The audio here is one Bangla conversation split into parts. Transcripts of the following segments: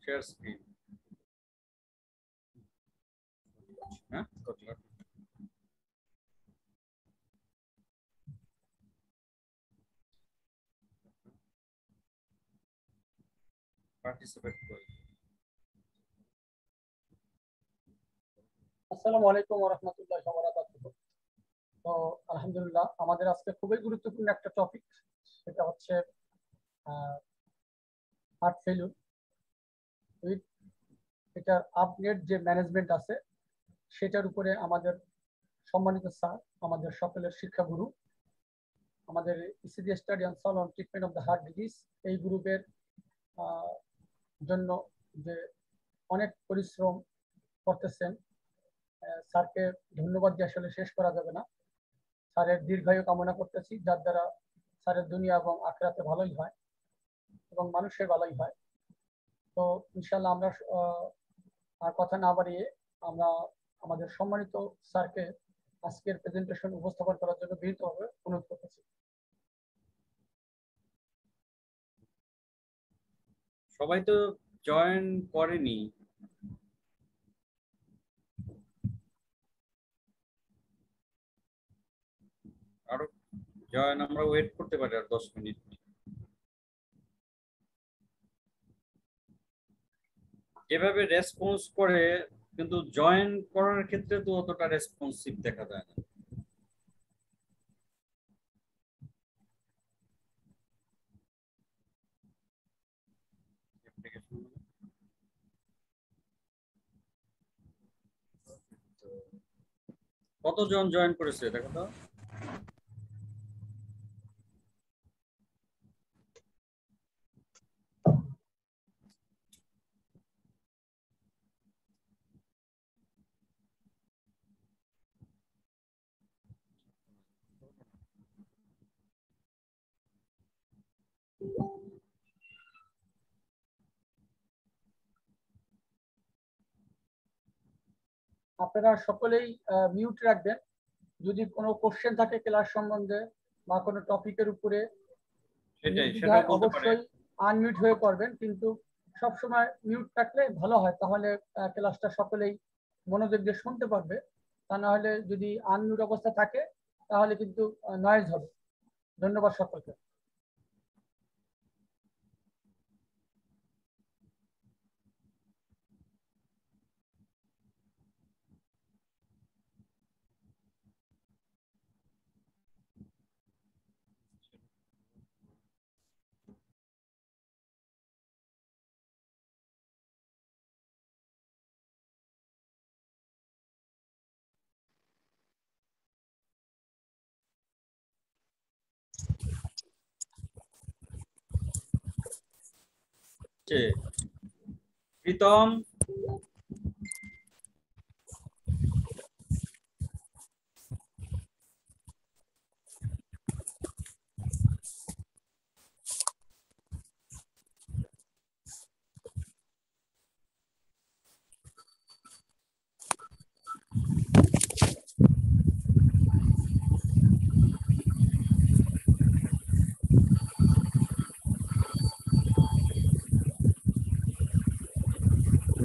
share screen. Huh? Good luck. Participate. আসসালামু আলাইকুম ওয়া রাহমাতুল্লাহি ওয়া বারাকাতুহু। তো আলহামদুলিল্লাহ আমাদের আজকে খুবই গুরুত্বপূর্ণ একটা টপিক, সেটা হচ্ছে হার্ট ফেলিউর উইথ এটার আপডেট যে ম্যানেজমেন্ট আছে সেটার উপরে আমাদের সম্মানিত স্যার, আমাদের সকলের শিক্ষাগুরু, আমাদের ECD study on solve on treatment of the heart disease এই গ্রুপের জন্য যে অনেক পরিশ্রম করতেছেন, স্যারকে ধন্যবাদ দিয়ে আসলে শেষ করা যাবে না। স্যারের দীর্ঘায়ু কামনা করতেছি, যার দ্বারা স্যারের দুনিয়া এবং আখিরাতে ভালোই হয় এবং মানুষের ভালোই হয়। তো ইনশাল্লাহ আমরা আর কথা না বাড়িয়ে আমরা আমাদের সম্মানিত স্যারকে আজকের প্রেজেন্টেশন উপস্থাপন করার জন্য বিনীতভাবে অনুরোধ করতেছি। সবাই তো জয়েন করেনি। আরো জয়েন আমরা ওয়েট করতে পারি আর 10 মিনিট। যেভাবে রেসপন্স করে কিন্তু জয়েন করার ক্ষেত্রে তো অতটা রেসপন্সিভ দেখা যায় না। কতজন জয়েন করেছে দেখো তো। আপনারা সকলেই মিউট রাখবেন। যদি কোনো কোশ্চেন থাকে ক্লাস সম্বন্ধে বা কোনো টপিকের উপরে, অবশ্যই আনমিউট হয়ে করবেন, কিন্তু সবসময় মিউট থাকলে ভালো হয়, তাহলে ক্লাসটা সকলেই মনোযোগ দিয়ে শুনতে পারবে। তা না হলে যদি আনমিউট অবস্থা থাকে তাহলে কিন্তু নয়েজ হবে। ধন্যবাদ সকলকে। প্রীতম,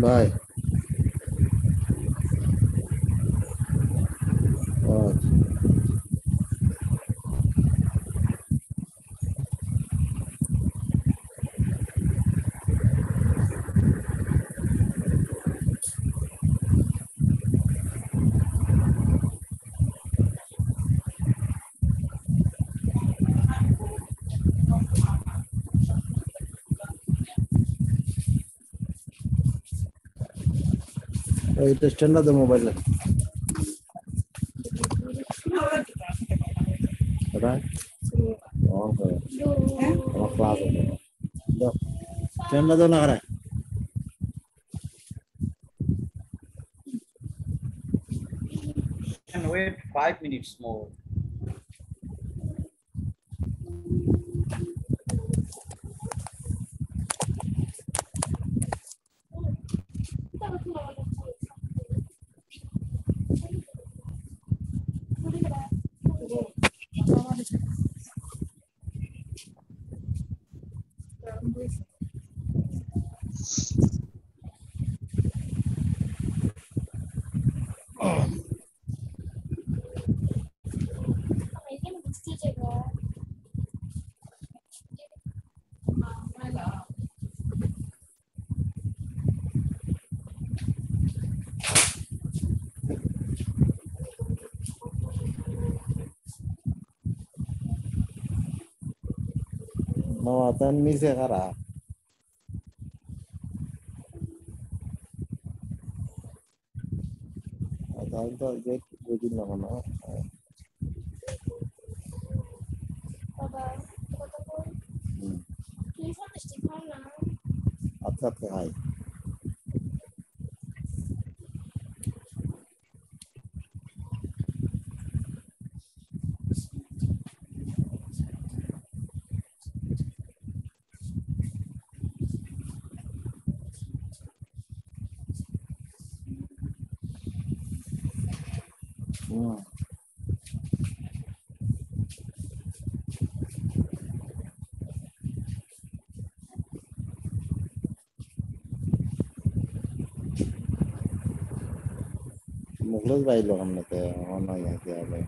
ভাই এটা স্ট্যান্ডার্ড মোবাইল স্ট্যান্ডার্ড না করে can wait 5 minutes more. মামা তার নিচে কারা তাহলে তো বুঝি না মনে হয়। হুম, আচ্ছা আচ্ছা হাই হুম মুখলেস বাইলো সামনেতে মনে হয় কি হবে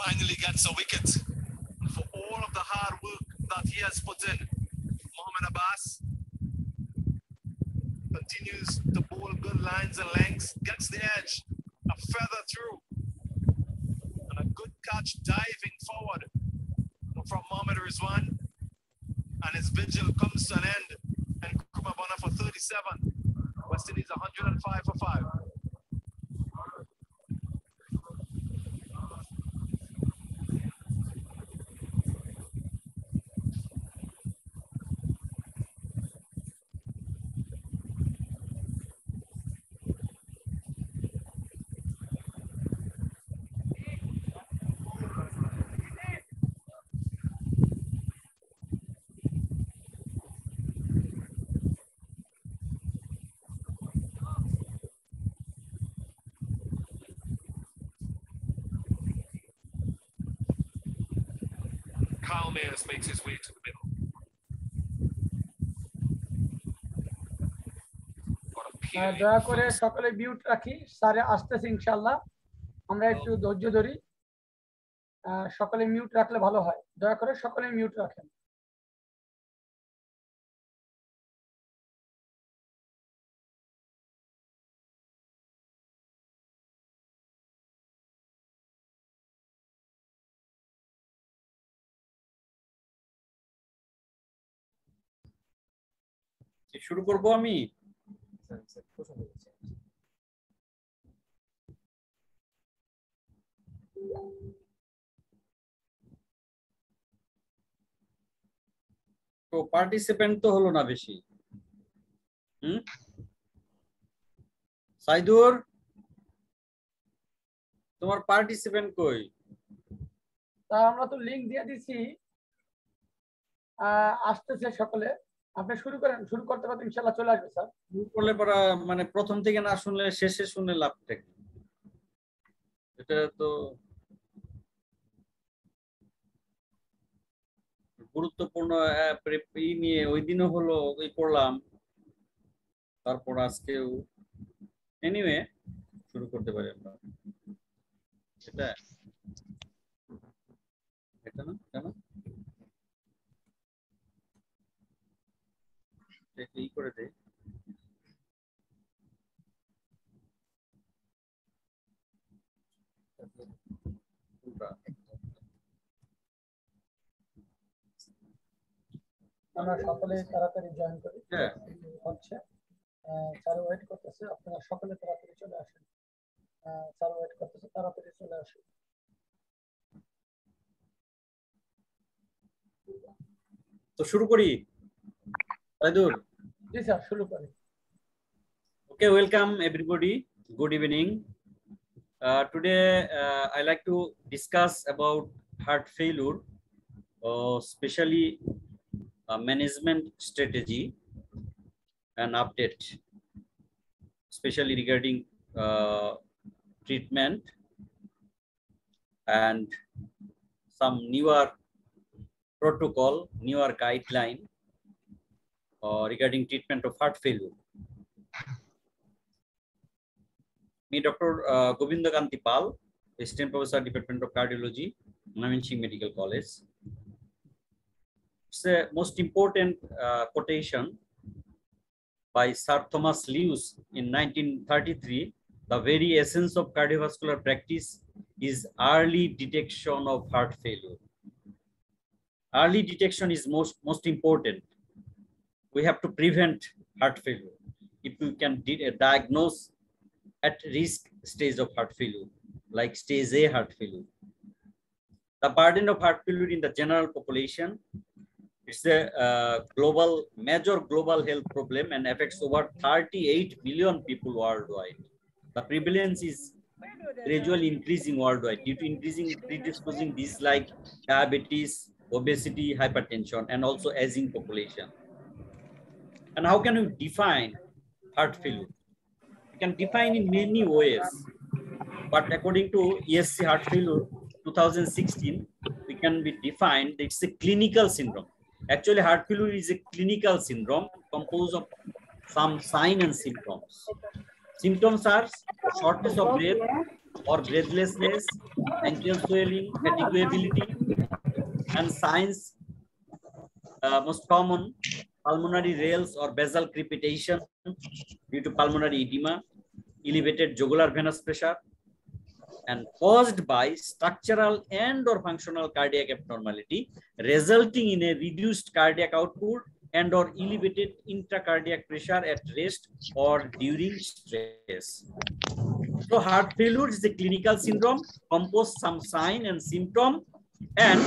Finally gets a wicket for all of the hard work that he has put in. Mohamed Abbas continues to bowl good lines and lengths, gets the edge, a feather through, and a good catch diving forward from Mohamed Rizwan, and his vigil comes to an end. And Kumabana for 37. West Indies 105 for 5. Kyle Mayers makes his way to the middle. Got a peeling দয়া করে first. সকলে মিউট রাখি, স্যারে আসতেছে ইনশাল্লাহ, আমরা একটু ধৈর্য ধরি। সকলে মিউট রাখলে ভালো হয়, দয়া করে সকলে মিউট রাখেন। শুরু করব আমি। তো পার্টিসিপেন্ট তো হলো না বেশি। সাইদুর, তোমার পার্টিসিপেন্ট কই? তা আমরা তো লিংক দিয়ে দিছি, আসতেছে সকলে। আপনি শুরু করেন, শুরু করতে পারেন, ইনশাল্লাহ চলে আসবে স্যার। শুরু করলে পরা মানে প্রথম থেকে না শুনলে শেষে শুনে লাভটা কি? এটা তো গুরুত্বপূর্ণ ই নিয়ে ওই দিনও হলো ওই করলাম, তারপর আজকেও। এনিওয়ে শুরু করতে পারি আমরা। সেটা এটা না কেন এই করে দে আমরা সকলে তাড়াতাড়ি জয়েন করি। হ্যাঁ হচ্ছে স্যার ওয়েট করতেছে, আপনারা সকলে তাড়াতাড়ি চলে আসেন। স্যার ওয়েট করতেছে, তাড়াতাড়ি চলে আসেন। তো শুরু করি সাইদুল। জি স্যার, শুরু করি। Okay, welcome everybody. Good evening. Today I like to discuss about heart failure, especially management strategy and update, especially regarding treatment and some newer protocol, newer guideline regarding treatment of heart failure. Me, Dr. Govinda Kanti Pal, Assistant Professor, Department of Cardiology, Mymensingh Medical College. It's the most important quotation by Sir Thomas Lewis in 1933. The very essence of cardiovascular practice is early detection of heart failure. Early detection is most important. We have to prevent heart failure. If we can diagnose at risk stage of heart failure, like stage A heart failure. The burden of heart failure in the general population, it's a major global health problem and affects over 38 million people worldwide. The prevalence is gradually increasing worldwide due to increasing predisposing diseases like diabetes, obesity, hypertension, and also aging population. And how can we define heart failure? We can define in many ways, but according to ESC Heart Failure 2016, we can be defined that it's a clinical syndrome. Actually, heart failure is a clinical syndrome composed of some signs and symptoms. Symptoms are shortness of breath or breathlessness, ankle swelling, fatiguability, and signs most common pulmonary rales or basal crepitation due to pulmonary edema, elevated jugular venous pressure, and caused by structural and or functional cardiac abnormality resulting in a reduced cardiac output and or elevated intracardiac pressure at rest or during stress. So heart failure is a clinical syndrome composed some sign and symptom, and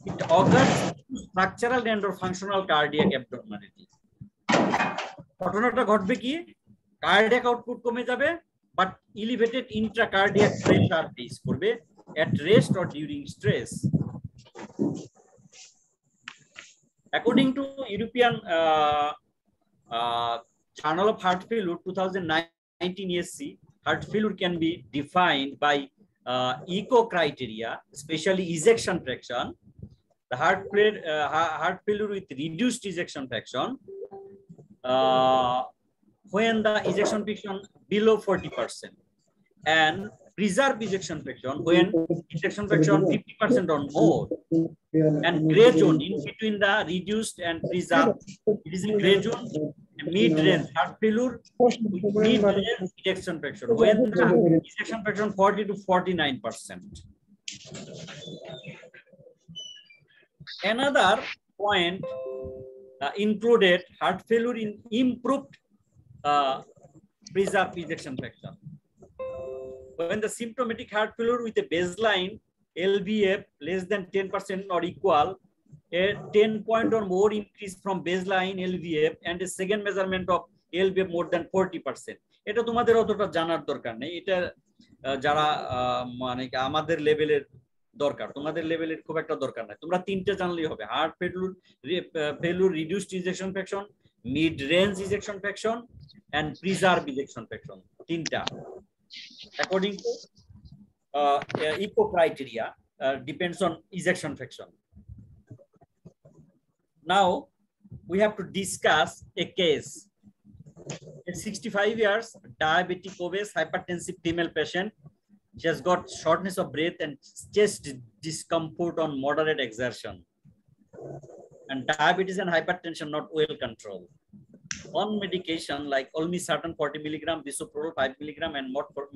it occurs structural and or functional cardiac abnormality. ঘটনাটা ঘটবে কি, কার্ডিয়াক আউটপুট কমে যাবে, but elevated intracardiac pressure face করবে at rest or during stress. According to European Journal of Heart Failure 2019 ESC, heart failure can be defined by ECO criteria, especially ejection fraction. The heart failure with reduced ejection fraction, when the ejection fraction below 40%, and preserve ejection fraction when ejection fraction 50% or more, and gray zone in between the reduced and preserve. It is a gray zone, mid-range heart failure with mid-range ejection fraction when the ejection fraction 40 to 49%. Another point included heart failure in improved preserved ejection fraction. When the symptomatic heart failure with a baseline LVF less than 10% or equal, a 10 point or more increase from baseline LVF, and a second measurement of LVF more than 40%. এটা তোমাদের অতটা জানার দরকার নেই, এটা যারা মানে আমাদের লেভেলের দরকার, তোমাদের লেভেলের খুব একটা দরকার নাই, তোমরা তিনটে জানলেই হবে। Heart failure reduced ejection fraction, mid range ejection fraction, and preserve ejection fraction, তিনটা according to ECO criteria depends on ejection fraction. Now we have to discuss a case. A 65 years diabetic obese hypertensive female patient She has got shortness of breath and chest discomfort on moderate exertion. And diabetes and hypertension not well controlled. On medication like olmesartan 40 milligram, bisoprolol 5 milligram, and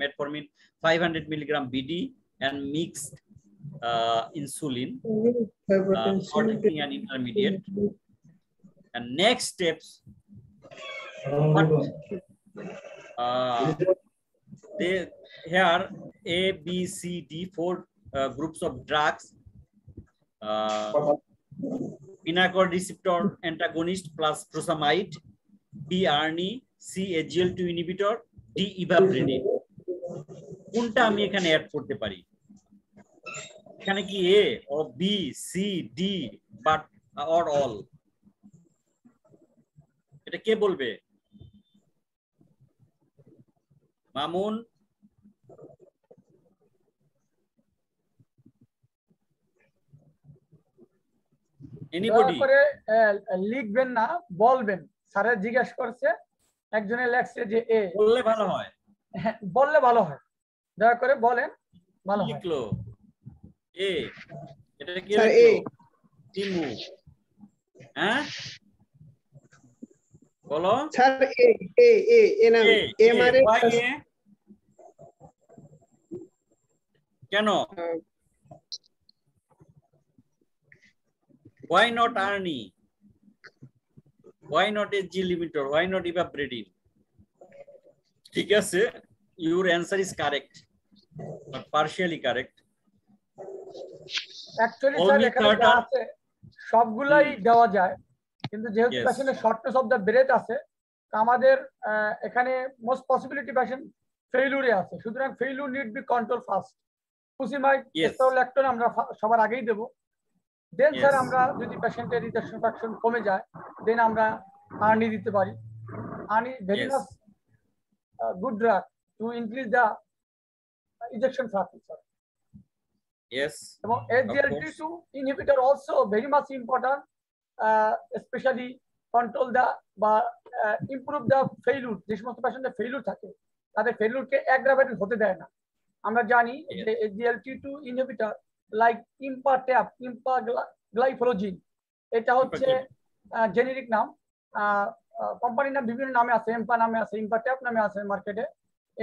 metformin 500 milligram BD, and mixed insulin for taking an intermediate. And next steps, they here A, B, C, D, 4 groups of drugs. Pinacore receptor antagonist plus furosemide, B, ARNI, C, SGLT2 inhibitor, D, ivabradine. কোনটা আমি এখানে অ্যাড করতে পারি? এখানে কি A or B, C, D, but or all? এটা কে বলবে? মামুন? Anybody? লিখবেন না, বলবেন। স্যার জিজ্ঞেস করছে, একজনে লেখছে যে এ। বললে ভালো হয়। বললে ভালো হয়, দয়া করে বলেন, ভালো হয়। লিখলো এ, এটা কি লিখলো? তিমু। হ্যাঁ বলো স্যার। এ নাম এ মানে কেন? Why not ARNI? Why not SG limiter? Why not ivabradine? ঠিক আছে, your answer is correct, but partially correct. Actually sir এখানে যা আছে সবগুলাই দেওয়া যায়, কিন্তু যেহেতু পেশেন্টের শর্টনেস অফ দ্য ব্রেথ আছে, আমাদের এখানে মোস্ট পসিবিলিটি পেশেন্ট ফেইলুরে আছে, সুতরাং failure need be control first. Frusemide, spironolactone আমরা সবার আগেই দেব। দেন স্যার আমরা যদি পেশেন্টের ইনজেকশন ফ্র্যাকশন কমে যায়, দেন আমরা আর্নি দিতে পারি। ARNI very much good drug to increase the injection fraction sir. Yes. এবং SGLT2 inhibitor also very much important, especially control the বা improve the failure। যে সমস্ত পেশেন্টের ফেইলুর থাকে তাদের ফেইলুরকে অ্যাগ্রাভেটেড হতে দেয় না। আমরা জানি যে SGLT2 inhibitor লাইক ইম্পাট্যাপ, ইম্পাগ্লাইফোলোজিন, এটা হচ্ছে জেনেরিক নাম, কোম্পানির নাম বিভিন্ন নামে আছে, এম্পা নামে আছে, ইম্পাট্যাপ নামে আছে মার্কেটে।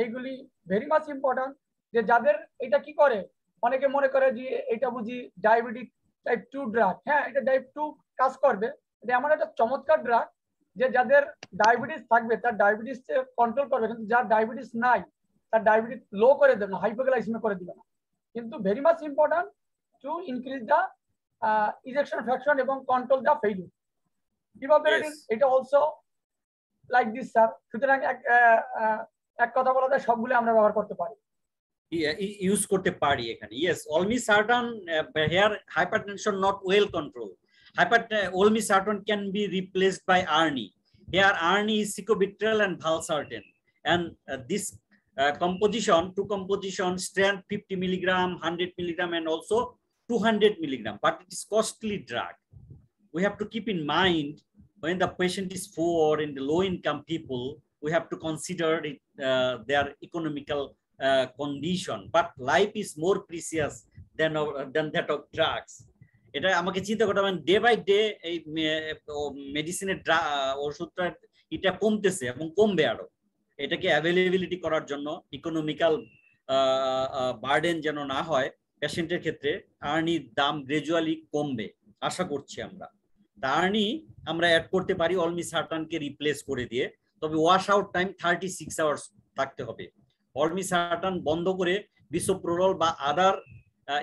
এইগুলি ভেরি মাচ ইম্পর্টেন্ট, যে যাদের এটা কি করে, অনেকে মনে করে যে এটা বুঝি ডায়াবেটিক টাইপ 2 ড্রাগ। হ্যাঁ, এটা টাইপ 2 কাজ করবে। এটা এমন একটা চমৎকার ড্রাগ যে যাদের ডায়াবেটিস থাকবে তার ডায়াবেটিস কন্ট্রোল করবে, কিন্তু যার ডায়াবেটিস নাই তার ডায়াবেটিস লো করে দেবে না, হাইপোগ্লাইসেমিয়া করে দিবে না। কিন্তু very much important to increase the injection fraction এবং কন্ট্রোল দ্য ফেইলুর। ইভাবরেটিন এটা অলসো লাইক দিস স্যার। সুতরাং এক কথা বলা যায় সবগুলো আমরা ব্যবহার করতে পারি, ইউজ করতে পারি এখানে। Yes, olmesartan here hypertension not well controlled. Olmesartan can be replaced by ARNI. Here ARNI is sacubitril and valsartan, and this composition, two composition, strength 50 milligram, 100 milligram, and also 200 milligram, but it is costly drug. We have to keep in mind when the patient is poor and the low income people, we have to consider it, their economical condition, but life is more precious than that of drugs. এটা আমাকে চিন্তা করতে হবে, ডে বাই ডে এই মেডিসিনের ওষুধটা এটা কমতেছে এবং কমবে আরো। এটাকে অ্যাভেলেবিলিটি করার জন্য ইকোনমিক্যাল বার্ডেন যেন না হয় পেশেন্টের ক্ষেত্রে, আর্নির দাম গ্রাজুয়ালি কমবে আশা করছি আমরা। আর্নি আমরা অ্যাড করতে পারি olmesartanকে রিপ্লেস করে দিয়ে, তবে ওয়াশ আউট টাইম 36 আওয়ার্স থাকতে হবে। olmesartan বন্ধ করে bisoprolol বা আদার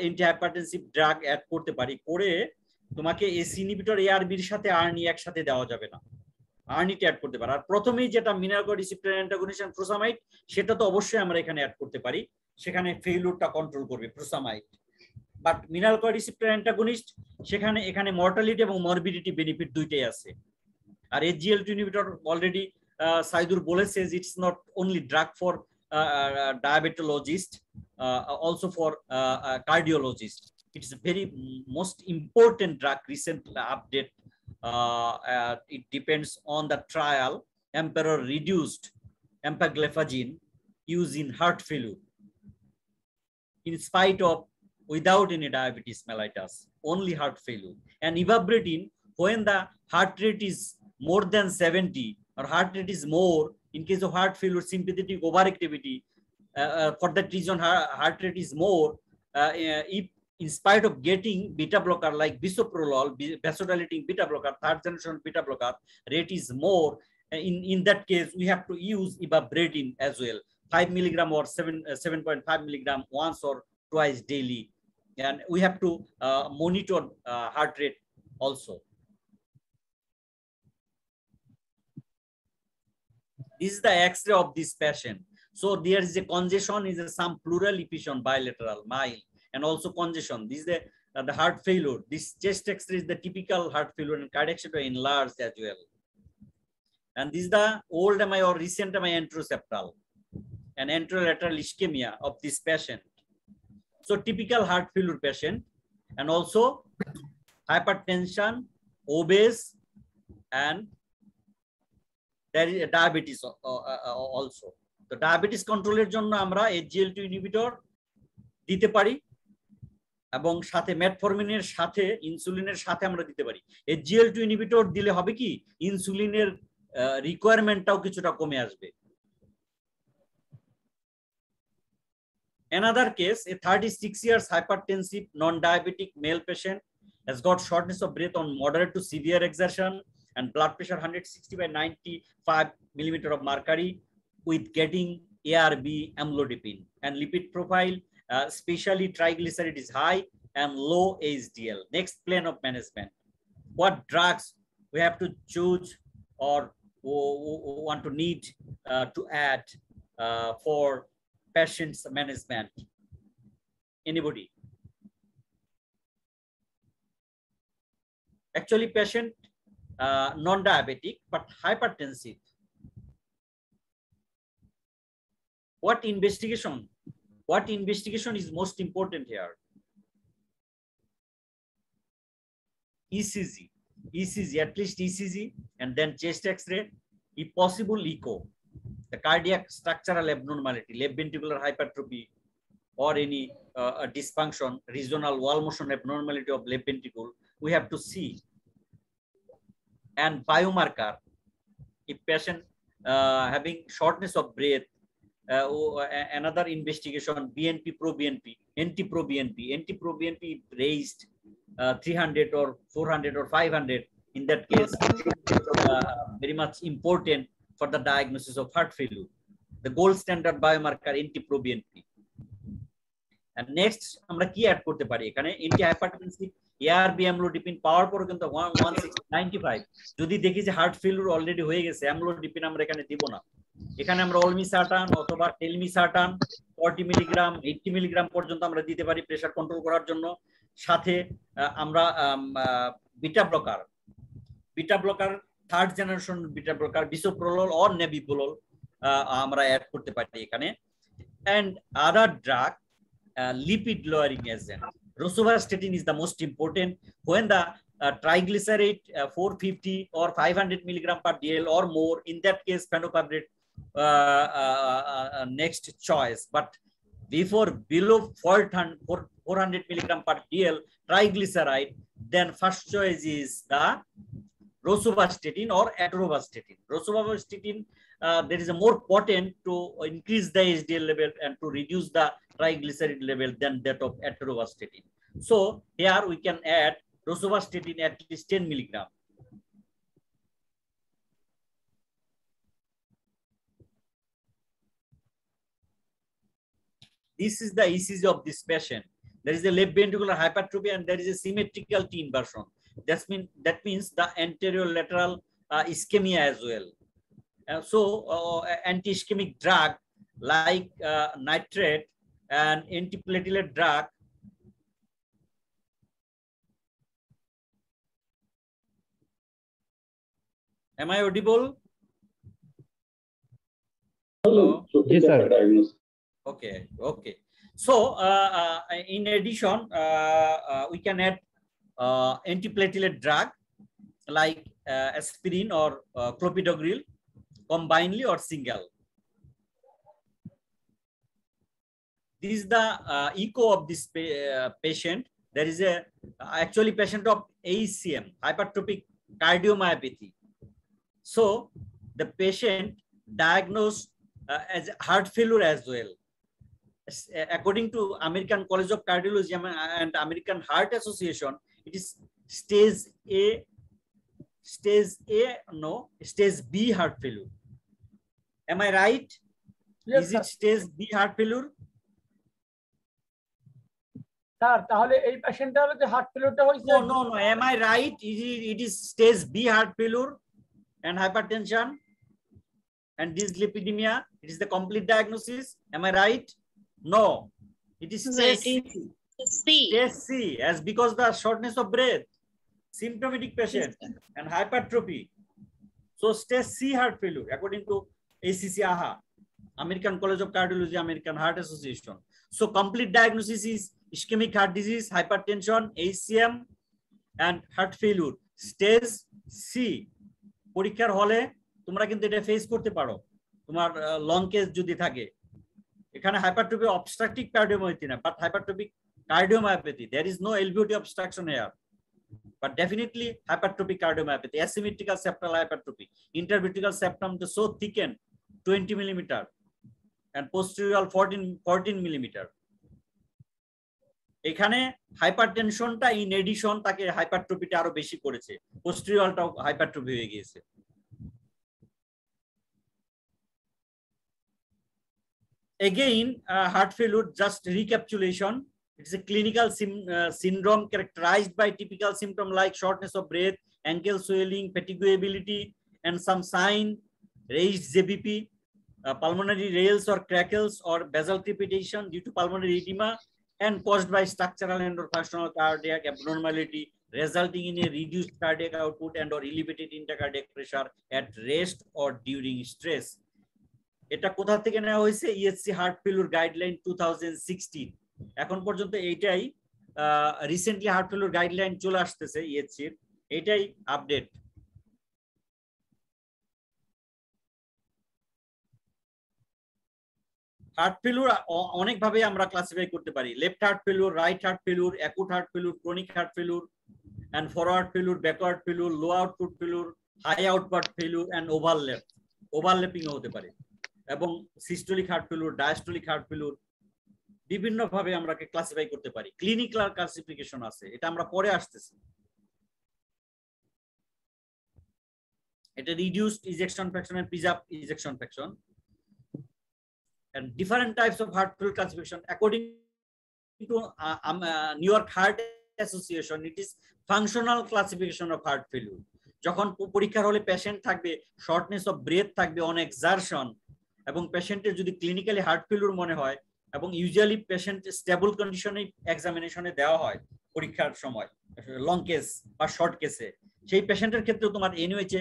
অ্যান্টিহাইপারটেনসিভ ড্রাগ অ্যাড করতে পারি, করে তোমাকে এসি ইনহিবিটর এআরবির সাথে আর্নি একসাথে দেওয়া যাবে না, আর্নিটা অ্যাড করতে পারি। আর প্রথমেই যেটা মিনারকয়েড রিসেপ্টর অ্যান্টাগনিস্ট এন্ড ফুরোসামাইড, সেটা তো অবশ্যই আমরা এখানে অ্যাড করতে পারি, সেখানে ফেইলুরটা কন্ট্রোল করবে ফুরোসামাইড। বাট মিনারকয়েড রিসেপ্টর অ্যান্টাগনিস্ট সেখানে এখানে মর্টালিটি এবং মরবিডিটি বেনিফিট দুইটাই আছে। আর SGLT2 ইনহিবিটর অলরেডি সাইদুর বলেছে যে it's not only drug for diabetologist, also for cardiologist. It's a very most important drug. Recent update, it depends on the trial. Emperor reduced empagliflozin used in heart failure. in spite of without any diabetes mellitus, only heart failure. And evaporating when the heart rate is more than 70 or heart rate is more, in case of heart failure, sympathetic overactivity, for that reason heart rate is more, if in spite of getting beta blocker like bisoprolol, vasodilating beta blocker, third generation beta blocker, rate is more, in that case we have to use evaporating as well, 5 milligram or 7.5 milligram once or twice daily. And we have to monitor heart rate also. This is the X-ray of this patient. So there is a congestion, is some pleural effusion, bilateral, mild, and also congestion. This is the heart failure. This chest X-ray is the typical heart failure, and cardiac septum enlarged as well. And this is the old MI or recent MI anteroseptal and anterolateral ischemia of this patient. So typical heart failure patient, and also hypertension, obese, and there is diabetes also. The diabetes control এর জন্য আমরা SGLT inhibitor দিতে পারি এবং সাথে metformin-এর সাথে ইনসুলিনের সাথে আমরা দিতে পারি। SGLT inhibitor দিলে হবে কি ইনসুলিনের রিকোয়ারমেন্টটাও কিছুটা কমে আসবে। Another case, a 36 years hypertensive non-diabetic male patient has got shortness of breath on moderate to severe exertion and blood pressure 160 by 95 millimeter of mercury with getting ARB amlodipine, and lipid profile, especially triglyceride is high and low HDL. Next plan of management. What drugs we have to choose or want to need to add for patient's management? Anybody? Actually, patient non-diabetic but hypertensive. What investigation? What investigation is most important here? ECG, at least ECG, and then chest X-ray, if possible echo. The cardiac structural abnormality, left ventricular hypertrophy, or any dysfunction, regional wall motion abnormality of left ventricle, we have to see. And biomarker, if patient having shortness of breath, another investigation, BNP, pro-BNP, NT-pro-BNP raised 300 or 400 or 500, in that case, very much important for the diagnosis of heart failure. The gold standard biomarker NT-pro-BNP. And next, আমরা কি অ্যাড করতে পারি এখানে? anti-hypertensive ARB amlodipine পাওয়ার পর কিন্তু 195 যদি দেখি যে হার্ট ফেলিউর অলরেডি হয়ে গেছে, amlodipine আমরা এখানে দিব না। এখানে আমরা olmesartan অথবা telmisartan 40 মিলিগ্রাম 80 মিলিগ্রাম পর্যন্ত আমরা দিতে পারি প্রেসার কন্ট্রোল করার জন্য। সাথে আমরা beta blocker third generation beta blocker bisoprolol or nebivolol আমরা অ্যাড করতে পারি এখানে। And other drug, lipid lowering agent, rosuvastatin is the most important when the triglyceride 450 or 500 milligram per dl or more. In that case, fenofibrate next choice, but before below 400 milligram per dl triglyceride, then first choice is the rosuvastatin or atorvastatin. Rosuvastatin, there is a more potent to increase the HDL level and to reduce the triglyceride level than that of atorvastatin. So here we can add rosuvastatin at least 10 milligram. This is the ECG of this patient. There is a left ventricular hypertrophy and there is a symmetrical T inversion. That means the anterior lateral ischemia as well. So anti-ischemic drug like nitrate and antiplatelet drug Am I audible? Hello. Yes, sir. Okay. So in addition, we can add antiplatelet drug like aspirin or clopidogrel, combinedly or single. this is the echo of this patient. There is a actually patient of ACM, hypertrophic cardiomyopathy. So the patient diagnosed as heart failure as well. According to American College of Cardiology and American Heart Association, it is stage B heart failure. Am I right? Yes, is it stage B heart failure? Sir তাহলে এই পেশেন্টটার যে হার্ট ফেলিউরটা হইছে No. Am I right? It is stage B heart failure and hypertension and dyslipidemia. It is the complete diagnosis. Am I right? No. It is stage C. Stage C, as because the shortness of breath, symptomatic patient, and hypertrophy. So stage C heart failure, according to ACC AHA, American College of Cardiology, American Heart Association. So complete diagnosis is ischemic heart disease, hypertension, ACM, and heart failure. Stage C. পরীক্ষার হলে তোমরা কিন্তু এটা ফেস করতে পারো, তোমার লং কেস যদি থাকে। এখানে hypertrophic obstructive cardiomyopathy না, but hypertrophic cardiomyopathy. There is no LVOT obstruction here, but definitely hypertrophic cardiomyopathy, asymmetrical septal hypertrophy, interventricular septum is so thickened 20 millimeter and posterior 14 millimeter. এখানে হাইপারটেনশনটা ইন এডিশন তাকে হাইপারট্রফিটা আরো বেশি করেছে, পোস্টেরিয়রটাও হাইপারট্রফি হয়ে গিয়েছে। Again, heart failure, just recapitulation. It's a clinical syndrome characterized by typical symptoms like shortness of breath, ankle swelling, fatiguability, and some sign, raised JBP, pulmonary rales or crackles or basal crepitation due to pulmonary edema, and caused by structural and or functional cardiac abnormality, resulting in a reduced cardiac output and or elevated intracardiac pressure at rest or during stress. এটা কোথা থেকে নেওয়া হয়েছে? ESC heart failure guideline 2016। এখন পর্যন্ত এইটাই রিসেন্টলি হার্ট ফেলিউর গাইডলাইন চলে আসতেছে ESC এর, এইটাই আপডেট। হার্ট ফেলিউর অনেক ভাবে আমরা ক্লাসিফাই করতে পারি। Left heart failure, right heart failure, acute heart failure, chronic heart failure, and forward failure, backward failure, low output failure, high output failure, and overlapping হতে পারে। এবং systolic heart failure, diastolic heart failure বিভিন্ন ভাবে আমরা ক্লাসিফাই করতে পারি। ক্লিনিক্যাল ক্লাসিফিকেশন আছে, এটা আমরা পরে আসতেছি। এটা reduced ejection fraction and preserve ejection fraction, and different types of heart failure classification according to New York Heart Association. It is functional classification of heart failure. যখন পরীক্ষার হলে পেশেন্ট থাকবে, শর্টনেস অফ ব্রেথ থাকবে, অন এক্সারশন, এবং পেশেন্টের যদি ক্লিনিক্যালি হার্ট ফেলিউর মনে হয়, এবং ইউজুয়ালি পেশেন্ট স্টেবল কন্ডিশনে এক্সামিনেশনে দেওয়া হয় পরীক্ষার সময় লং কেস বা শর্ট কেসে, সেই পেশেন্টের ক্ষেত্রে তোমার এনইউএইচ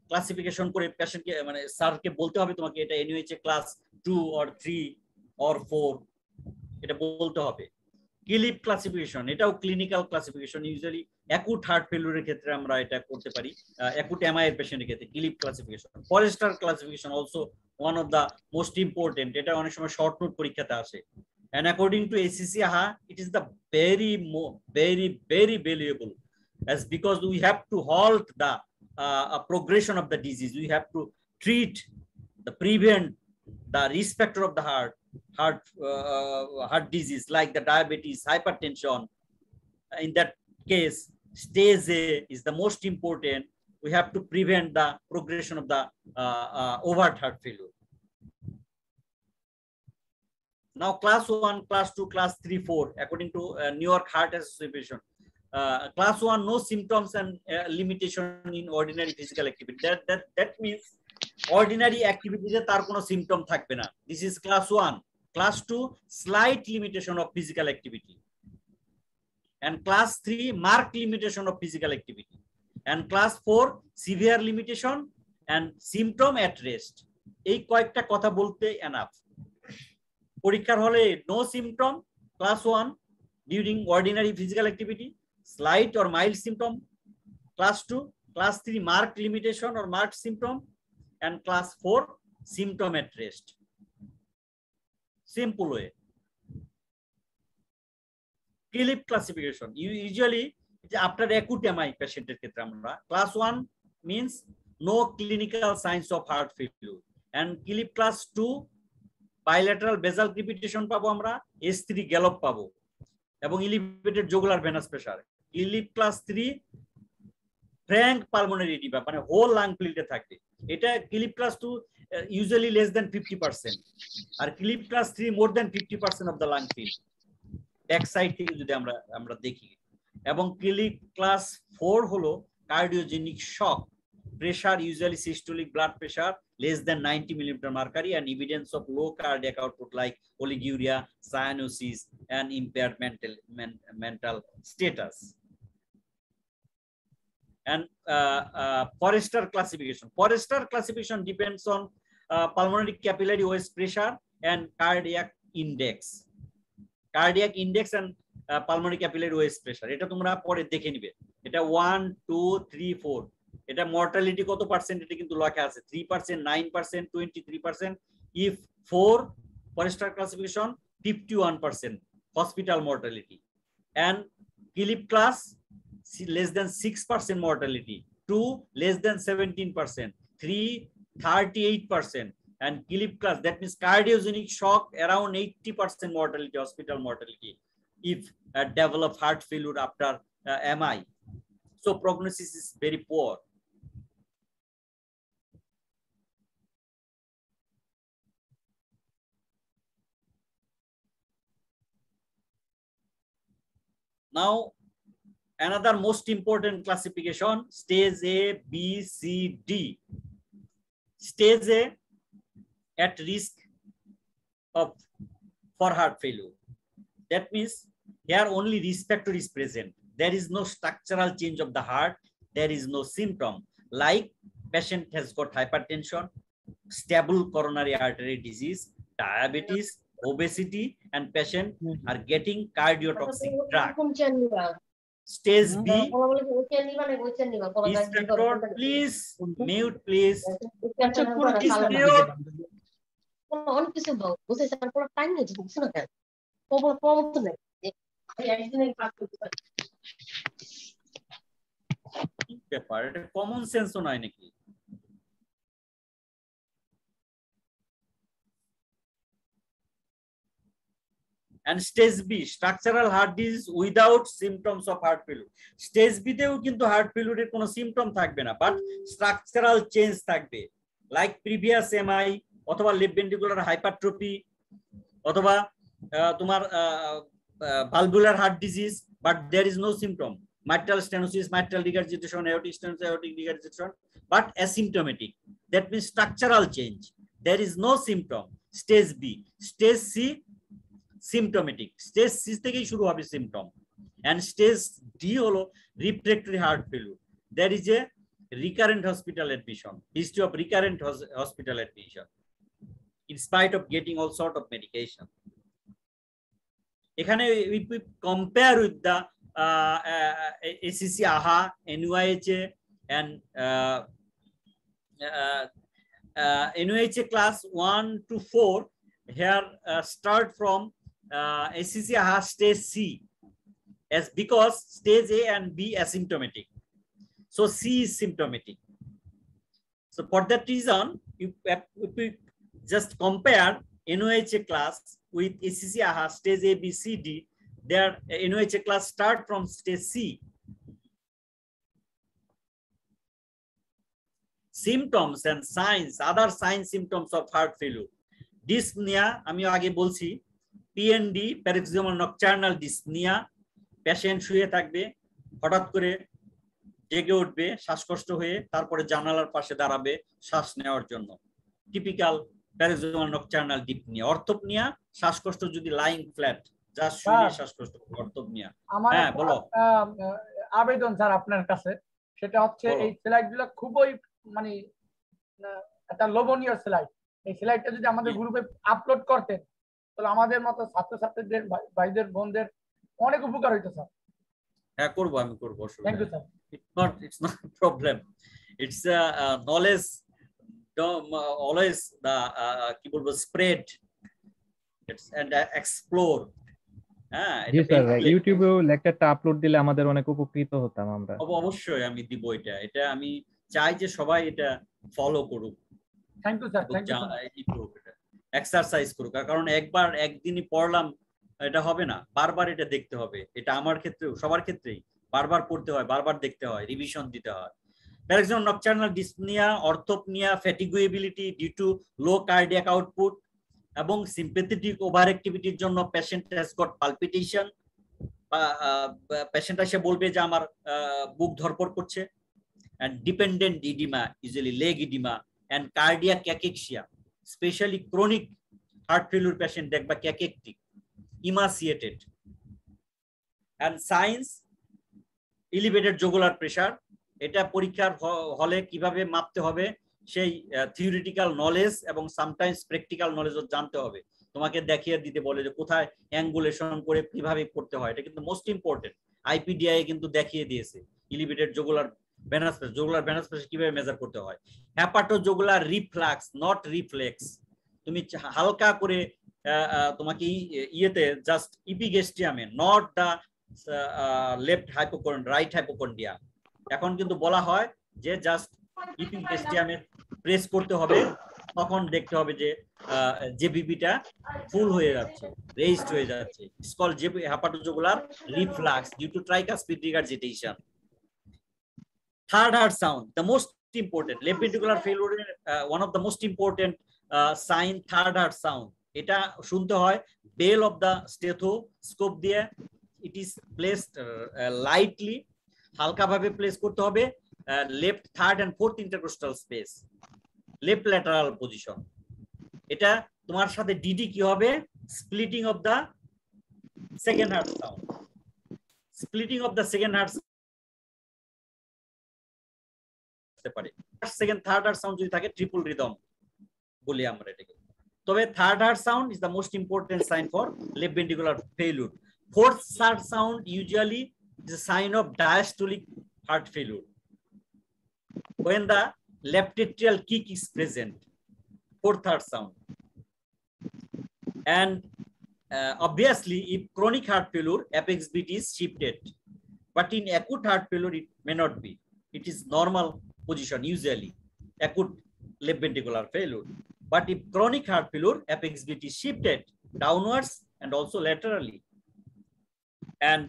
ক্লাসিফিকেশন করে পেশেন্টকে মানে স্যারকে বলতে হবে তোমাকে এটা এনইউএইচ ক্লাস 2 or 3 or 4 এটা বলতে হবে। কিলিপ ক্লাসিফিকেশন, এটাও clinical classification, usually acute heart ফেলিউরের ক্ষেত্রে আমরা এটা করতে পারি, অ্যাকুট এমআই এর পেশেন্টের ক্ষেত্রে Killip classification. Forrester classification also one of the most important, এটা অনেক সময় শর্ট নোট পরীক্ষাতে আসে। and according to ACC AHA, it is the very valuable, as because we have to halt the progression of the disease. We have to treat the prevent the risk factor of the heart disease like the diabetes, hypertension. In that case, stage A is the most important. We have to prevent the progression of the overt heart failure. Now class 1, class 2, class 3, 4 according to New York Heart Association. Class 1, no symptoms and limitation in ordinary physical activity. That means ordinary activity tar kono symptom thakbe na. This is class 1. Class 2, slight limitation of physical activity, and class 3, marked limitation of physical activity, and class 4, severe limitation and symptom at rest. এই কয়েকটা কথা বলতে enough. পরীক্ষার হলে no symptom class 1 during ordinary physical activity, slight or mild symptom class 2, class 3, marked limitation or marked symptom, and class 4, symptom at rest. Simple way. Clip classification usually after acute MI পেশেন্টের ক্ষেত্রে আমরা class 1 means no clinical signs of heart failure and clip class 2 bilateral basal crepitation পাবো আমরা, S3 গ্যালপ পাবো এবং elevated jugular venous pressure। Killip class 3 frank pulmonary edema মানে হোল লাং ফিল্ডে থাকবে, এটা Killip class 2 usually less than 50% আর Killip class 3 more than 50% of the lung field back side থেকে যদি আমরা দেখি। এবং ক্লিপ ক্লাস 4 হলো cardiogenic shock, pressure usually systolic blood pressure less than 90 millimeter mercury and evidence of low cardiac output like oliguria, cyanosis and impaired mental status. And Forrester classification depends on pulmonary capillary OS pressure and cardiac index and pulmonary capillary OS pressure। এটা তোমরা পরে দেখে নিবে, এটা 1 2 3 4, এটা মর্টালিটি কত পার্সেন্ট এটা কিন্তু লেখা আছে 3%, 9%, 23%, if 4 Forrester classification 51% hospital mortality and Philip class less than 6% mortality, 2 less than 17%, 3 38% and Philip class that means cardiogenic shock around 80% mortality, hospital mortality if develop heart failure after MI. So prognosis is very poor. Now another most important classification, stage A, B, C, D. Stage A at risk for heart failure. That means here only risk factor is present. There is no structural change of the heart. There is no symptom like patient has got hypertension, stable coronary artery disease, diabetes, obesity, and patient are getting cardiotoxic drug. Stage B, risk factor, please mute, please. Please mute. ব্যাপার, এটা কমন সেন্সও নয় নাকি? And stage B, structural heart disease without symptoms of heart failure. Stage B তেও কিন্তু heart failure এর কোনো symptom থাকবে না, but structural change থাকবে, like previous MI অথবা left ventricular hypertrophy অথবা তোমার valvular heart disease, but there is no symptom. Mitral stenosis, mitral regurgitation, aortic stenosis, aortic regurgitation, but asymptomatic. That means structural change. There is no symptom. Stage B. Stage C, symptomatic. Stage C থেকেই শুরু হবে symptom. And stage D হলো refractory heart failure. There is a recurrent hospital admission. History of recurrent hospital admission in spite of getting all sort of medication. এখানে if we compare with the ACC, AHA, NYHA and NYHA class 1 to 4, here start from ACC, AHA stage C, as because stage A and B asymptomatic, so C is symptomatic. So for that reason, if we just compare NYHA class with ACC, AHA stage A, B, C, D, their NYHA class start from stage C. Symptoms and signs, other signs, symptoms of heart failure. Dyspnea, আমি আগে বলছি, PND, paroxysmal nocturnal dyspnea, patient শুয়ে থাকবে, হঠাৎ করে জেগে উঠবে শ্বাসকষ্ট হয়ে, তারপরে জানালার পাশে দাঁড়াবে শ্বাস নেওয়ার জন্য, টিপিক্যাল paroxysmal nocturnal dyspnea. অর্থোপনিয়া, শ্বাসকষ্ট যদি লাইং ফ্ল্যাট, যা শুয়ে শ্বাসকষ্ট, অর্থোপনিয়া। হ্যাঁ বলো। আবেদন স্যার আপনার কাছে, সেটা হচ্ছে এই স্লাইডগুলো খুবই মানে একটা লোভনীয় স্লাইড। এই স্লাইডটা যদি আমাদের গ্রুপে আপলোড করতেন তাহলে আমাদের মতো ছাত্রছাত্রীদের, ভাইদের, বোনদের অনেক উপকার হইতো স্যার। হ্যাঁ করব, আমি করব। Thank you sir. It's not a problem. It's knowledge always the কি বলবো spread and explore হ্যাঁ, জি এটা স্যার, painful ইউটিউবেও লেকচারটা আপলোড দিলে আমাদের অনেক উপকৃত হতাম আমরা। অবশ্যই আমি দিব এটা। এটা আমি চাই যে সবাই এটা ফলো করুক, thank you sir, thank you so much. Exercise করুক। কারণ একদিনই পড়লাম এটা হবে না, বারবার এটা দেখতে হবে। এটা আমার ক্ষেত্রেও, সবার ক্ষেত্রেই বারবার পড়তে হয়, বারবার দেখতে হয়, রিভিশন দিতে হয়। Paroxysmal nocturnal dyspnea, orthopnea, fatiguability due to low cardiac output এবং sympathetic overactivity-র জন্য patient has got palpitation, patient এসে বলবে যে আমার বুক ধড়ফড় করছে। and dependent edema, usually leg edema, and cardiac cachexia, especially chronic heart failure patient দেখবা cachectic, emaciated. and signs, elevated jugular pressure, এটা পরীক্ষার হলে কিভাবে মাপতে হবে সেই থিওরিটিক্যাল নলেজ এবং সামটাইমস প্র্যাকটিক্যাল নলেজও জানতে হবে। তোমাকে দেখিয়ে দিতে বলে যে কোথায় অ্যাঙ্গুলেশন করে কিভাবে করতে হয়, এটা কিন্তু মোস্ট ইম্পর্টেন্ট। আইপিডিআই কিন্তু দেখিয়ে দিয়েছে elevated jugular venous pressure, jugular venous pressure কিভাবে মেজার করতে হয়। Hepatojugular reflux, not reflex. তুমি হালকা করে তোমাকে ইয়েতে জাস্ট ইপিগেস্টিয়ামে, not the left hypochondrium, right hypochondria. এখন কিন্তু বলা হয় যে জাস্ট ইপিগেস্টিয়ামে প্রেস করতে হবে, তখন দেখতে হবে যে জেবিপিটা ফুল হয়ে যাচ্ছে, রেইজড হয়ে যাচ্ছে। It's called hepatojugular reflux due to tricuspid regurgitation. Third heart sound, the most important left ventricular failure, one of the most important sign, third heart sound. এটা শুনতে হয় বেল অফ দা স্টেথোস্কোপ দিয়ে। ইট ইজ প্লেসড লাইটলি, হালকা ভাবে প্লেস করতে হবে left third and fourth intercostal space, left lateral position. এটা তোমার সাথে ডিডি কি হবে, splitting of the second heart sound. Splitting of the second heart পারে। সেকেন্ড থার্ড হার্ট সাউন্ড যদি থাকে ট্রিপল রিদম বলি আমরা এটাকে। তবে third heart sound is the most important sign for left ventricular failure. Fourth heart sound usually is a sign of diastolic heart failure when the left atrial kick is present, fourth heart sound. And obviously if chronic heart failure, apex beat is shifted, but in acute heart failure it may not be. It is normal position usually, acute left ventricular failure. But if chronic heart failure, apex beat is shifted downwards and also laterally. And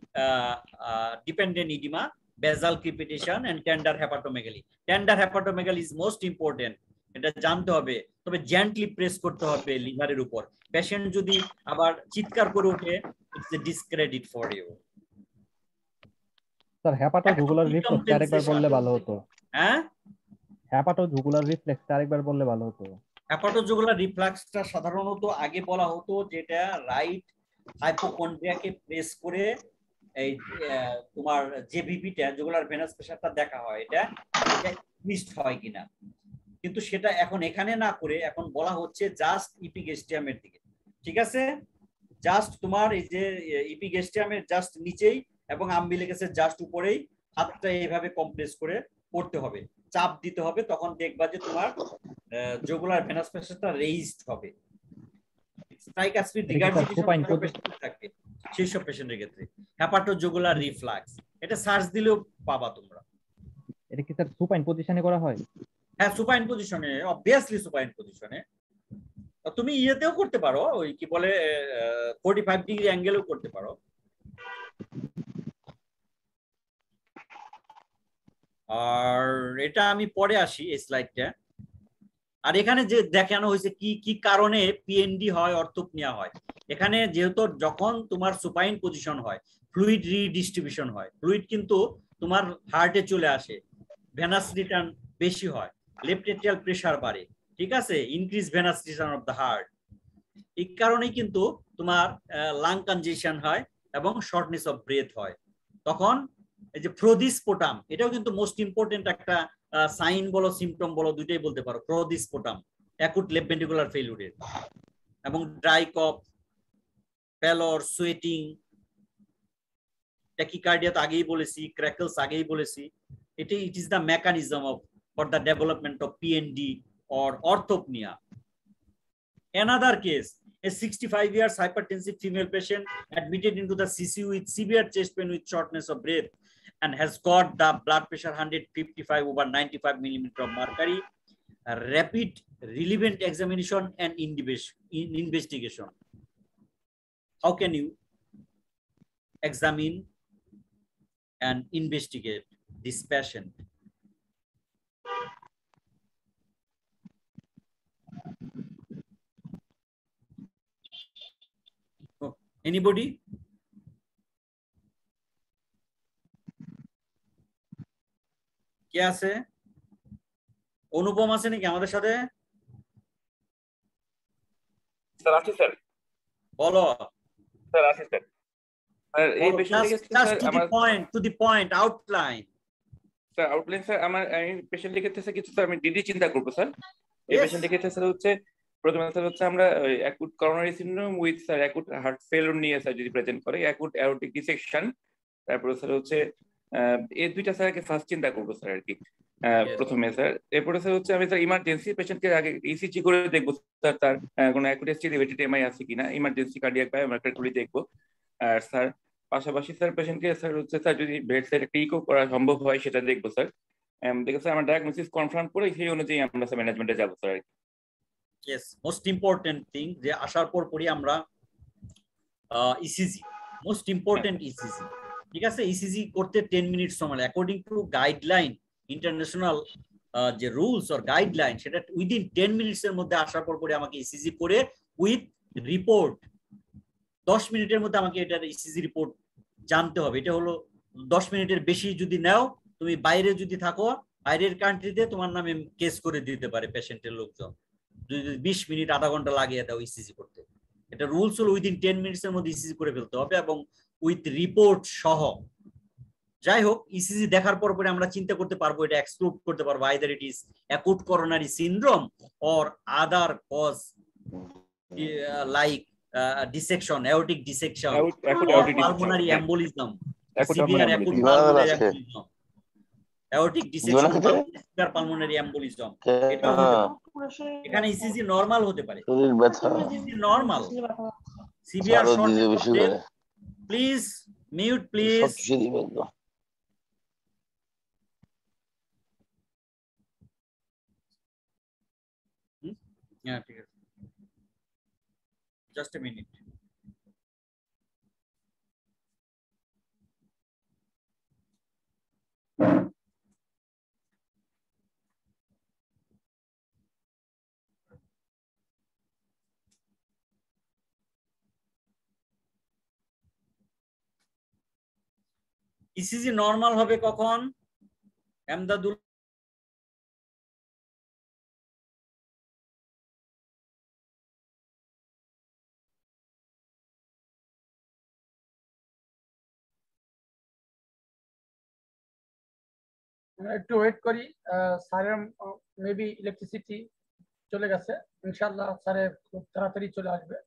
dependent edema, basal crepitation, and tender hepatomegaly. Tender hepatomegaly is most important. এটা জানতে হবে, তবে জেন্টলি প্রেস করতে হবে লিভারের উপর। পেশেন্ট যদি আবার চিৎকার করে ওঠে, it's a discredit for you. Sir hepatojugular reflex আরেকবার বললে ভালো হতো। হ্যাঁ, হেপাটোজুগুলার রিফ্লেক্স আরেকবার বললে ভালো হতো। হেপাটোজুগুলার রিফ্লেক্সটা সাধারণত আগে বলা হতো যেটা রাইট হাইপোকন্ড্রিয়াকে প্রেস করে এই তোমার জেভিপিটা, জুগুলার ভেনাস প্রেসারটা দেখা হয়, এটা মিসড হয় কিনা। কিন্তু সেটা এখন এখানে না করে এখন বলা হচ্ছে জাস্ট ইপিগেস্টিয়ামের দিকে। ঠিক আছে, জাস্ট তোমার এই যে ইপিগেস্টিয়ামের জাস্ট নিচেই এবং আম্বিলিকাসের জাস্ট উপরেই হাতটা এইভাবে কম্প্রেস করে করতে হবে, চাপ দিতে হবে। তখন দেখবা যে তোমার জুগুলার ভেনাস প্রেসারটা রেইজড হবে। ট্রাইকাসপিড রিগারজিটেশন থাকে সেই সব পেশেন্টের ক্ষেত্রে। হেপাটোজুগুলার রিফ্লাক্স, এটা সার্চ দিলেও পাবা তোমরা। এটা কি স্যার সুপাইন পজিশনে করা হয়? হ্যাঁ, সুপাইন পজিশনে, অবভিয়াসলি সুপাইন পজিশনে। তুমি ইয়েতেও করতে পারো, ওই কি বলে 45 ডিগ্রি অ্যাঙ্গেলেও করতে পারো। আর এটা আমি পরে আসি এই স্লাইডটা। আর এখানে যে দেখানো হয়েছে কি কি কারণে পিএনডি হয়, অর্থোপনিয়া হয়। এখানে যেহেতু যখন তোমার সুপাইন পজিশন হয়, ফ্লুইড রিডিস্ট্রিবিউশন হয়, ফ্লুইড কিন্তু তোমার হার্টে চলে আসে, ভেনাস রিটার্ন বেশি হয়, লেফট এট্রিয়াল প্রেসার বাড়ে। ঠিক আছে, increase venous return of the heart. এই কারণেই কিন্তু তোমার লাং কনজেশন হয় এবং শর্টনেস অফ ব্রেথ হয়। তখন এই যে প্রোদিস্পোটাম, এটাও কিন্তু মোস্ট ইম্পর্টেন্ট একটা সাইন বলো সিমটম বলো দুইটাই বলতে পারো। প্রোদিস্পোটাম অ্যাকুট লেফট ভেন্ট্রিকুলার ফেইলিউরের, এবং ড্রাই কফ, প্যালর, সোয়েটিং, ট্যাকিকার্ডিয়া তো আগেই বলেছি, ক্র্যাকলস আগেই বলেছি। ইট is the mechanism of for the development of PND or orthopnea. Another case, A 65 years hypertensive female patient admitted into the CCU with severe chest pain with shortness of breath and has got the blood pressure 155 over 95 millimeter of mercury. A rapid relevant examination and investigation. How can you examine and investigate this patient? Oh, anybody? কে আছে? অনুপম আছে নাকি আমাদের সাথে? স্যার আছে স্যার। বলো। স্যার আছে স্যার। স্যার এই পেশেন্টকে স্যার আমার to the point outline. Sir outline sir আমার এই পেশেন্টের ক্ষেত্রে স্যার কিছু স্যার আমি ডিডি চিন্তা করব স্যার। এই পেশেন্টের ক্ষেত্রে স্যার হচ্ছে প্রথমে স্যার হচ্ছে আমরা acute coronary syndrome with sir acute heart failure নিয়ে স্যার যদি প্রেজেন্ট করে অ্যাকুট অ্যাওরটিক ডিসেকশন, তারপর স্যার হচ্ছে এই দুইটা স্যার আগে ফার্স্ট চিন্তা করব স্যার আর কি প্রথমে স্যার। এরপরে স্যার হচ্ছে আমি স্যার ইমার্জেন্সি পেশেন্টকে আগে ইসিজি করে দেখবো স্যার তার কোনো অ্যাকুট এলিভেটেড এমআই আছে কিনা, ইমার্জেন্সি কার্ডিয়াক বায়োমার্কারগুলি দেখবো। আর স্যার পাশাপাশি স্যার পেশেন্টকে স্যার হচ্ছে স্যার যদি বেড সাইড একটা ইকো করা সম্ভব হয় সেটা দেখবো স্যার। দেখে স্যার আমার ডায়াগনোসিস কনফার্ম করে সেই অনুযায়ী আমরা স্যার ম্যানেজমেন্টে যাবো sir. Yes, most important thing যে আসার পর পরই আমরা ইসিজি, মোস্ট ইম্পর্টেন্ট ইসিজি, ঠিক আছে? ইসিজি করতে 10 মিনিট সময় লাগে অ্যাকর্ডিং টু গাইডলাইন, ইন্টারন্যাশনাল যে রুলস অর গাইডলাইন, সেটা উইদিন 10 মিনিটসের মধ্যে আসার পর পরে আমাকে ইসিজি করে উইথ রিপোর্ট 10 মিনিটের মধ্যে আমাকে এটার ইসিজি রিপোর্ট জানতে হবে। এটা হলো 10 মিনিটের বেশি যদি নাও, তুমি বাইরে যদি থাকো, বাইরের কান্ট্রিতে তোমার নামে কেস করে দিতে পারে পেশেন্টের লোকজন, যদি 20 মিনিট আধা ঘন্টা লাগিয়ে দাও ইসিজি করতে। এটা রুলস হলো উইদিন 10 মিনিটসের মধ্যে ইসিজি করে ফেলতে হবে এবং উইথ রিপোর্ট সহ। যাই হোক, ইসিজি দেখার পর পরে আমরা চিন্তা করতে পারবো, এটা এক্সক্লুড করতে পারবো either it is acute coronary syndrome or other cause like dissection, aortic dissection, pulmonary embolism, severe acute pulmonary embolism, aortic dissection, severe pulmonary embolism. এখানে ইসিজি নরমাল হতে পারে, ECG normal, severe shortness of breadth. Please mute please. হ্যাঁ ঠিক আছে, just a minute. ECG normal হবে কখন? এমদাদুল একটু ওয়েট করি, স্যারের মেবি ইলেকট্রিসিটি চলে গেছে, ইনশাআল্লাহ স্যারের খুব তাড়াতাড়ি চলে আসবে।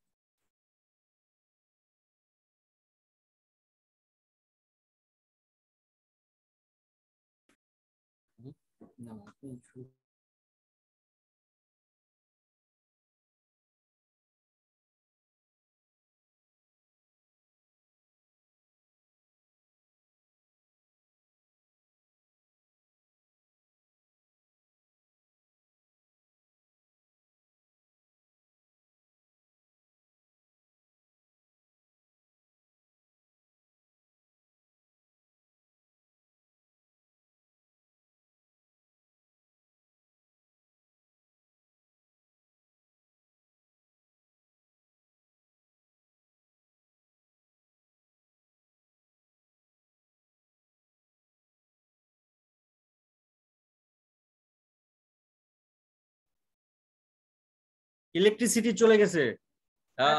ইলেকট্রিসিটি চলে গেছে,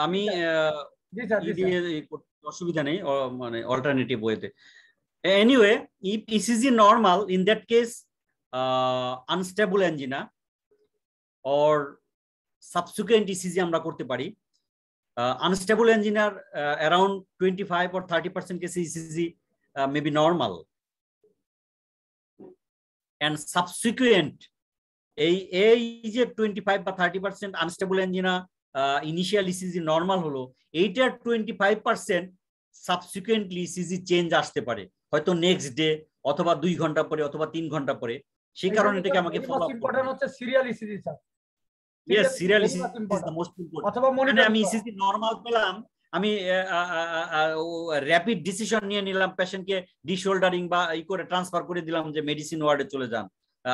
আমি অসুবিধা নেই, মানে অল্টারনেটিভ ওয়েতে। Anyway, if ECG normal, in that case unstable angina or subsequent ECG আমরা করতে পারি। unstable angina around 25 or 30% case ECG may be normal, and subsequent এই যে 25 বা 30% unstable angina initial ECG normal হলো, এইটার 25% সাবসিকুয়েন্টলি ইসিজি চেঞ্জ আসতে পারে, হয়তো নেক্সট ডে অথবা 2 ঘন্টা পরে অথবা 3 ঘন্টা পরে। সেই কারণে এটাকে আমাকে ফলো আপ করতে হবে। হচ্ছে serial ECG sir. Yes, serial ECG is the most important. অথবা মানে মনিটর আমি ইসিজি নরমাল পেলাম, আমি র‍্যাপিড ডিসিশন নিয়ে নিলাম, পেশেন্টকে ডিশোল্ডারিং বা ই করে ট্রান্সফার করে দিলাম যে মেডিসিন ওয়ার্ডে চলে যান,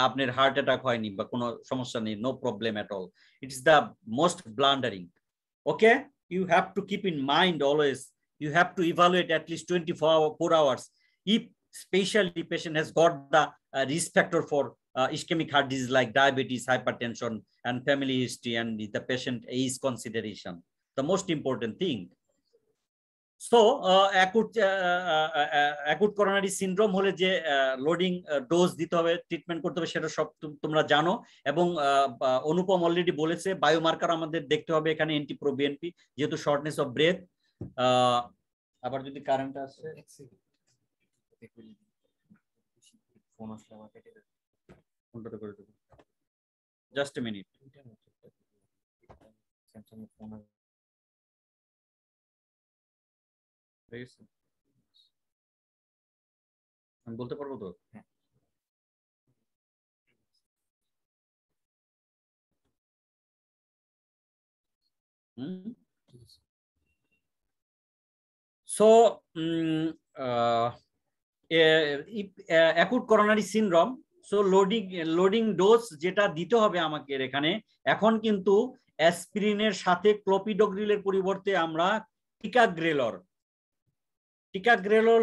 আপনার হার্ট অ্যাটাক হয়নি বা কোনো সমস্যা নেই, no problem at all. It is the most blundering. Okay, you have to keep in mind always, you have to evaluate at least 24 hours if especially patient has got the risk factor for ischemic heart disease like diabetes, hypertension, and family history, and the patient age consideration, the most important thing. So acute coronary syndrome হলে যে লোডিং ডোজ দিতে হবে, ট্রিটমেন্ট করতে হবে, সেটা সব তোমরা জানো। এবং অনুপম অলরেডি বলেছে বায়োমার্কার আমাদের দেখতে হবে এখানে NT-proBNP, যেহেতু শর্টনেস অফ ব্রেথ। আবার যদি কারেন্ট আসে ফোন আসলে আমাকে ফোনটা করে দেবো, জাস্ট এ মিনিট। ফোন আমি বলতে পারবো তো? So acute coronary syndrome, so loading dose যেটা দিতে হবে আমাকে এখানে এখন কিন্তু অ্যাসপিরিনের সাথে ক্লোপিডোগ্রিলের পরিবর্তে আমরা টিকাগ্রেলর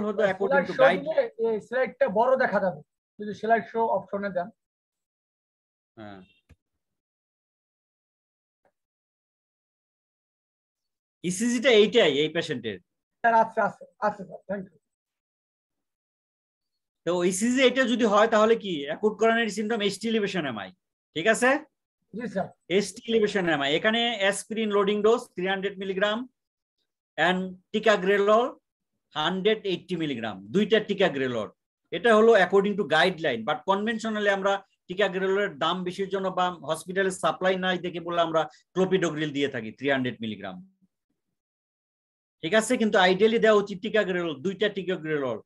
হলো অ্যাকর্ডিং টু গাইড। এই স্লাইডটা বড় দেখা যাবে যদি স্লাইড শো অপশনে দেন। হ্যাঁ, ইসিজিটা এইটাই এই পেশেন্টের। স্যার আচ্ছা স্যার, থ্যাংক ইউ। তো ইসিজি এটা যদি হয় তাহলে কি acute coronary syndrome ST elevation MI, ঠিক আছে? জি স্যার, ST এলিভেশন এমআই। এখানে aspirin loading dose 300 milligram and ticagrelor 180 milligram, দুইটা টিকাগ্রেলর। এটা হলো according to guideline, but conventionally আমরা টিকাগ্রেলরের দাম বেশির জন্য বা হসপিটালের সাপ্লাই নাই দেখে বলে আমরা ক্লোপিডোগ্রিল দিয়ে থাকি 300 মিলিগ্রাম, ঠিক আছে? কিন্তু আইডিয়ালি দেওয়া উচিত টিকাগ্রেলর, দুইটা টিকাগ্রেলর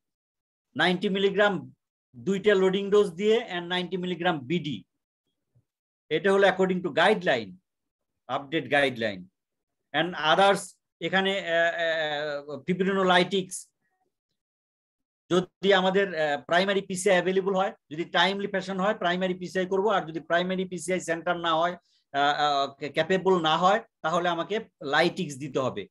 90 মিলিগ্রাম, দুইটা লোডিং ডোজ দিয়ে এন্ড 90 মিলিগ্রাম বিডি। এটা হলো according to guideline, update guideline. And others এখানে ফিব্রিনোলাইটিক্স যদি আমাদের প্রাইমারি পিসিআই অ্যাভেলেবল হয়, যদি টাইমলি ফ্যাশন হয় প্রাইমারি পিসিআই করব, আর যদি প্রাইমারি পিসিআই সেন্টার না হয়, ক্যাপেবল না হয়, তাহলে আমাকে লাইটিক্স দিতে হবে।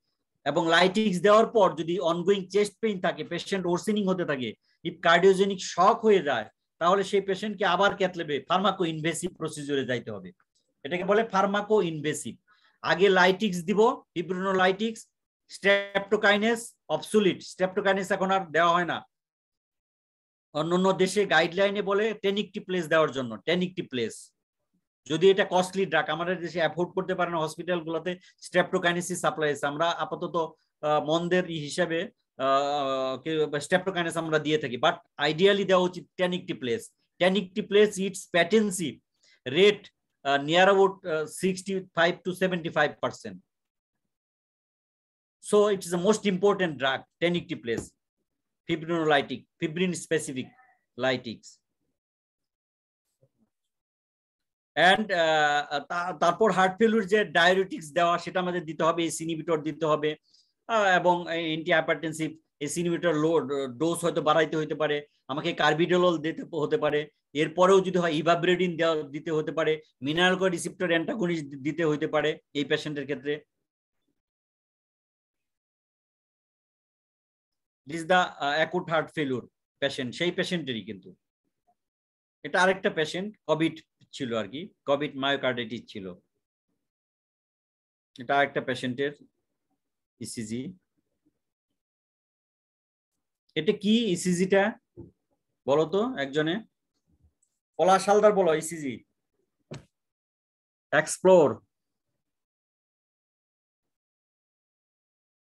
এবং লাইটিক্স দেওয়ার পর যদি অনগোয়িং চেস্ট পেইন থাকে, পেশেন্ট ওরসেনিং হতে থাকে, ইফ কার্ডিওজেনিক শক হয়ে যায়, তাহলে সেই পেশেন্টকে আবার ক্যাথলেবে ফার্মাকো ইনভেসিভ প্রসিডিউরে যাইতে হবে। এটাকে বলে ফার্মাকো ইনভেসিভ। আগে লাইটিক্স দিব, ফিব্রিনোলাইটিক্স, স্ট্রেপ্টোকাইনেস অবসোলিট, স্ট্রেপ্টোকাইনেস এখন আর দেওয়া হয় না। অন্যান্য দেশে গাইডলাইনে বলে টেনিকটিপ্লেস দেওয়ার জন্য, টেনিকটিপ্লেস। যদি এটা কস্টলি ড্রাগ, আমাদের দেশে অ্যাফোর্ড করতে পারে না হসপিটালগুলোতে স্ট্রেপ্টোকাইনেসিস সাপ্লাই। আমরা আপাতত মন্দের হিসাবে স্ট্রেপ্টোকাইনেস আমরা দিয়ে থাকি, বাট আইডিয়ালি দেওয়া উচিত tenecteplase. Tenecteplase it's patency rate near about 65 to 75%. So it is the most important drug, টেনিকটিপ্লেস, fibrinolytic, fibrin specific lytics. And তারপর হার্ট ফেলিউর যে ডায়োরেটিক্স দেওয়া সেটা আমাদের দিতে হবে, এসি ইনহিবিটর দিতে হবে, এবং anti hypertensive AC inhibitor dose হয়তো বাড়াইতে হতে পারে, আমাকে কার্বিডোলল দিতে হতে পারে, এরপরেও যদি হয় ইভাব্রেডিন দিতে হতে পারে, মিনারেল রিসেপ্টর অ্যান্টাগনিস্ট দিতে হতে পারে এই পেশেন্টের ক্ষেত্রে। This is the acute heart failure patient, সেই পেশেন্টেরই কিন্তু। এটা আরেকটা পেশেন্ট কোভিড ছিল আর কি, কোভিড মায়োকার্ডাইটিস ছিল। এটা আরেকটা পেশেন্টের ইসিজি। এটা কি ইসিজিটা বলো তো একজনে, পলাশ হালদার বলো ECG explore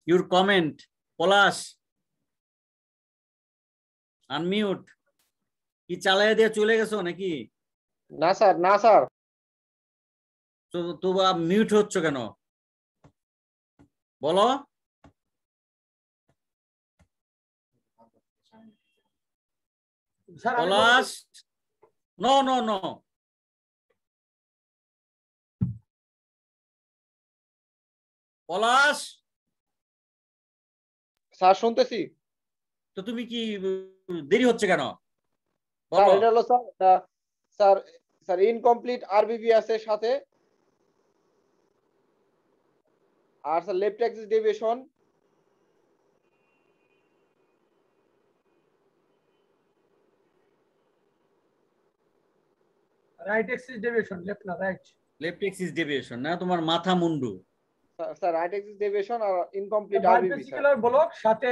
your comment. Palash unmute. কি চালায় দিয়ে চলে গেছো নাকি? না স্যার, না স্যার। তো মিউট হচ্ছ কেন? বলো। স্যার আমি পলাশ, নো নো নো, পলাশ, স্যার শুনতেছি। তো তুমি কি দেরি হচ্ছে কেন? স্যার বলো। এটা হলো sir sir sir incomplete RBBB আছে সাথে, আর sir left axis deviation, right axis deviation, left না রাইট? লেফট এক্সিস ডেভিয়েশন না, তোমার মাথা মুন্ডু। স্যার রাইট অ্যাক্সিস ডেভিয়েশন আর incomplete RBB sir. Bifascicular block সাথে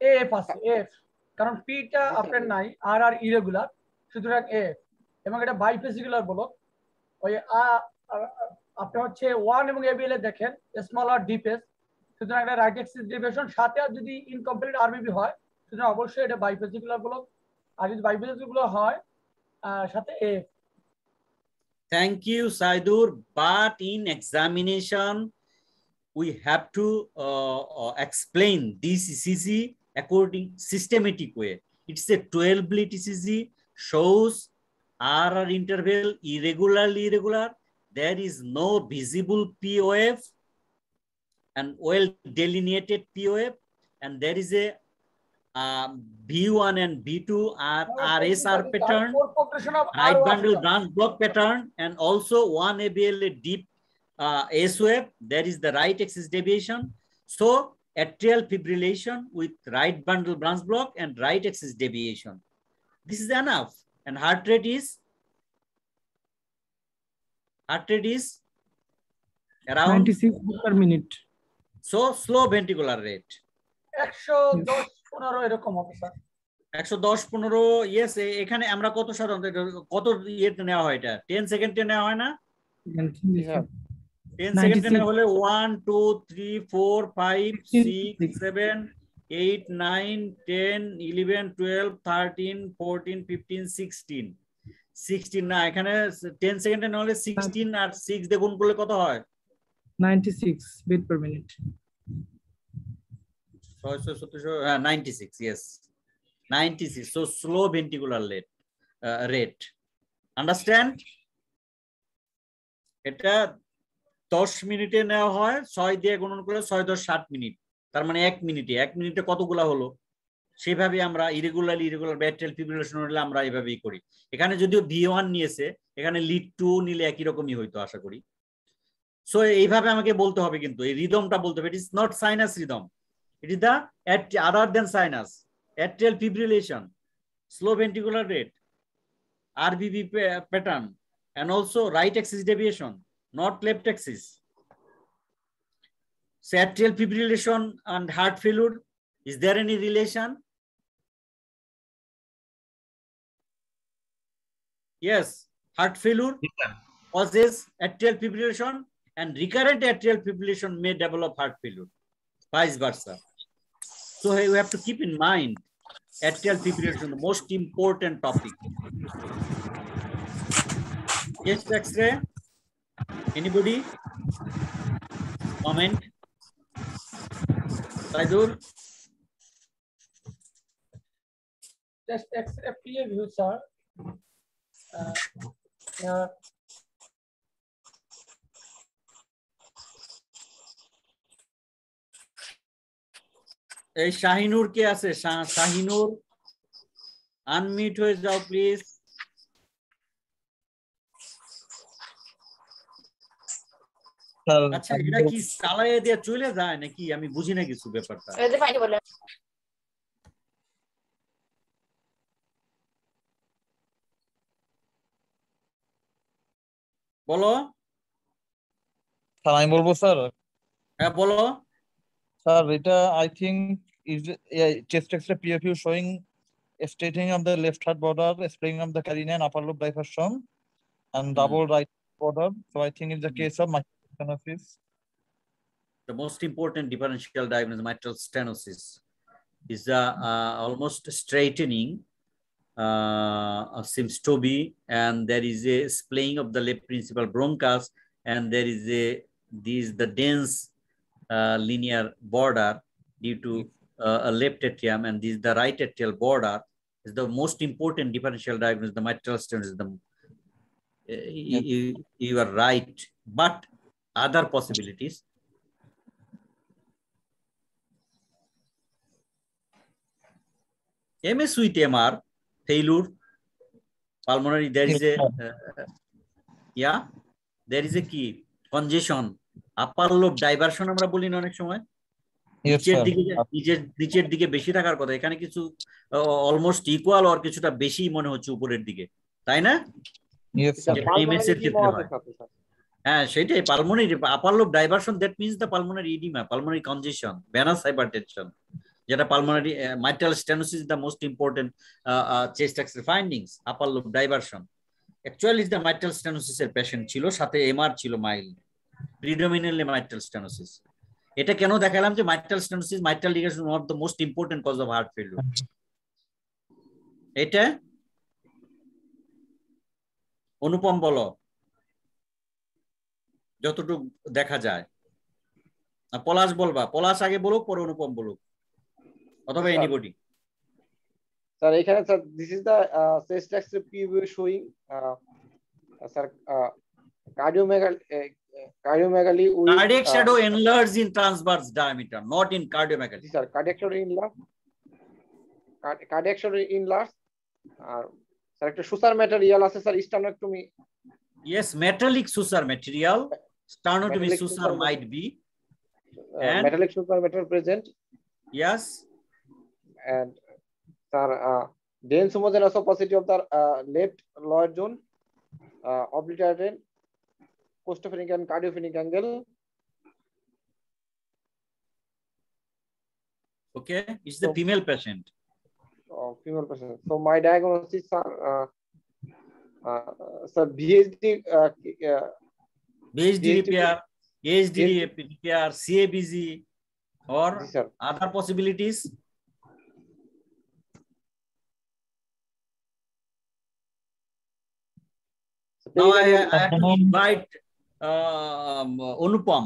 এফ আছে, এফ, কারণ পিটা আপনার নাই, আর আর ইরেগুলার, সুতরাং এফ, এবং এটা বাইফেসিকুলার ব্লক। ওই আপনি হচ্ছে 1 এবং এবিএল এ দেখেন স্মল আর ডিপেস, সুতরাং এটা রাইট এক্সিস ডেভিয়েশন সাথে আর যদি ইনকমপ্লিট আরবিবি হয় সুতরাং অবশ্যই এটা বাইফেসিকুলার ব্লক, আর যদি বাইফেসিকুলার হয় সাথে F. Thank you, Saidur. But in examination, we have to explain this ECG according systematic way. It's a 12-bit ECG, shows RR interval irregular. There is no visible POF and well delineated POF, and there is a B1 and B2 are RSR pattern, right bundle branch block pattern, and also one ABLA deep S wave. There is the right axis deviation. So atrial fibrillation with right bundle branch block and right axis deviation. This is enough. And heart rate is around 96 beats per minute. So slow ventricular rate. 110-15 এরকম হবে স্যার। 110-15, ইয়েস। এখানে আমরা কত সাধারণত কত ইয়েতে নেওয়া হয়? এটা 10 সেকেন্ডে নেওয়া হয় না? 10 সেকেন্ডে নেওয়া হলে 1 2 3 4 5 6 7 8 9 10 11 12 13 14 15 16 না, এখানে 10 সেকেন্ডে নেওয়া হলে 16 আর 6 দিয়ে গুণ করলে কত হয়? 96 beats per minute. 96, yes, 96. So slow ventricular rate. Understand? এটা 10 মিনিটে নেওয়া হয়, 6 দিয়ে গুণন করলে 6 10 60 মিনিট, তার মানে 1 মিনিটে কতগুলা হলো? সেভাবে আমরা ইরেগুলার ব্যাট্রিয়াল ফিব্রিলেশন হলে আমরা এইভাবেই করি। এখানে যদিও V1 নিয়েছে, এখানে লিড 2 নিলে একই রকমই হইতো আশা করি। সো এইভাবে আমাকে বলতে হবে, কিন্তু এই রিদমটা বলতে হবে। It is not sinus rhythm, it is the other than sinus, atrial fibrillation, slow ventricular rate, RBB pattern, and also right axis deviation, not left axis. So atrial fibrillation and heart failure, is there any relation? Yes, heart failure causes atrial fibrillation, and recurrent atrial fibrillation may develop heart failure, vice versa. So we have to keep in mind atrial fibrillation, the most important topic. Chest X-ray. Anybody? Comment? Saidur? Chest X-ray PA view, sir. এই শাহিনুর কে আছে? শাহিনুর, আনমিউট হয়ে যাও প্লিজ। আচ্ছা, এটা কি চালাইয়ে দিয়ে চলে যায় নাকি? আমি বুঝি না কিছু ব্যাপারটা। বলো স্যার, আমি বলবো স্যার। হ্যাঁ বলো স্যার, এটা I think is chest x-ray PFU showing a straightening of the left heart border, spreading of the carina and upper lobe bifurcation, and double right border. So I think it's the case of mitral stenosis. The most important differential diagnosis, mitral stenosis, is almost straightening, seems to be, and there is a splaying of the left principal bronchus, and there is the dense linear border due to a left atrium, and this is the right atrial border. Is the most important differential diagnosis. The mitral stenosis is the you are right, but other possibilities. MS with MR failure pulmonary, there is a there is a key congestion, upper lobe diversion আমরা বলি না অনেক সময়, নিচের দিকে বেশি থাকার কথা, এখানে কিছু অলমোস্ট ইকুয়াল আর কিছুটা বেশি মনে হচ্ছে উপরের দিকে, তাই না? এমএস এর ক্ষেত্রে হয়। হ্যাঁ সেটাই, pulmonary upper lobe diversion, that means the pulmonary oedema, pulmonary congestion, venous hypertension, যেটা pulmonary mitral stenosis the most important chest X-ray findings, upper lobe diversion. Actually the mitral stenosis এর পেশেন্ট ছিল, সাথে এমআর ছিল মাইল্ড, প্রিডমিনেন্টলি মাইট্রাল স্টেনোসিস। এটা কেন দেখালাম যে mitral stenosis, mitral ligament one of the most important cause of heart failure. এটা অনুপম বলো যতটুকু দেখা যায়, পলাশ বলবা, পলাশ আগে বলুক পরে অনুপম বলুক, অথবা এনিবডি। স্যার এখানে sir this is the chest x-ray preview showing sir cardiomegaly with cardiac shadow enlarged in transverse diameter, not in cardiomegaly. Sir, cardiac shadow enlarged, cardiac shadow enlarged, sir একটা সুসার ম্যাটেরিয়াল আছে sir স্টার্নোটমি। Yes, metallic suture material, sternotomy suture might be, and metallic suture material present. Yes, and sir dense homogeneous opacity of the left lower zone, obliterated costophrenic and cardiophrenic angle. Okay, it's the female patient. Female patient. So my diagnosis are sir VHD repair, AHD repair, CABG, or other possibilities. Now I have to invite Anupam.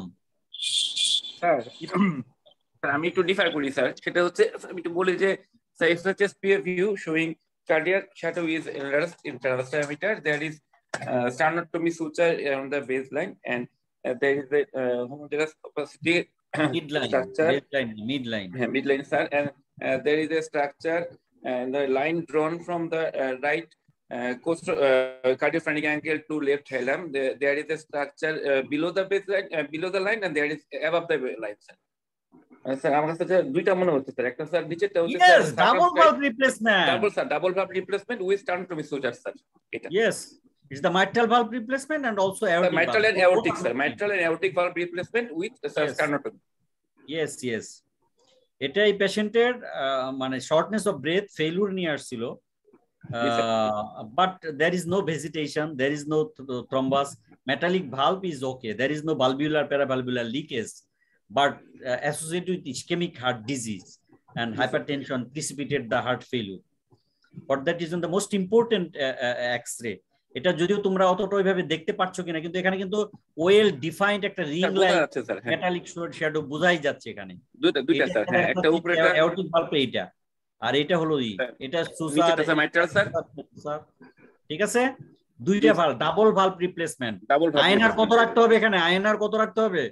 Sir আমি একটু ডিফার করি স্যার, সেটা হচ্ছে আমি একটু বলি যে SHS view showing cardiac shadow is enlarged in transverse diameter, there is sternotomy suture on the baseline, and there is a homogeneous opacity midline sir, and there is a structure and the line drawn from the right cardiophrenic angle to left hilum. There is a structure below the baseline, below the line, and there is above the line, sir. Sir, আমার কাছে দুইটা মনে হচ্ছে স্যার, একটা স্যার নিচেরটা হচ্ছে double valve replacement, double valve replacement with sternotomy suture sir. এটা yes, it's the mitral valve replacement and also aortic mitral and aortic sir, mitral and aortic valve replacement with sternotomy. Yes, yes, এটা এই পেশেন্টের মানে শর্টনেস অফ ব্রেথ ফেইলিউর নিয়ে আসছিল, but there is no vegetation, there is no thrombus, metallic valve is okay, there is no valvular paravalvular leakage, but associated with ischemic heart disease and hypertension precipitated the heart failure. For that reason the most important X-ray, এটা যদিও তোমরা অতটা ওইভাবে দেখতে পাচ্ছ কিনা, কিন্তু এখানে কিন্তু ওয়েল ডিফাইন্ড একটা রিং লাইন মেটালিক শ্যাডো বোঝাই যাচ্ছে এখানে। দুইটা স্যার, হ্যাঁ একটা উপরেটা অ্যাওর্টিক ভালভ এইটা, আর এটা হলো এটা সুসার মাইট্রাল স্যার। ঠিক আছে, দুইটা valve, double valve replacement. INR কত রাখতে হবে এখানে? আইএনআর কত রাখতে হবে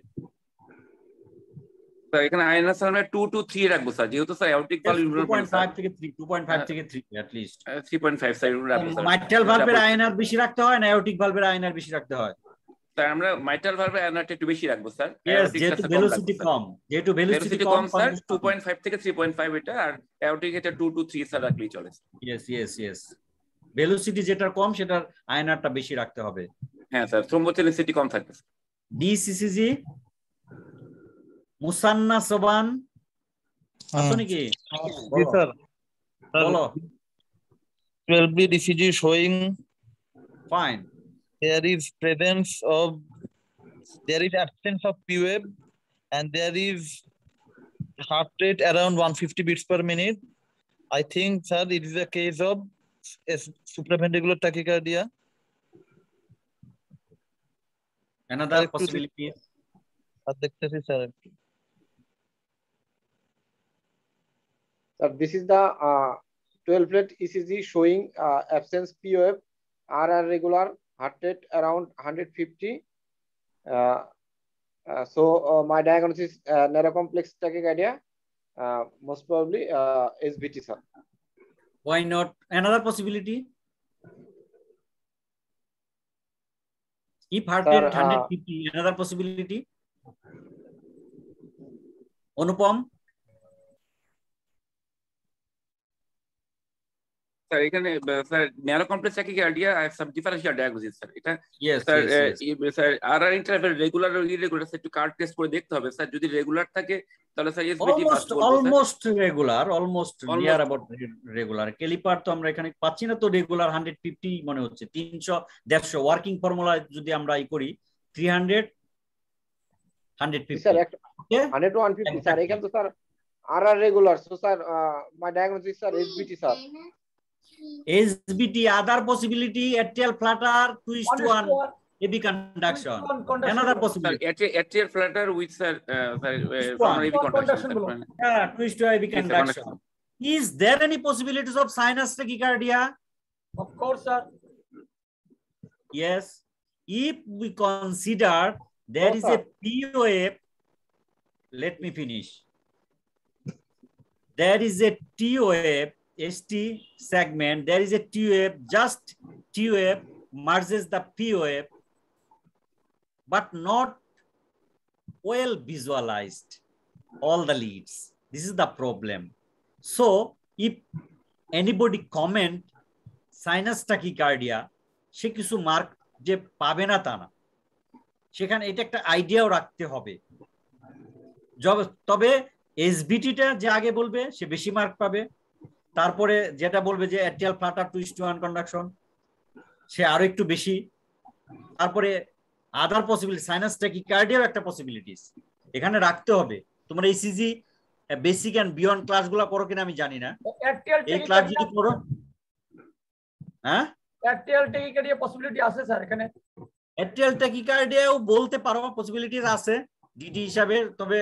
স্যার? এখানে আইএনআর স্যার আমরা 2 to 3 রাখবো স্যার, যেহেতু স্যার অ্যাওর্টিক ভালভ 2.5 থেকে 3, 2.5 থেকে 3 at least 3.5 স্যার রাখবো স্যার। মাইট্রাল ভালভের আইএনআর বেশি রাখতে হয় না অ্যাওর্টিক ভালভের আইএনআর বেশি রাখতে হয়? স্যার আমরা মাইট্রাল ভালভের আইএনআরটা একটু বেশি রাখবো স্যার, যেহেতু ভেলোসিটি কম, যেহেতু ভেলোসিটি কম স্যার 2.5 থেকে 3.5 এটা, আর অ্যাওর্টিক এটা 2 to 3 স্যার রাখলেই চলে। ইয়েস ইয়েস ইয়েস, ভেলোসিটি যেটা কম সেটার আইএনআরটা বেশি রাখতে হবে। হ্যাঁ স্যার, থ্রোম্বোসিটি কম থাকবে। ডিসিসিজি মুসান্না সোবান আছে নাকি? জি স্যার, বলো। 12B DCG showing fine, there is absence of P wave, and there is heart rate around 150 beats per minute. I think sir it is a case of supraventricular tachycardia. Another possibility, দেখতেছি sir Sir, this is the 12-plate ECG showing absence POF, RR regular, heart rate around 150. So my diagnosis narrow complex tachycardia, most probably SVT, sir. Why not another possibility? If heart rate 150, another possibility. Anupam? Sir এখানে স্যার ন্যারো কমপ্লেক্স ট্যাকিকার্ডিয়া আর সাব ডিফারেনশিয়াল ডায়াগনোসিস স্যার এটা Yes, sir yes. Sir RR interval regular ও ইরেগুলার একটু কার্ড টেস্ট করে দেখতে হবে স্যার যদি রেগুলার থাকে তাহলে স্যার এসবিটি ফার্স্ট বলবো sir Almost regular, almost near about regular. Caliper তো আমরা এখানে পাচ্ছি না তো রেগুলার 150 মনে হচ্ছে 300 150 ওয়ার্কিং ফর্মুলা যদি আমরা করি 300 150 স্যার 100 to 150 স্যার এখানে তো sir RR regular, so sir my diagnosis sir SBT sir. SBT, other possibility, atrial flutter 2:1 AB conduction. Another possibility. Atrial flutter with sir AB conduction. Yeah, 2:1 AB conduction. Is there any possibilities of sinus tachycardia? Of course, sir. Yes. If we consider there is a POF, let me finish. There is a TOF, ST segment, there is a TOF, just TOF merges the POF, but not well visualized, all the leads. This is the problem. So, if anybody comment sinus tachycardia, সে কিছু মার্ক যে পাবে না তা না, সেখানে এটা একটা আইডিয়াও রাখতে হবে। তবে এসবিটিটা যে আগে বলবে সে বেশি মার্ক পাবে, তারপরে যেটা বলবে যে অ্যাট্রিয়াল ফ্লাটার 2:1 কন্ডাকশন সে আরো একটু বেশি, তারপরে আদার পসিবিলিটি সাইনাস ট্যাকিকার্ডিয়াও একটা পসিবিলিটিস এখানে রাখতে হবে। তোমরা ইসিজি বেসিক এন্ড বিয়ন্ড ক্লাসগুলো করো কিনা আমি জানি না, এই ক্লাস যদি করো হ্যাঁ অ্যাট্রিয়াল ট্যাকিকার্ডিয়া পসিবিলিটি আছে স্যার এখানে। অ্যাট্রিয়াল ট্যাকিকার্ডিয়াও বলতে পারো পসিবিলিটিস আছে ডিডি হিসাবে, তবে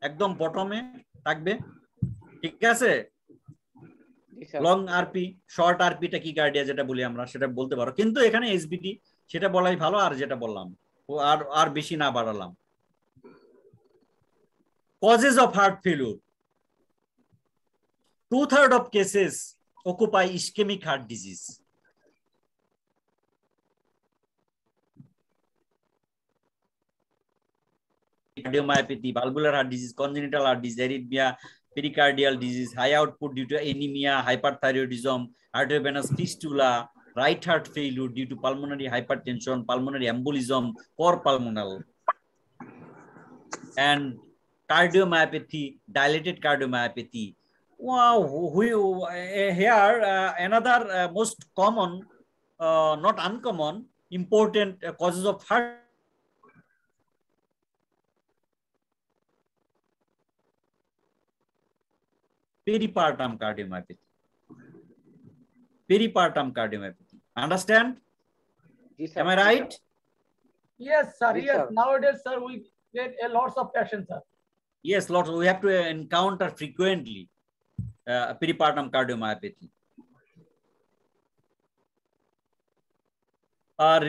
একদম বটমে থাকবে, ঠিক আছে। Long RP short RP tachycardia যেটা বলি আমরা সেটা বলতে পারো, কিন্তু এখানে এসবিটি সেটা বলাই ভালো, আর যেটা বললাম আর বেশি না বাড়ালাম। Causes of heart failure. 2/3 of cases occupy ischemic heart disease. Cardiomyopathy, valvular heart disease, congenital heart disease, arrhythmia, pericardial disease, high output due to anemia, hyperthyroidism, arteriovenous fistula, right heart failure due to pulmonary hypertension, pulmonary embolism, core pulmonal, and cardiomyopathy, dilated cardiomyopathy. Wow, here another most common, not uncommon, important causes of heart. Peripartum cardiomyopathy. Peripartum cardiomyopathy. Understand? Yes, am I right? Yes, sir. Yes, Yes. sir. Nowadays, sir, we get a lots of patients, sir. Yes, lots. We have to encounter frequently peripartum cardiomyopathy.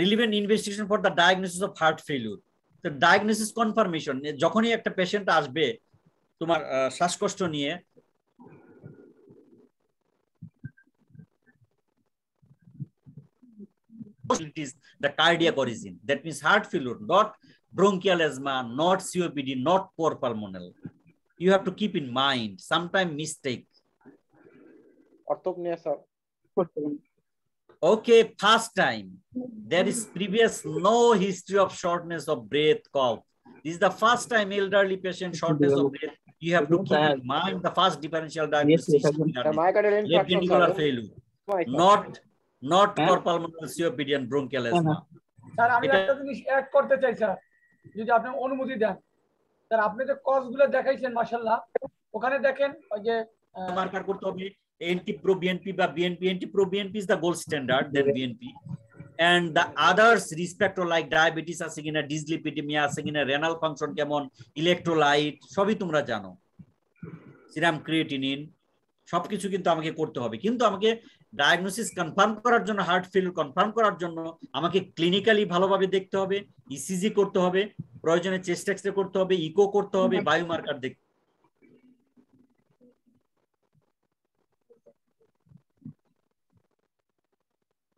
Relevant investigation for the diagnosis of heart failure. The diagnosis confirmation. যখনই একটা পেশেন্ট আসবে তোমার শ্বাসকষ্ট নিয়ে, it is the cardiac origin. That means heart failure, not bronchial asthma, not COPD, not core pulmonal. You have to keep in mind, sometimes mistake. Orthopnea, sir. Okay, first time. There is previous no history of shortness of breath, cough. This is the first time elderly patient shortness of breath. You have to keep in mind the first differential diagnosis. Myocardial infarction, Ventricular sir. failure, not core pulmonal COPD and bronchial asthma. Sir আমি একটা জিনিস অ্যাড করতে চাই স্যার, যদি আপনি অনুমতি দেন। স্যার আপনি যে কজগুলো দেখাইছেন মাশাআল্লাহ, ওখানে দেখেন ওই যে মার্কার করতে হবে NT-pro BNP বা BNP. NT-pro BNP is the gold standard, then BNP, and the others respector like diabetes আছে কিনা, dyslipidemia আছে কিনা, renal function কেমন, electrolyte সবই তোমরা জানো। সিরাম ক্রিয়েটিনিন সবকিছু কিন্তু আমাকে করতে হবে, কিন্তু আমাকে ডায়াগনোসিস কনফার্ম করার জন্য, হার্ট ফেলিউর কনফার্ম করার জন্য আমাকে ক্লিনিক্যালি ভালোভাবে দেখতে হবে, ইসিজি করতে হবে, প্রয়োজনে চেস্ট এক্সরে করতে হবে, ইকো করতে হবে, বায়োমার্কার দেখতে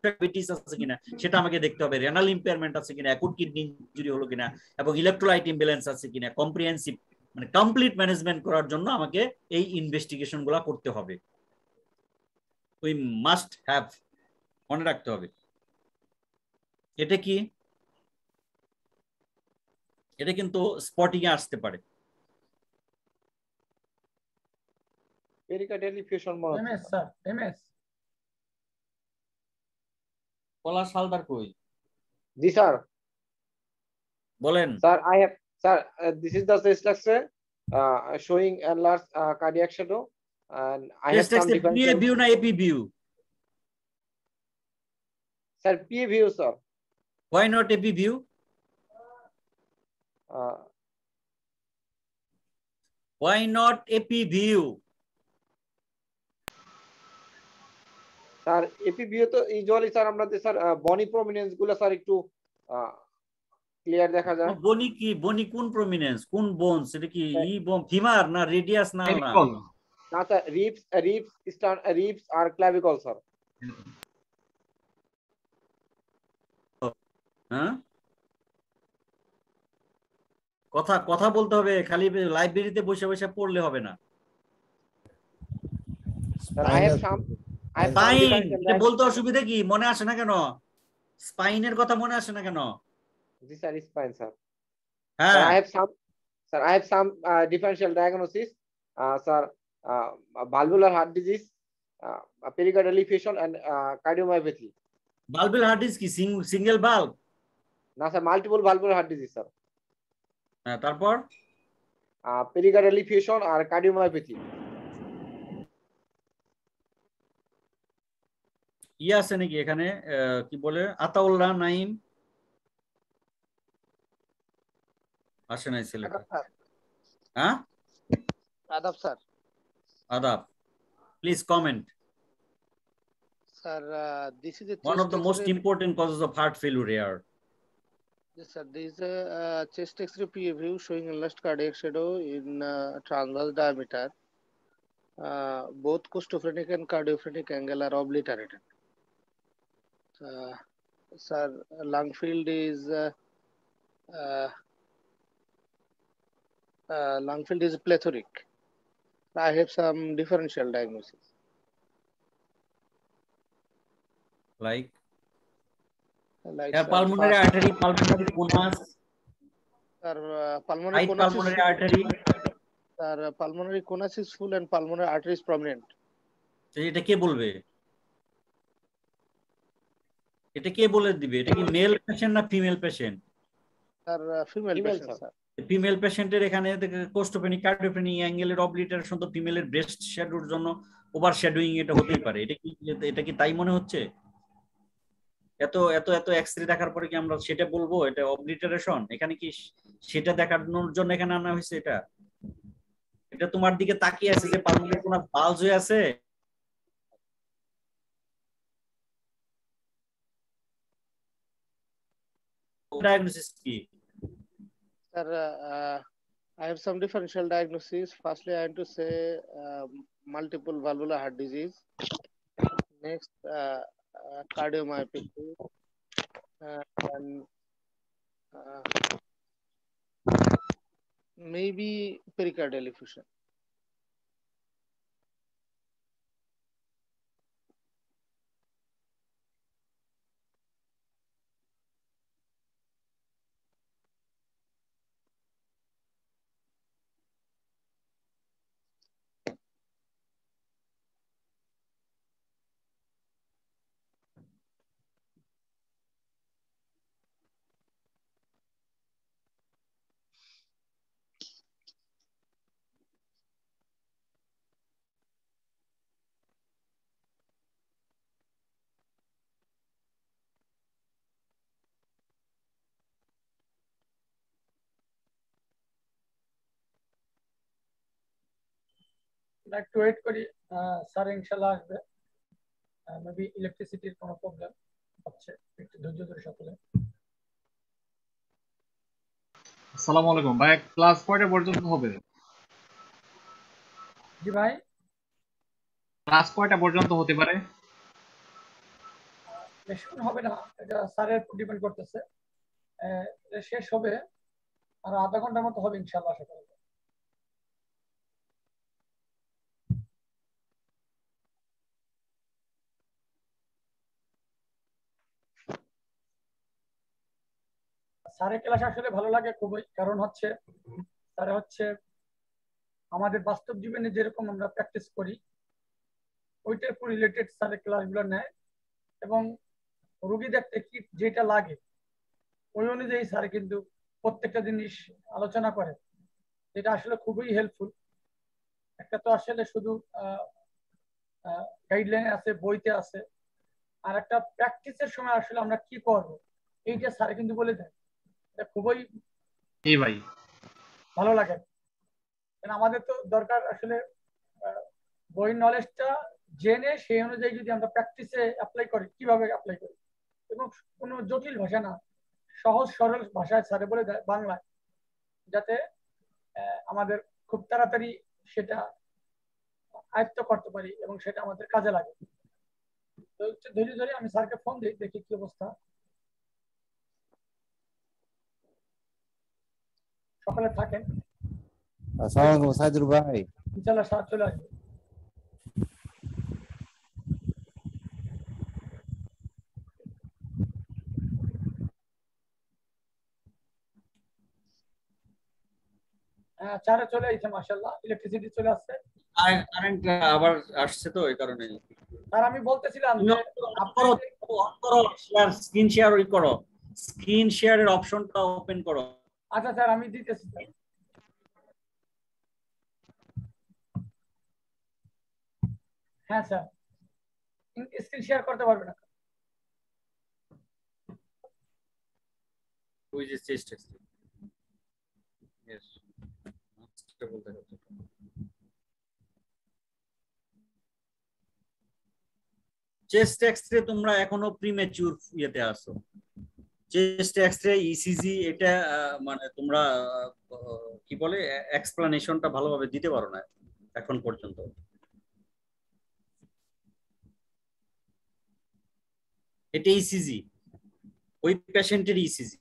ডায়াবেটিস আছে কিনা সেটা আমাকে দেখতে হবে, রেনাল ইম্পেয়ারমেন্ট আছে কিনা, অ্যাকুট কিডনি ইনজুরি হলো কিনা, এবং ইলেকট্রোলাইট ইমব্যালেন্স আছে কিনা, কম্প্রিহেন্সিভ মানে কমপ্লিট ম্যানেজমেন্ট করার জন্য আমাকে এই ইনভেস্টিগেশন গুলা করতে হবে। উই মাস্ট হ্যাভ, মনে রাখতে হবে। এটা কি, এটা কিন্তু স্পটিং এ আসতে পারে। পেরিকার্ডিয়াল ইফিউশন মনে হচ্ছে এমএস স্যার, এমএস। পলাশ হালদার কই? জি স্যার। বলেন sir I have sir this is the chest X-ray showing enlarged cardiac shadow and I have some differential. PA view না AP view? Sir PA view sir. Why not AP view? Why not AP view? Sir AP view তো ইউজুয়ালি স্যার আমরা স্যার বনি প্রমিনেন্স গুলো স্যার একটু ক্লিয়ার দেখা যায়। বনি কি, বনি কোন প্রমিনেন্স, কোন বোনস? এটা কি ই বোন, ফিমার না রেডিয়াস না না? না স্যার রিবস আর ক্লাভিকল স্যার। হ্যাঁ, কথা কথা বলতে হবে, খালি লাইব্রেরিতে বসে বসে পড়লে হবে না। Sir I have some spine, এটা বলতে অসুবিধা কি, মনে আসে না কেন? স্পাইনের কথা মনে আসে না কেন? জি স্যার স্পাইন স্যার। হ্যাঁ Sir, I have some differential diagnosis. Sir, valvular heart disease, pericardial effusion, and cardiomyopathy. Valvular heart disease কি সিঙ্গেল ভালভ? না sir multiple valvular heart disease sir. হ্যাঁ, তারপর pericardial effusion আর cardiomyopathy. ইয়ে আছে নাকি এখানে, কি বলে, আতাউল্লাহ নাইম আসে নাই ছেলেটা? হ্যাঁ আদাব স্যার। আদাব, please comment. Sir, this is a One of chest the most X-ray. important causes of heart failure here. Yes, sir. There is a chest X-ray PA view showing enlarged cardiac shadow in transverse diameter. Both costophrenic and cardiophrenic angle are obliterated. Sir, lung field is plethoric. I have some differential diagnosis. Like Sir, pulmonary artery, pulmonary conus, sir, pulmonary right conus pulmonary artery. Sir, pulmonary conus is full and pulmonary artery is prominent. এটা কে বলবে? এটা কে বলে দিবে? এটা কি মেল পেশেন্ট না female patient? Sir, female patient, sir. Female পেশেন্টের এখানে কোস্টোফেনিক কার্ডিওফেনিক অ্যাঙ্গেলের অবলিটারেশন তো ফিমেলের ব্রেস্ট শ্যাডোর জন্য ওভার শ্যাডোইং এটা হতেই পারে। এটা কি তাই মনে হচ্ছে? এত এত এত এক্সরে দেখার পরে কি আমরা সেটা বলবো এটা অবলিটারেশন? এখানে কি সেটা দেখানোর জন্য এখানে আনা হয়েছে? এটা তোমার দিকে তাকিয়ে আছে যে পালমোনারি কোনো বালজ হয়ে আছে। ডায়াগনোসিস কি? Sir, I have some differential diagnosis. Firstly, I have to say multiple valvular heart disease. Next, cardiomyopathy, and maybe pericardial effusion. একটু ওয়েট করি, স্যার ইনশাল্লাহ আসবে। মেবি ইলেকট্রিসিটির কোনো প্রবলেম হচ্ছে, একটু ধৈর্য ধরে সকলে। আসসালামু আলাইকুম ভাই, ক্লাস কয়টা পর্যন্ত হবে? জি ভাই, ক্লাস কয়টা পর্যন্ত হতে পারে? বেশিক্ষণ হবে না, এটা স্যারের উপর ডিপেন্ড করতেছে। এটা শেষ হবে আর আধা ঘন্টার মতো হবে ইনশাল্লাহ আশা করি। স্যারের ক্লাস আসলে ভালো লাগে খুবই, কারণ হচ্ছে স্যার হচ্ছে আমাদের বাস্তব জীবনে যেরকম আমরা প্র্যাকটিস করি ওইটার উপর রিলেটেড স্যারের ক্লাসগুলো নেয়, এবং রোগী দেখতে কি যেটা লাগে ওই অনুযায়ী স্যার কিন্তু প্রত্যেকটা জিনিস আলোচনা করে, যেটা আসলে খুবই হেল্পফুল। একটা তো আসলে শুধু গাইডলাইনে আছে, বইতে আছে, আর একটা প্র্যাকটিসের সময় আসলে আমরা কি করব এইটা স্যার কিন্তু বলে দেয়। এটা খুবই ভাই ভালো লাগে, কারণ আমাদের তো দরকার আসলে বইয়ের নলেজটা জেনে সেই অনুযায়ী যদি আমরা প্র্যাকটিসে অ্যাপ্লাই করি, কিভাবে অ্যাপ্লাই করি, এবং কোনো জটিল ভাষা না, সহজ সরল ভাষায় স্যারে বলে দেয় বাংলায়, যাতে আমাদের খুব তাড়াতাড়ি সেটা আয়ত্ত করতে পারি এবং সেটা আমাদের কাজে লাগে। তো ধৈর্য ধরে আমি স্যারকে ফোন দিই, দেখি কি অবস্থা। সকালে থাকেন। আসসালামু আলাইকুম সাইদুর ভাই। ইনশাআল্লাহ স্যার চলে আসবে। চারে চলে আসছে মাশাআল্লাহ, ইলেকট্রিসিটি চলে আসছে, কারেন্ট আবার আসছে তো এই কারণে। স্যার আমি বলতেছিলাম যে স্ক্রিন শেয়ার করো, স্ক্রিন শেয়ারের অপশনটা ওপেন করো। আচ্ছা স্যার আমি দিতেছি স্যার। হ্যাঁ স্যার, স্ক্রিন শেয়ার করতে পারবে না। ওই যে চেস্ট এক্স-রে, यस বলতে হবে। চেস্ট এক্স-রে তোমরা এখনো প্রিম্যাচিউর ইয়েতে আসো। চেস্ট এক্স-রে, ইসিজি এটা মানে তোমরা কি বলে এক্সপ্লানেশনটা ভালোভাবে দিতে পারো না এখন পর্যন্ত। এটা ইসিজি, ওই পেশেন্টের ইসিজি,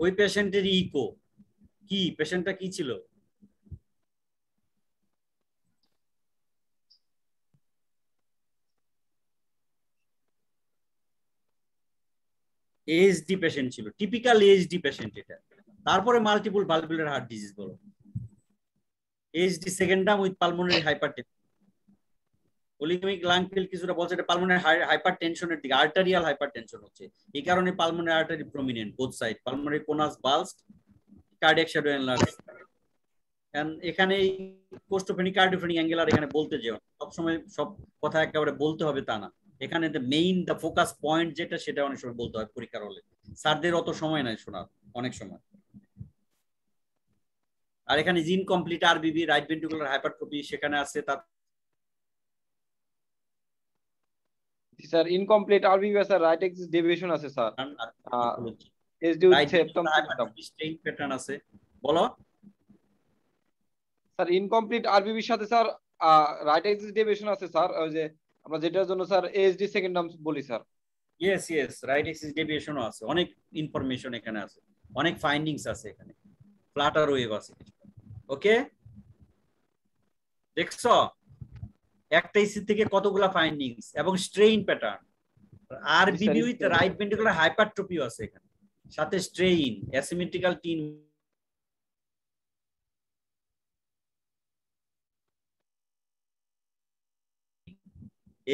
ওই পেশেন্টের ইকো। কি পেশেন্টটা কি ছিল? এইচডি পেশেন্ট ছিল, টিপিক্যাল এইচডি পেশেন্ট এটা। তারপরে মাল্টিপল ভালভুলার হার্ট ডিজিজ বলো, HD secundum with pulmonary hypertension. পলিমিক লাং ফেল কিছুটা বলছে এটা পালমোনারি হাইপারটেনশনের দিকে, আর্টারিয়াল হাইপারটেনশন হচ্ছে, এই কারণে pulmonary artery prominent both side, pulmonary conus bulged, cardiac shadow enlarge. এখানে কোস্টোফেনিক কার্ডিওফেনিক অ্যাঙ্গেলার এখানে বলতে যেও, সবসময় সব কথা একেবারে বলতে হবে তা না। এখানে দ্য ফোকাস পয়েন্ট যেটা সেটা অনেক সময় বলতে হয় পরীক্ষার হলে, স্যারদের অত সময় নাই শোনার অনেক সময়। আর এখানে জিন complete RBB, right ventricular hypertrophy সেখানে আছে। তার sir incomplete RBB sir, right axis deviation আছে sir, SD with septum strain pattern আছে। বলো স্যার ইনকমপ্লিট আরবিবির সাথে স্যার রাইট এক্সিস ডেভিয়েশন আছে স্যার, ওই যে আমরা যেটার জন্য স্যার এসডি সেকেন্ড নাম বলি স্যার। ইয়েস রাইট এক্সিস ডেভিয়েশনও আছে, অনেক ইনফরমেশন এখানে আছে, অনেক ফাইন্ডিংস আছে এখানে, ফ্ল্যাটার ওয়েভ আছে। ওকে দেখছো একটা ইসি থেকে কতগুলা ফাইন্ডিংস এবং strain pattern. RBB with right ventricular হাইপারট্রফিও আছে এখানে, সাথে স্ট্রেইন, অ্যাসিমেট্রিক্যাল টিন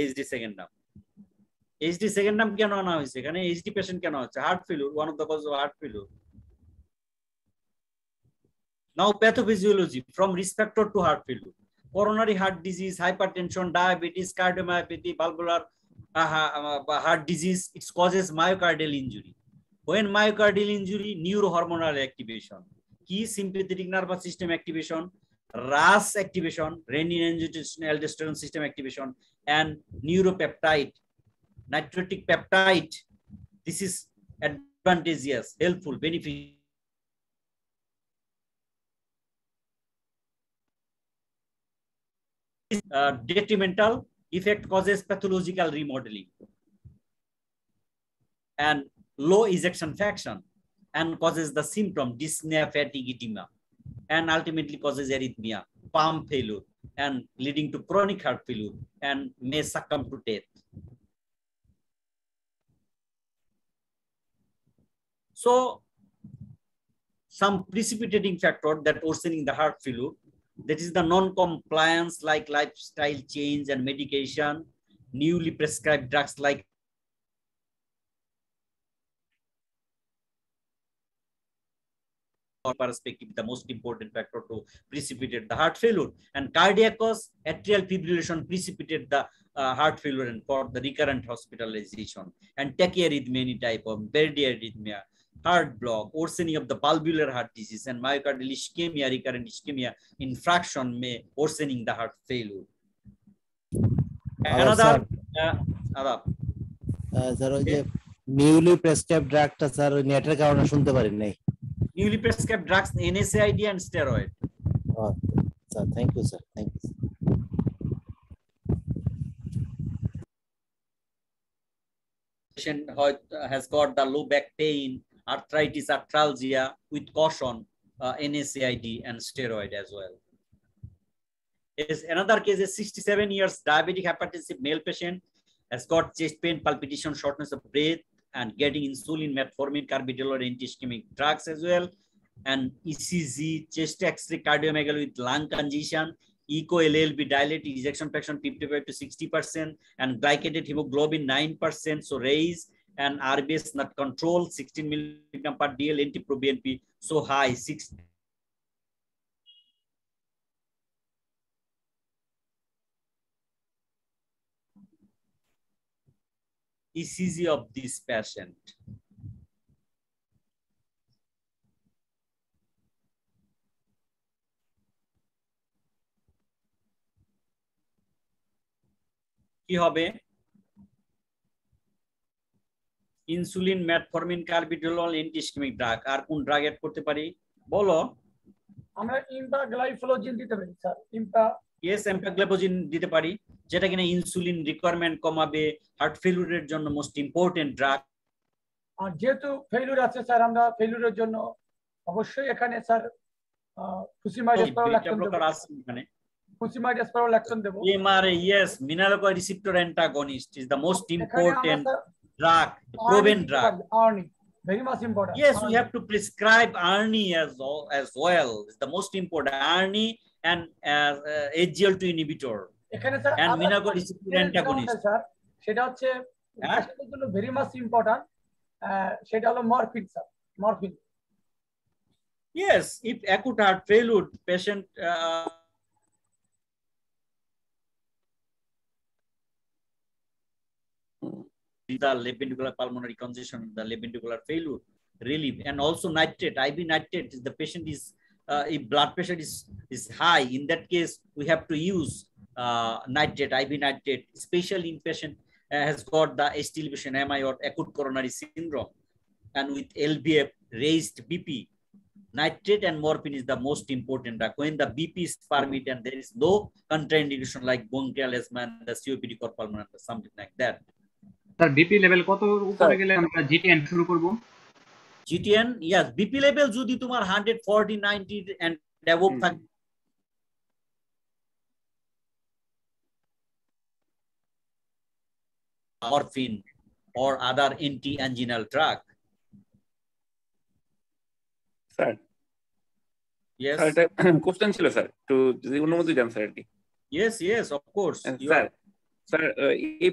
এইচডি সেকেন্ড নাম। এইচডি সেকেন্ড নাম কেন আনা হয়েছে এখানে? এইচডি পেশেন্ট কেন হচ্ছে? Heart failure, one of the cause of heart failure. Now pathophysiology from risk factor to heart failure, coronary heart disease, hypertension, diabetes, cardiomyopathy, valvular heart disease, it causes myocardial injury. When myocardial injury, neurohormonal activation, key sympathetic nervous system activation, RAS activation, renin-angiotensin-aldosterone system activation, and neuropeptide, nitrotic peptide. This is advantageous, helpful, beneficial. Detrimental effect causes pathological remodeling and low ejection fraction and causes the symptom dyspnea, fatigue, edema, and ultimately causes arrhythmia, pump failure, and leading to chronic heart failure and may succumb to death. So some precipitating factor that worsening the heart failure, that is the non-compliance like lifestyle change and medication, newly prescribed drugs like perspective, the most important factor to precipitate the heart failure, and cardiac cause, atrial fibrillation precipitate the heart failure and for the recurrent hospitalization, and tachyarrhythmia, any type of bradyarrhythmia, heart block, worsening of the valvular heart disease, and myocardial ischemia, recurrent ischemia infraction may worsening the heart failure. Another, sir, newly prescribed drug, sir, netter karone shunte pari nai. Newly prescribed drugs, NSAID and steroid. Oh, sir, thank you, sir. Thank you. Patient has got the low back pain, arthritis, arthralgia with caution, NSAID and steroid as well. Is another case, a 67 years diabetic hypertensive male patient has got chest pain, palpitation, shortness of breath, and getting insulin, metformin, carbidopa, anti-ischemic drugs as well, and ECG, chest X-ray, cardiomegaly with lung congestion, echo LLB dilated, ejection fraction 55 to 60%, and glycated hemoglobin 9%, so raise, and RBS not control, 16 milligram per DL, NT-proBNP so high, 6. ECG of this patient. কি হবে? ইনসুলিন, মেটফরমিন, কার্বিডোল, অ্যান্টি-ইসকেমিক ড্রাগ, আর কোন ড্রাগ এড করতে পারি বলো? আমরা ইম্পাগ্লাইফোলোজিন দিতে পারি স্যার। ইয়েস, এম্পাগ্লাইফোলিন দিতে পারি, যেটা কিনা ইনসুলিন রিকোয়ারমেন্ট কমাবে, হার্ট ফেলিউরের জন্য মোস্ট ইম্পর্টেন্ট ড্রাগ। আর যেহেতু ফেলিউর আছে স্যার, আমরা ফেলিউরের জন্য অবশ্যই এখানে স্যার ফুসিমাইড স্পাইরোল্যাকটন দেব। এখানে ফুসিমাইড স্পাইরোল্যাকটন দেব। MRA, yes, mineral receptor antagonist is the most important drug, proven drug. ARNI, very much important. Yes, we have to prescribe ARNI as well. It's the most important. ARNI and SGLT2 inhibitor. And mineral receptor antagonist. সেটা হচ্ছে জন্য very much important. সেটা হলো morphine sir, morphine. Yes, if acute heart failure patient the left ventricular pulmonary congestion, the left ventricular failure relief, and also nitrate, IV nitrate. The patient is if blood pressure is high, in that case we have to use nitrate, IV nitrate, especially in patient has got the ST elevation, MI or acute coronary syndrome, and with LVF, raised BP. Nitrate and morphine is the most important drug. When the BP is permitted and there is no contraindication like bronchial asthma and the COPD or pulmonary, something like that. Sir BP level কত উপরে গেলে আমরা জিটিএন শুরু করব? জিটিএন, yes, বিপি লেভেল যদি তোমার 140 90 and above থাকে, morphine or other anti-anginal drug. Sir, yes, এটা কোশ্চেন ছিল স্যার, তো যদি অনুমতি দেন sir. yes, yes, of course. Sir, sir এই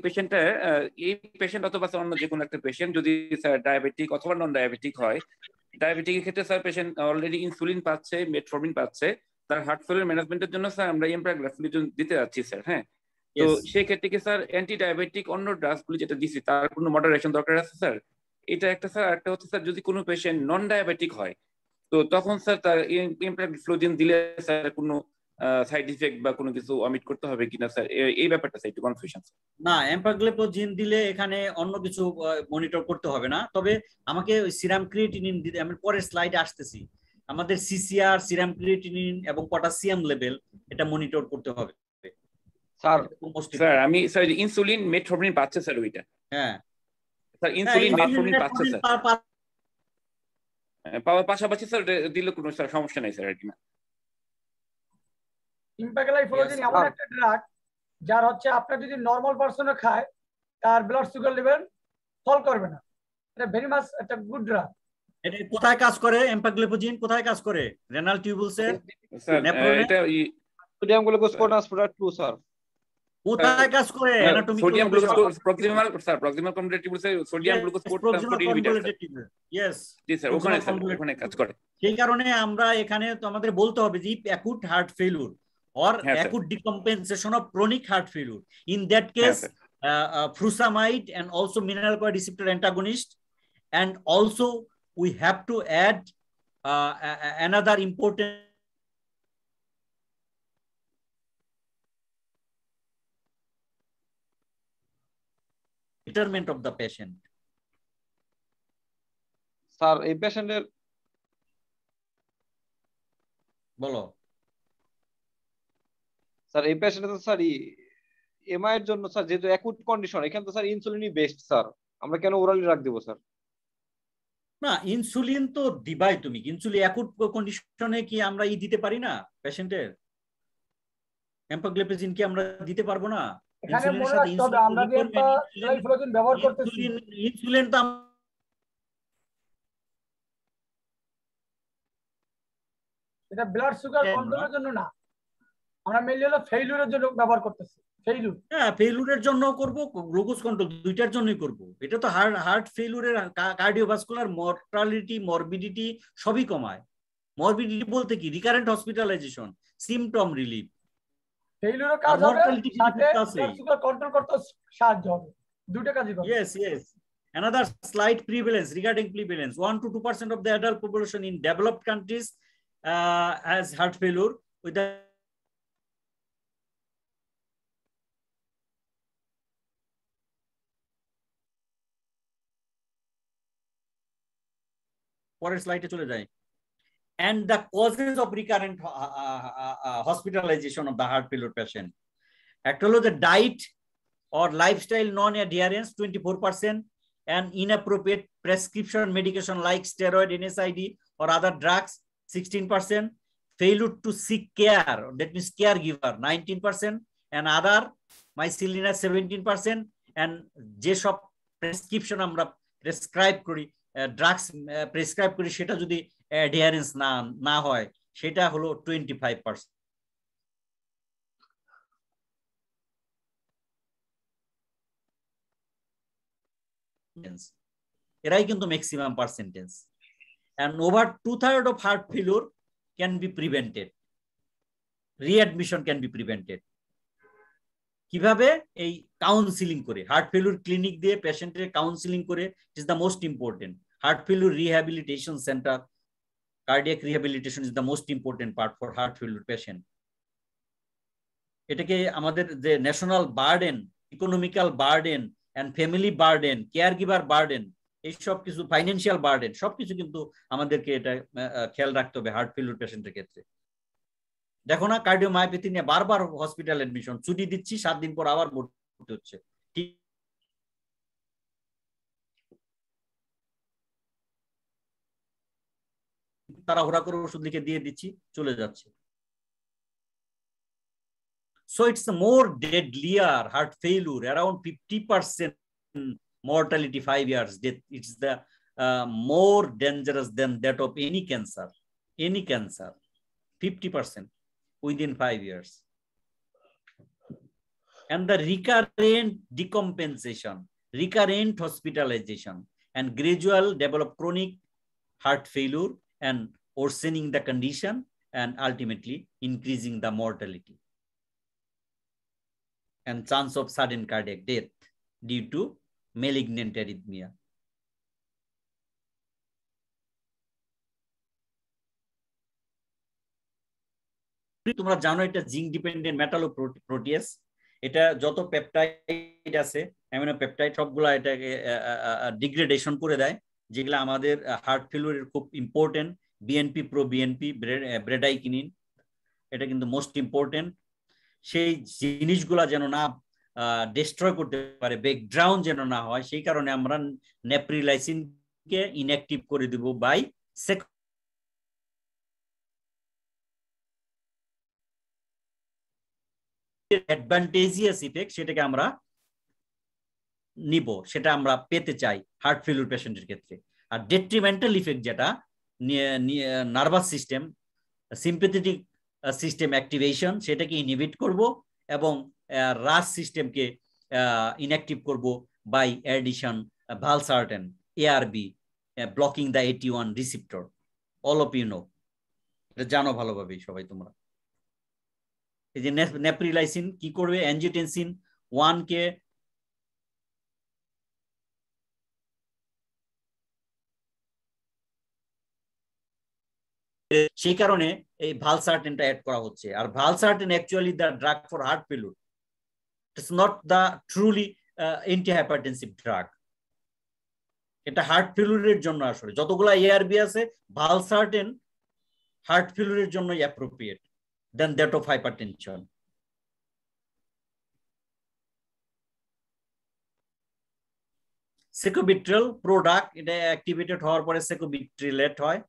পেশেন্ট অথবা অন্য যে কোনো একটা পেশেন্ট যদি স্যার ডায়াবেটিক অথবা নন ডায়াবেটিক হয়, ডায়াবেটিকের ক্ষেত্রে স্যার পেশেন্ট অলরেডি ইনসুলিন পাচ্ছে, মেটফরমিন পাচ্ছে, তার হার্ট ফেলিউর ম্যানেজমেন্টের জন্য স্যার আমরা এম্পাগ্লাইফোলিন দিতে যাচ্ছি স্যার। হ্যাঁ, তো সেই ক্ষেত্রে কি স্যার অ্যান্টি ডায়াবেটিক অন্য ড্রাগসগুলি যেটা দিচ্ছি তার কোনো মডারেশন দরকার আছে স্যার? এটা একটা স্যার। একটা হচ্ছে স্যার যদি কোনো পেশেন্ট নন ডায়াবেটিক হয় তো তখন স্যার তার এম্পাগ্লাইফোলিন দিলে স্যার কোনো সাইড ইফেক্ট বা কোনো কিছু অমিট করতে হবে কিনা স্যার, এই ব্যাপারটা স্যার একটু কনফিউশন। না, এম্পাগ্লিপোজিন দিলে এখানে অন্য কিছু মনিটর করতে হবে না, তবে আমাকে ওই সিরাম ক্রিয়েটিনিন দিতে, আমি পরের স্লাইডে আসতেছি, আমাদের সিসিআর, সিরাম ক্রিয়েটিনিন এবং পটাশিয়াম লেভেল এটা মনিটর করতে হবে স্যার। স্যার আমি স্যার ইনসুলিন মেটফর্মিন পাচ্ছে স্যার ওইটা। হ্যাঁ স্যার ইনসুলিন মেটফর্মিন পাচ্ছে স্যার, পাওয়ার পাশাপাশি স্যার দিলে কোনো স্যার সমস্যা নাই স্যার আর কি না। ইম্প্যাগলাইফোলোজিন এমন একটা ড্রাগ যার হচ্ছে আপনার যদি নরমাল পারসনে খায় তার ব্লাড সুগার লেভেল ফল করবে না, এটা ভেরি মাচ একটা গুড ড্রাগ। এটা কোথায় কাজ করে? এম্পাগ্লিপোজিন কোথায় কাজ করে? রেনাল টিউবুলসের স্যার এটা সোডিয়াম গ্লুকোজ ট্রান্সপোর্টার 2 স্যার। কোথায় কাজ করে? Sodium glucose proximal sir, proximal complete টিউবুলসে sodium glucose transport inhibitor sir. Yes জি স্যার, ওখানে কাজ করে। সেই কারণে আমরা এখানে তো আমাদের বলতে হবে যে acute heart failure or acute decompensation of chronic heart failure. In that case, furosemide and also mineral oil receptor antagonist, and also we have to add another important betterment of the patient. Sir এই পেশেন্টের বলো স্যার, এই পেশেন্টের তো স্যার এমআই এর জন্য স্যার যেহেতু অ্যাকুট কন্ডিশন, এখানে তো স্যার ইনসুলিনই বেস্ট স্যার, আমরা কেন ওরালি রাখ দেব স্যার? না, ইনসুলিন তো দিবাই তুমি, ইনসুলিন অ্যাকুট কন্ডিশনে কি আমরা দিতে পারি না পেশেন্টের? এম্পাগ্লিপোজিন কি আমরা দিতে পারবো না? এখানে মনে রাখতে হবে আমরা যে এম্পাগ্লিপোজিন ব্যবহার করতেছি, ইনসুলিন তো এটা ব্লাড সুগার কন্ট্রোলের জন্য না, আমরা মেইনলি হলো ফেইলিউরের জন্য ব্যবহার করতেছি। ফেইলিউর, হ্যাঁ ফেইলিউরের জন্য করব, গ্লুকোজ কন্ট্রোল দুইটার জন্যই করব। এটা তো হার্ট ফেইলিউরের কার্ডিওভাস্কুলার মর্টালিটি, মরবিডিটি সবই কমায়। মরবিডিটি বলতে কি? Recurrent hospitalization, symptom relief. ফেইলিউরের কাজ হবে, সাথে ব্লাড সুগার কন্ট্রোল করতে সাহায্য হবে, দুটো কাজই করবে। Yes. Another slight prevalence regarding prevalence, 1 to 2% of the adult population in developed countries has heart failure with the পরের স্লাইডে চলে যায়। And the causes of recurrent hospitalization of the heart failure patient. Actually, the diet or lifestyle non-adherence 24%, and inappropriate prescription medication like steroid, NSAID or other drugs 16%, failure to seek care, that means caregiver 19%, and other miscellaneous 17%, and যে সব প্রেসক্রিপশন আমরা প্রেসক্রাইব করি, ড্রাগস প্রেসক্রাইব করি, সেটা যদি অ্যাডহেরেন্স না হয় সেটা হলো 25%। এরাই কিন্তু maximum percentage. and over 2/3 of heart failure can be prevented, readmission can be prevented। কিভাবে? এই কাউন্সিলিং করে, হার্ট ফেলিউর ক্লিনিক দিয়ে পেশেন্টের কাউন্সিলিং করে, is the most important. Heart failure rehabilitation centre, cardiac rehabilitation is the most important part for heart failure patient. এটাকে আমাদের যে national burden, economical burden and family burden, caregiver burden, এই সব কিছু, ফাইন্যান্সিয়াল বার্ডেন, সবকিছু কিন্তু আমাদেরকে এটা খেয়াল রাখতে হবে হার্ট ফেলিউর পেশেন্টের ক্ষেত্রে। দেখো না, কার্ডিওমায়োপ্যাথি নিয়ে বারবার হসপিটাল অ্যাডমিশন, ছুটি দিচ্ছি 7 দিন পর আবার ভর্তি হচ্ছে, ঠিক তাড়াহুড়া করে ওষুধ লিখে দিয়ে দিচ্ছি, চলে যাচ্ছে। So it's more deadlier heart failure, around 50% mortality, 5 years death. It's the more dangerous than that of any cancer, 50% within 5 years. And the recurrent decompensation, recurrent hospitalization, and gradual develop chronic heart failure and worsening the condition and ultimately increasing the mortality and chance of sudden cardiac death due to malignant arrhythmia. তোমরা জানো এটা জিঙ্ক ডিপেন্ডেন্ট মেটালোপ্রোটিয়াস। এটা যত পেপটাইড আছে অ্যামিনো পেপটাইড সবগুলা এটাকে ডিগ্রেডেশন করে দেয়, যেগুলো আমাদের হার্ট ফেলিউরের খুব ইম্পর্টেন্ট। বিএনপি, প্রো বিএনপি, ব্রেডাইকিনিন, এটা কিন্তু মোস্ট ইম্পর্টেন্ট। সেই জিনিসগুলা যেন না ডিস্ট্রয় করতে পারে, ব্রেকডাউন যেন না হয়, সেই কারণে আমরা নেপ্রিলাইসিনকে ইনঅ্যাক্টিভ করে দিব বাই অ্যাডভান্টেজিয়াস ইফেক্ট, সেটাকে আমরা নিব, সেটা আমরা পেতে চাই হার্ট ফেলিউর পেশেন্টের ক্ষেত্রে। আর ডেট্রিমেন্টাল ইফেক্ট যেটা nervous system, sympathetic system activation, সেটাকে ইনহিবিট করব এবং রাস সিস্টেমকে ইনঅ্যাক্টিভ করব by addition valsartan, ARB, blocking the AT1 receptor. All of you know, এটা জানো ভালোভাবে সবাই তোমরা। এই যে নেপ্রিলাইসিন কি করবে, অ্যাঞ্জিওটেনসিন 1 কে সেই কারণে এই ভালসার্টেনটা অ্যাড করা হচ্ছে। আর valsartan actually the drug for heart failure, it's not the truly antihypertensive drug. এটা হার্ট ফেলিউরের জন্য আসলে যতগুলা এআরবি আছে, ভালসার্টেন হার্ট ফেলিউরের জন্য appropriate than that of hypertension. Sacubitril product, এটা অ্যাক্টিভেটেড হওয়ার পরে সেকোবিট্রিলেট হয়।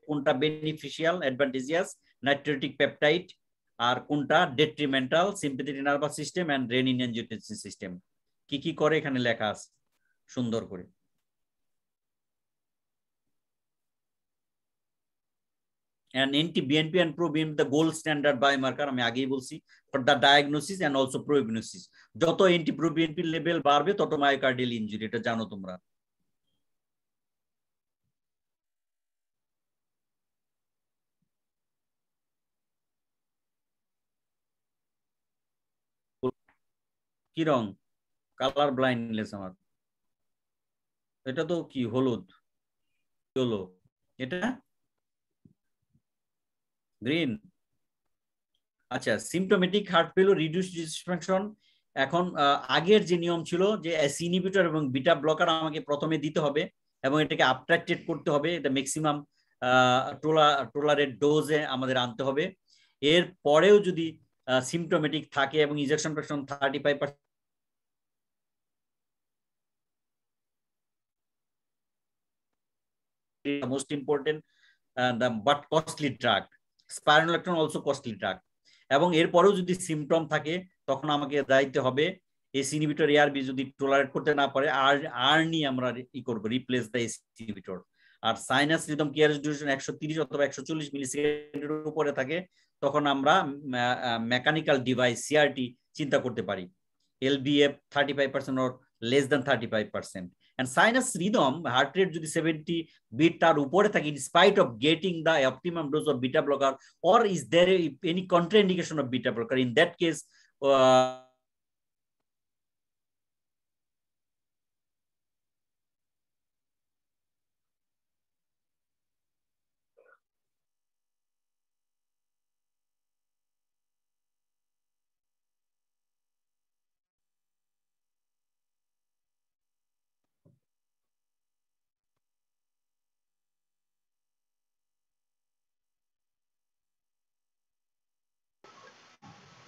কোনটা বেনিফিশিয়াল অ্যাডভান্টেজিয়াস নাইট্রেটিক পেপটাইড, আর কোনটা detrimental sympathetic nervous system and renin angiotensin system. কি কি করে এখানে লেখা আছে সুন্দর করে। And anti-BNP and pro-BNP the gold standard biomarker, আমি আগেই বলছি, for the diagnosis and also prognosis। যত anti-pro-BNP লেভেল বাড়বে তত মায়োকার্ডিয়াল ইনজুরি, এটা জানো তোমরা। কি রং? কালার ব্লাইন্ডনেস আমার। এটা তো কি হলুদ, হলো এটা গ্রিন। আচ্ছা, symptomatic heart failure, reduced dysfunction. এখন আগের যে নিয়ম ছিল যে এস ইনহিবিটর এবং বিটা ব্লকার আমাকে প্রথমে দিতে হবে এবং এটাকে আপট্রাক্টেড করতে হবে, এটা ম্যাক্সিমাম টোলারেট ডোজে আমাদের আনতে হবে। এর পরেও যদি সিম্পটোমেটিক থাকে এবং injection fraction 35% most important but costly drug, spironolactone also costly drug। এবং এরপরেও যদি সিমটম থাকে তখন আমাকে দাইতে হবে এস ইনহিবিটর এআরবি যদি টলারেট করতে না পারে আরনি আমরা ই করব, রিপ্লেস দ্য এস ইনহিবিটর। আর সাইনাস রিদম কেয়ারেজ ডিউরেশন 130 অথবা 140 মিলিসেকেন্ডের উপরে থাকে তখন আমরা মেকানিক্যাল ডিভাইস সিআরটি চিন্তা করতে পারি, এলবিএফ 35% or less than 35%। and sinus rhythm heart rate যদি 70 beat তার উপরে থাকে in spite of getting the optimum dose of beta blocker, or is there any contraindication of beta blocker? In that case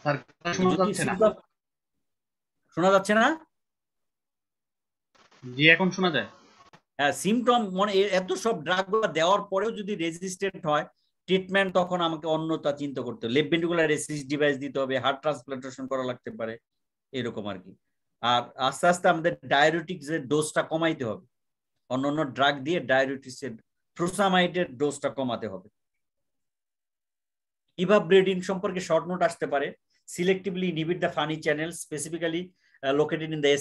sir শোনা যাচ্ছে না? শোনা যাচ্ছে না? জি এখন শোনা যায়। হ্যাঁ, সিমটম মানে এত সব ড্রাগগুলো দেওয়ার পরেও যদি রেজিস্ট্যান্ট হয় ট্রিটমেন্ট, তখন আমাকে অন্যতা চিন্তা করতে হবে। লেফট ভেন্ট্রিকুলার অ্যাসিস্ট ডিভাইস দিতে হবে, হার্ট ট্রান্সপ্লান্টেশন করা লাগতে পারে, এরকম আর কি। আর আস্তে আস্তে আমাদের ডায়াবেটিক্সের ডোজটা কমাইতে হবে, অন্যান্য ড্রাগ দিয়ে ডায়াবেটিক্সের ফ্রুসামাইডের ডোজটা কমাতে হবে। ইভাব্রেডিন সম্পর্কে শর্ট নোট আসতে পারে, selectively inhibit the funny channels specifically located in the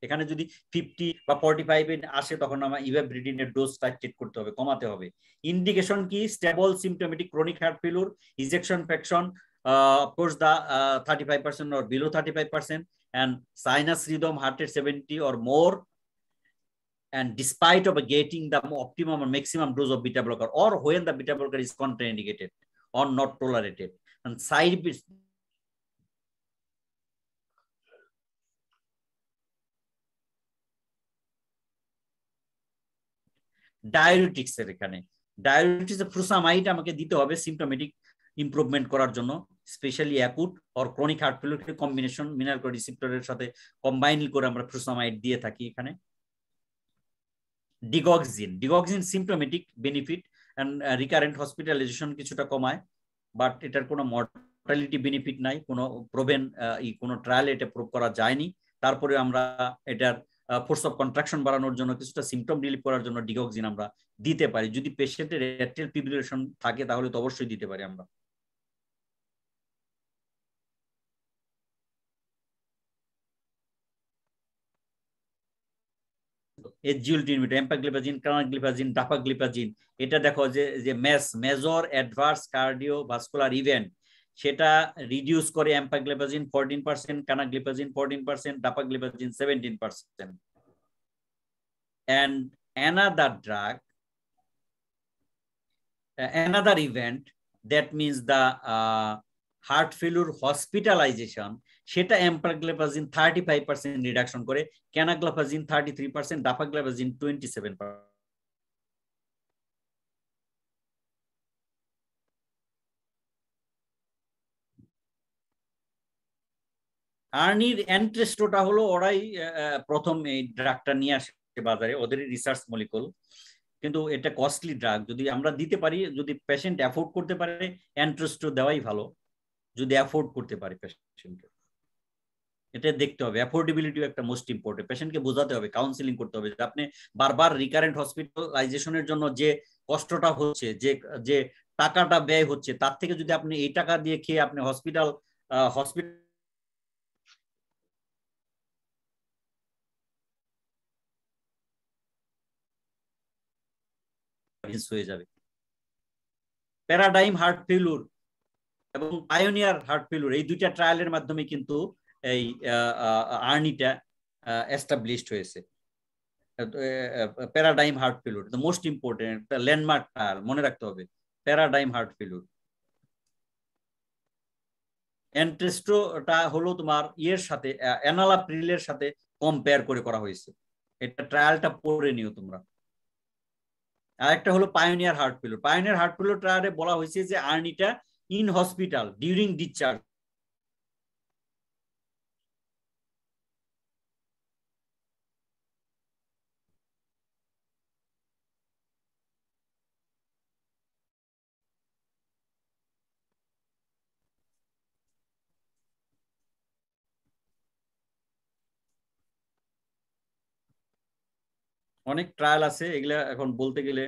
এখানে যদি 50 বা 45 এ আসে তখন আমরা ইভাব্রেডিনের ডোজটা চেক করতে হবে, কমাতে হবে। ইন্ডিকেশন কি? Stable symptomatic chronic heart failure, injection fraction of course, the 35% or below 35%, and sinus rhythm heart rate 70 or more, and despite of getting the optimum or maximum dose of beta blocker, or when the beta blocker is contraindicated or not tolerated, and side effects. Diuretics এর এখানে ডায়োরেটিক্স এর ফুরসামাইড আমাকে দিতে হবে সিম্পটোমেটিক ইমপ্রুভমেন্ট করার জন্য, specially acute or chronic heart failure combination mineral রিসেপ্টরের সাথে কম্বাইন করে আমরা ফুরসামাইড দিয়ে থাকি এখানে। Digoxin symptomatic benefit and recurrent hospitalization কিছুটা কমায়, বাট এটার কোনো মর্টালিটি বেনিফিট নাই, কোনো প্রোভেন কোনো ট্রায়ালে এটা প্রুভ করা যায়নি। তারপরে আমরা এটার ফোর্স অফ কন্ট্রাকশন বাড়ানোর জন্য কিছুটা সিম্পটম রিলিফ করার জন্য ডিগক্সিন আমরা দিতে পারি। যদি পেশেন্টের অ্যাট্রিয়াল ফিব্রিলেশন থাকে তাহলে তো অবশ্যই দিতে পারি আমরা। এসজিএলটি ইনহিবিটর এম্পাগ্লিপাজিন, কানাগ্লিপাজিন, ডাপাগ্লিপাজিন, এটা দেখো যে মেজর অ্যাডভার্স কার্ডিওভাস্কুলার ইভেন্ট সেটা রিডিউস করে এম্পাগ্লিপাজিন 14%, কানাগ্লিপাজিন 14%, ডাপাগ্লিপাজিন 17%. And another drug, another event that means the heart failure hospitalization, সেটা এম্পাগ্লিপাজিন 35% রিডাকশন করে, ক্যানাগ্লিপাজিন 33%, ডাপাগ্লিপাজিন 27%. আর্নির এন্ট্রেস্টোটা হলো ওরাই প্রথম এই ড্রাগটা নিয়ে আসে বাজারে, ওদের রিসার্চ মলিকুল, কিন্তু এটা কস্টলি ড্রাগ। যদি আমরা দিতে পারি, যদি পেশেন্ট অ্যাফোর্ড করতে পারে, এন্ট্রেস্টো দেওয়াই ভালো যদি অ্যাফোর্ড করতে পারে পেশেন্ট। এটা দেখতে হবে, অ্যাফোর্ডেবিলিটিও একটা মোস্ট ইম্পর্টেন্ট। পেশেন্টকে বোঝাতে হবে, কাউন্সিলিং করতে হবে যে আপনি বারবার রিকারেন্ট হসপিটালাইজেশনের জন্য যে কষ্টটা হচ্ছে, যে টাকাটা ব্যয় হচ্ছে, তার থেকে যদি আপনি এই টাকা দিয়ে খেয়ে আপনি হসপিটাল হয়ে যাবে। প্যারাডাইম হার্ট ফেলিউর এবং পায়োনিয়ার হার্ট ফেলিউর, এই দুইটা ট্রায়ালের মাধ্যমে কিন্তু এই আর্নিটা এস্টাবলিশড হয়েছে। Paradigm heart failure the most important, একটা ল্যান্ডমার্ক ট্রায়াল, মনে রাখতে হবে প্যারাডাইম হার্ট ফেলিউর। এন্ট্রেস্টোটা হলো তোমার ইয়ের সাথে, এনালাপ্রিলের সাথে কম্পেয়ার করে করা হয়েছে, এটা ট্রায়ালটা পড়ে নিও তোমরা। আর একটা হলো PIONEER heart failure. PIONEER heart failure ট্রায়ালে বলা হয়েছে যে আর্নিটা ইন হসপিটাল ডিউরিং ডিসচার্জ অনেক ট্রায়াল আছে, এগুলা এখন বলতে গেলে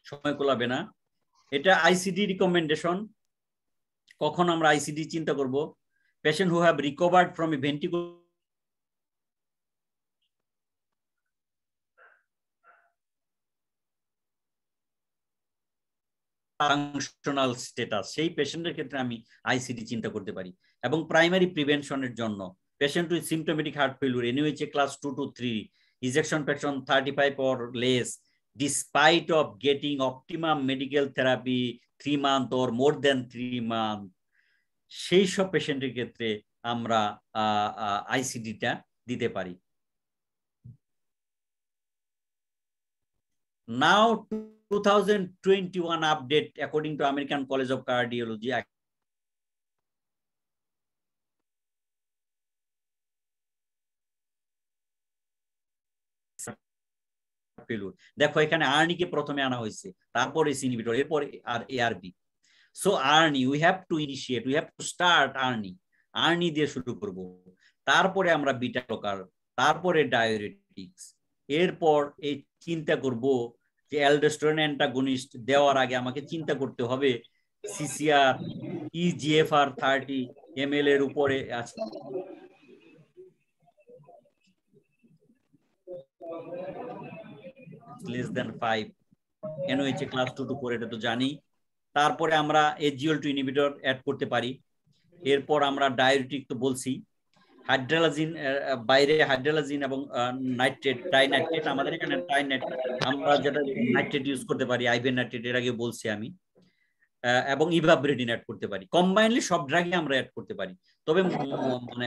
সময় কোলাবে না। এটা আইসিডি রিকমেন্ডেশন। কখন আমরা আইসিডি চিন্তা করব? Patient who have recovered from a ventricular functional status, সেই পেশেন্টের ক্ষেত্রে আমি আইসিডি চিন্তা করতে পারি। এবং প্রাইমারি প্রিভেনশনের জন্য patient with symptomatic heart failure, NYHA class 2 to 3, ejection fraction 35 or less, despite of getting optimum medical therapy 3 months or more than 3 months, সেই সব পেশেন্টের ক্ষেত্রে আমরা আইসিডিটা দিতে পারি। Now 2021 update according to American College of Cardiology, দেখো এখানে আর্নিকে প্রথমে আনা হয়েছে, তারপরে ইনহিবিটর, এরপর আর ARB. So ARNI we have to initiate, we have to start ARNI দিয়ে শুরু করব, তারপরে আমরা বিটা ব্লকার, তারপরে ডায়োরেটিক্স, এরপর এই চিন্তা করব যে অ্যালডোস্টেরন অ্যান্টাগনিস্ট দেওয়ার আগে আমাকে চিন্তা করতে হবে সিসিআর ইজিএফআর 30 ml এর উপরে আছে less than 5, NOH class 2 to 4, এটা তো জানি। তারপরে আমরা SGLT ইনহিবিটর অ্যাড করতে পারি। এরপর আমরা ডায়োরেটিক তো বলছি, হাইড্রোলাজিন বাইরে হাইড্রোলাজিন এবং নাইট্রেট ট্রাইনাইট্রেট, আমাদের এখানে ট্রাইনাইট্রেট আমরা যেটা নাইট্রেট ইউজ করতে পারি, আইভেন নাইট্রেট এর আগে বলছি আমি, এবং ইভাবরেডিন অ্যাড করতে পারি। কম্বাইনলি সব ড্রাগই আমরা অ্যাড করতে পারি। তবে মানে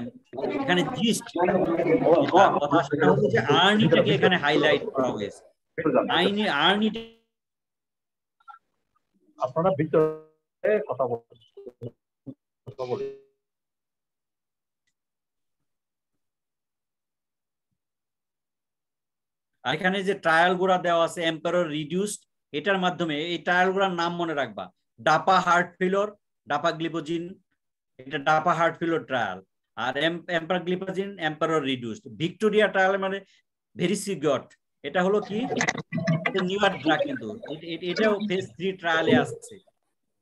এখানে জিস্ট কথা সেটা হচ্ছে যে আর্নিটাকে এখানে হাইলাইট করা হয়েছে। আর্নি আপনারা ভিতরে কথা বলুন। আর এখানে যে ট্রায়াল গুলা দেওয়া আছে এম্পারর রিডিউসড, এটার মাধ্যমে এই ট্রায়াল গুলার নাম মনে রাখবা, ডাপা হার্ট ফেলোর, ডাপা গ্লিপোজিন, এটা ডাপা হার্ট ফেলোর ট্রায়াল, আর empagliflozin EMPEROR reduced. VICTORIA trial মানে ভেরিসিগট, এটা হলো কি নিউয়ার ড্রাগ, কিন্তু এটাও ফেজ 3 ট্রায়ালে আসছে,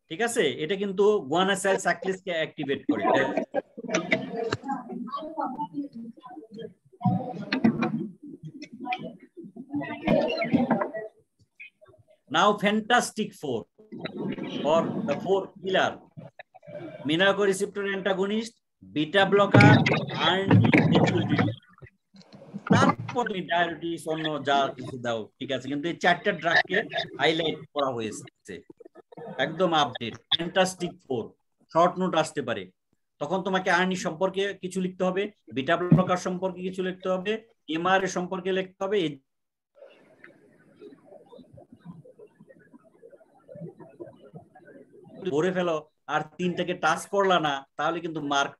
ঠিক আছে। এটা কিন্তু গুয়ানাসাইল সাইক্লিসকে অ্যাক্টিভেট করে। Now Fantastic Four, or the 4 pillar: minacoreceptor antagonist, beta blocker, ARNI, HLD। তারপর তুমি ডায়াবেটিস অন্য যা কিছু দাও, ঠিক আছে, কিন্তু এই 4টা ড্রাগকে হাইলাইট করা হয়েছে, একদম আপডেট। ফ্যান্টাস্টিক 4 শর্ট নোট আসতে পারে, তখন তোমাকে আর্নি সম্পর্কে কিছু লিখতে হবে, বিটা ব্লকার সম্পর্কে কিছু লিখতে হবে, এমআরএ সম্পর্কে লিখতে হবে। ধরে ফেলো আর 3টাকে টাচ করলা না, তাহলে কিন্তু মার্ক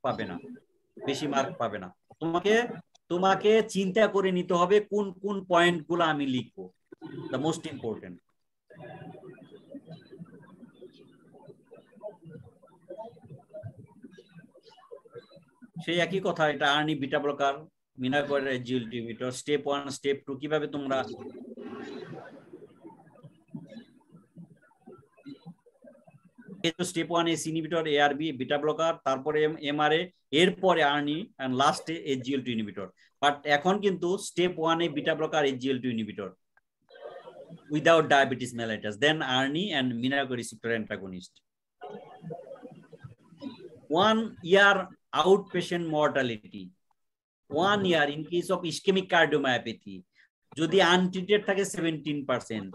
পাবে না, বেশি মার্ক পাবে না। তোমাকে চিন্তা করে নিতে হবে কোন কোন পয়েন্ট গুলো আমি লিখবো, দ্য মোস্ট ইম্পর্টেন্ট। সেই একই কথা, এটা আর্নি, বিটা ব্লকার, মিনাকোরের SGLT ইনহিবিটর, স্টেপ 1 স্টেপ 2 কিভাবে তোমরা step 1 ACE inhibitor, ARB, beta blocker, তারপরে এমআরএ, এরপরে আর্নি, এন্ড লাস্টে SGLT ইনহিবিটর। বাট এখন কিন্তু স্টেপ 1 এ beta blocker, SGLT inhibitor without diabetes mellitus, then ARNI and minacoreceptor antagonist. 1 year outpatient mortality, 1 year in case of ischemic cardiomyopathy যদি untreated থাকে 17%।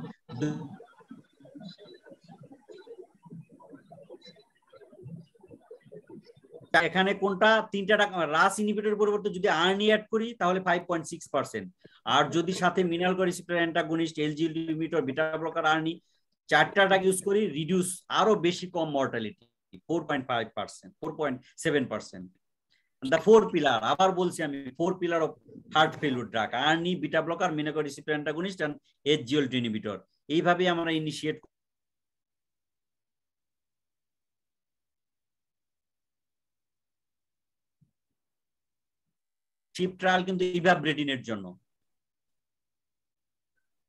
এখানে কোনটা 3টা রাস ইনহিবিটর পরিবর্তে যদি আর্নি অ্যাড করি তাহলে 5.6%, আর যদি সাথে mineralocorticoid receptor antagonist, SGLT inhibitor, beta blocker, ARNI 4টা ইউজ করি, রিডিউস আরো বেশি কম মর্টালিটি 4.5%, 4.7%। দ্য 4 পিলার, আবার বলছি আমি, 4 pillar of heart failure drug: ARNI, beta blocker, mineralocorticoid receptor antagonist and SGLT inhibitor. এইভাবে আমরা ইনিশিয়েট শিপ ট্রায়াল কিন্তু ইভাবরেডিনের জন্য।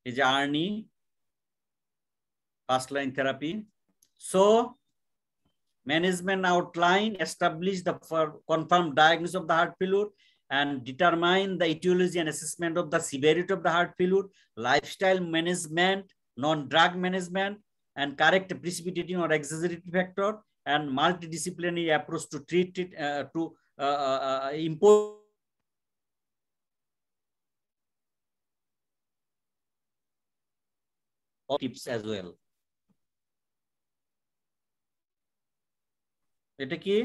এই যে ARNI first line therapy. So management outline, establish the confirmed diagnosis of the heart failure and determine the etiology and assessment of the severity of the heart failure, lifestyle management, non-drug management, and correct precipitating or exaggerating factor, and multidisciplinary approach to treat it, to impose tips as well. এটা কি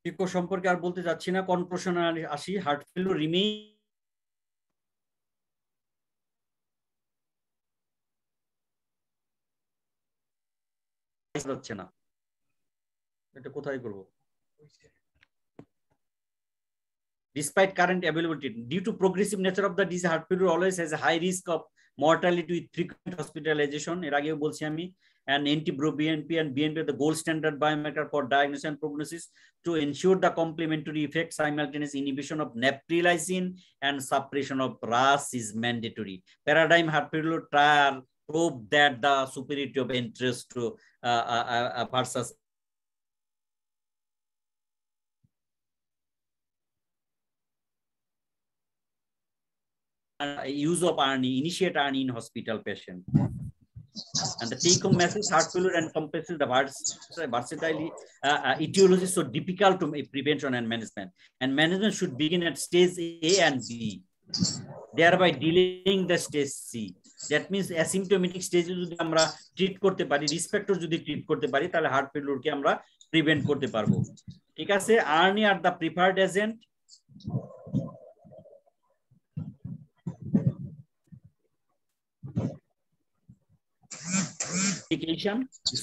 ইকো সম্পর্কে আর বলতে যাচ্ছি না, কনক্লুশনে আসি। হার্ট ফেলিউর রিমেইন যাচ্ছে না, এটা কোথায় করব? Despite current availability, due to progressive nature of the disease, heart failure always has a high risk of mortality with frequent hospitalization. এর আগেও বলছি আমি, and NT-proBNP and BNP are the gold standard biomarker for diagnosis and prognosis to ensure the complementary effect. Simultaneous inhibition of neprilysin and suppression of RAS is mandatory. Paradigm heart failure trial proved that the superiority of interest to versus use of ARNI, initiate ARNI in hospital patient. And the take-home message: heart failure encompasses the versatile etiology, so difficult to prevention and management. And management should begin at stage A and B, thereby delaying the stage C. That means asymptomatic stage যদি আমরা ট্রিট করতে পারি, রিস্ক ফ্যাক্টর যদি ট্রিট করতে পারি, তাহলে হার্ট ফেলিউরকে আমরা প্রিভেন্ট করতে পারবো। ঠিক আছে, ARNI are the preferred agent.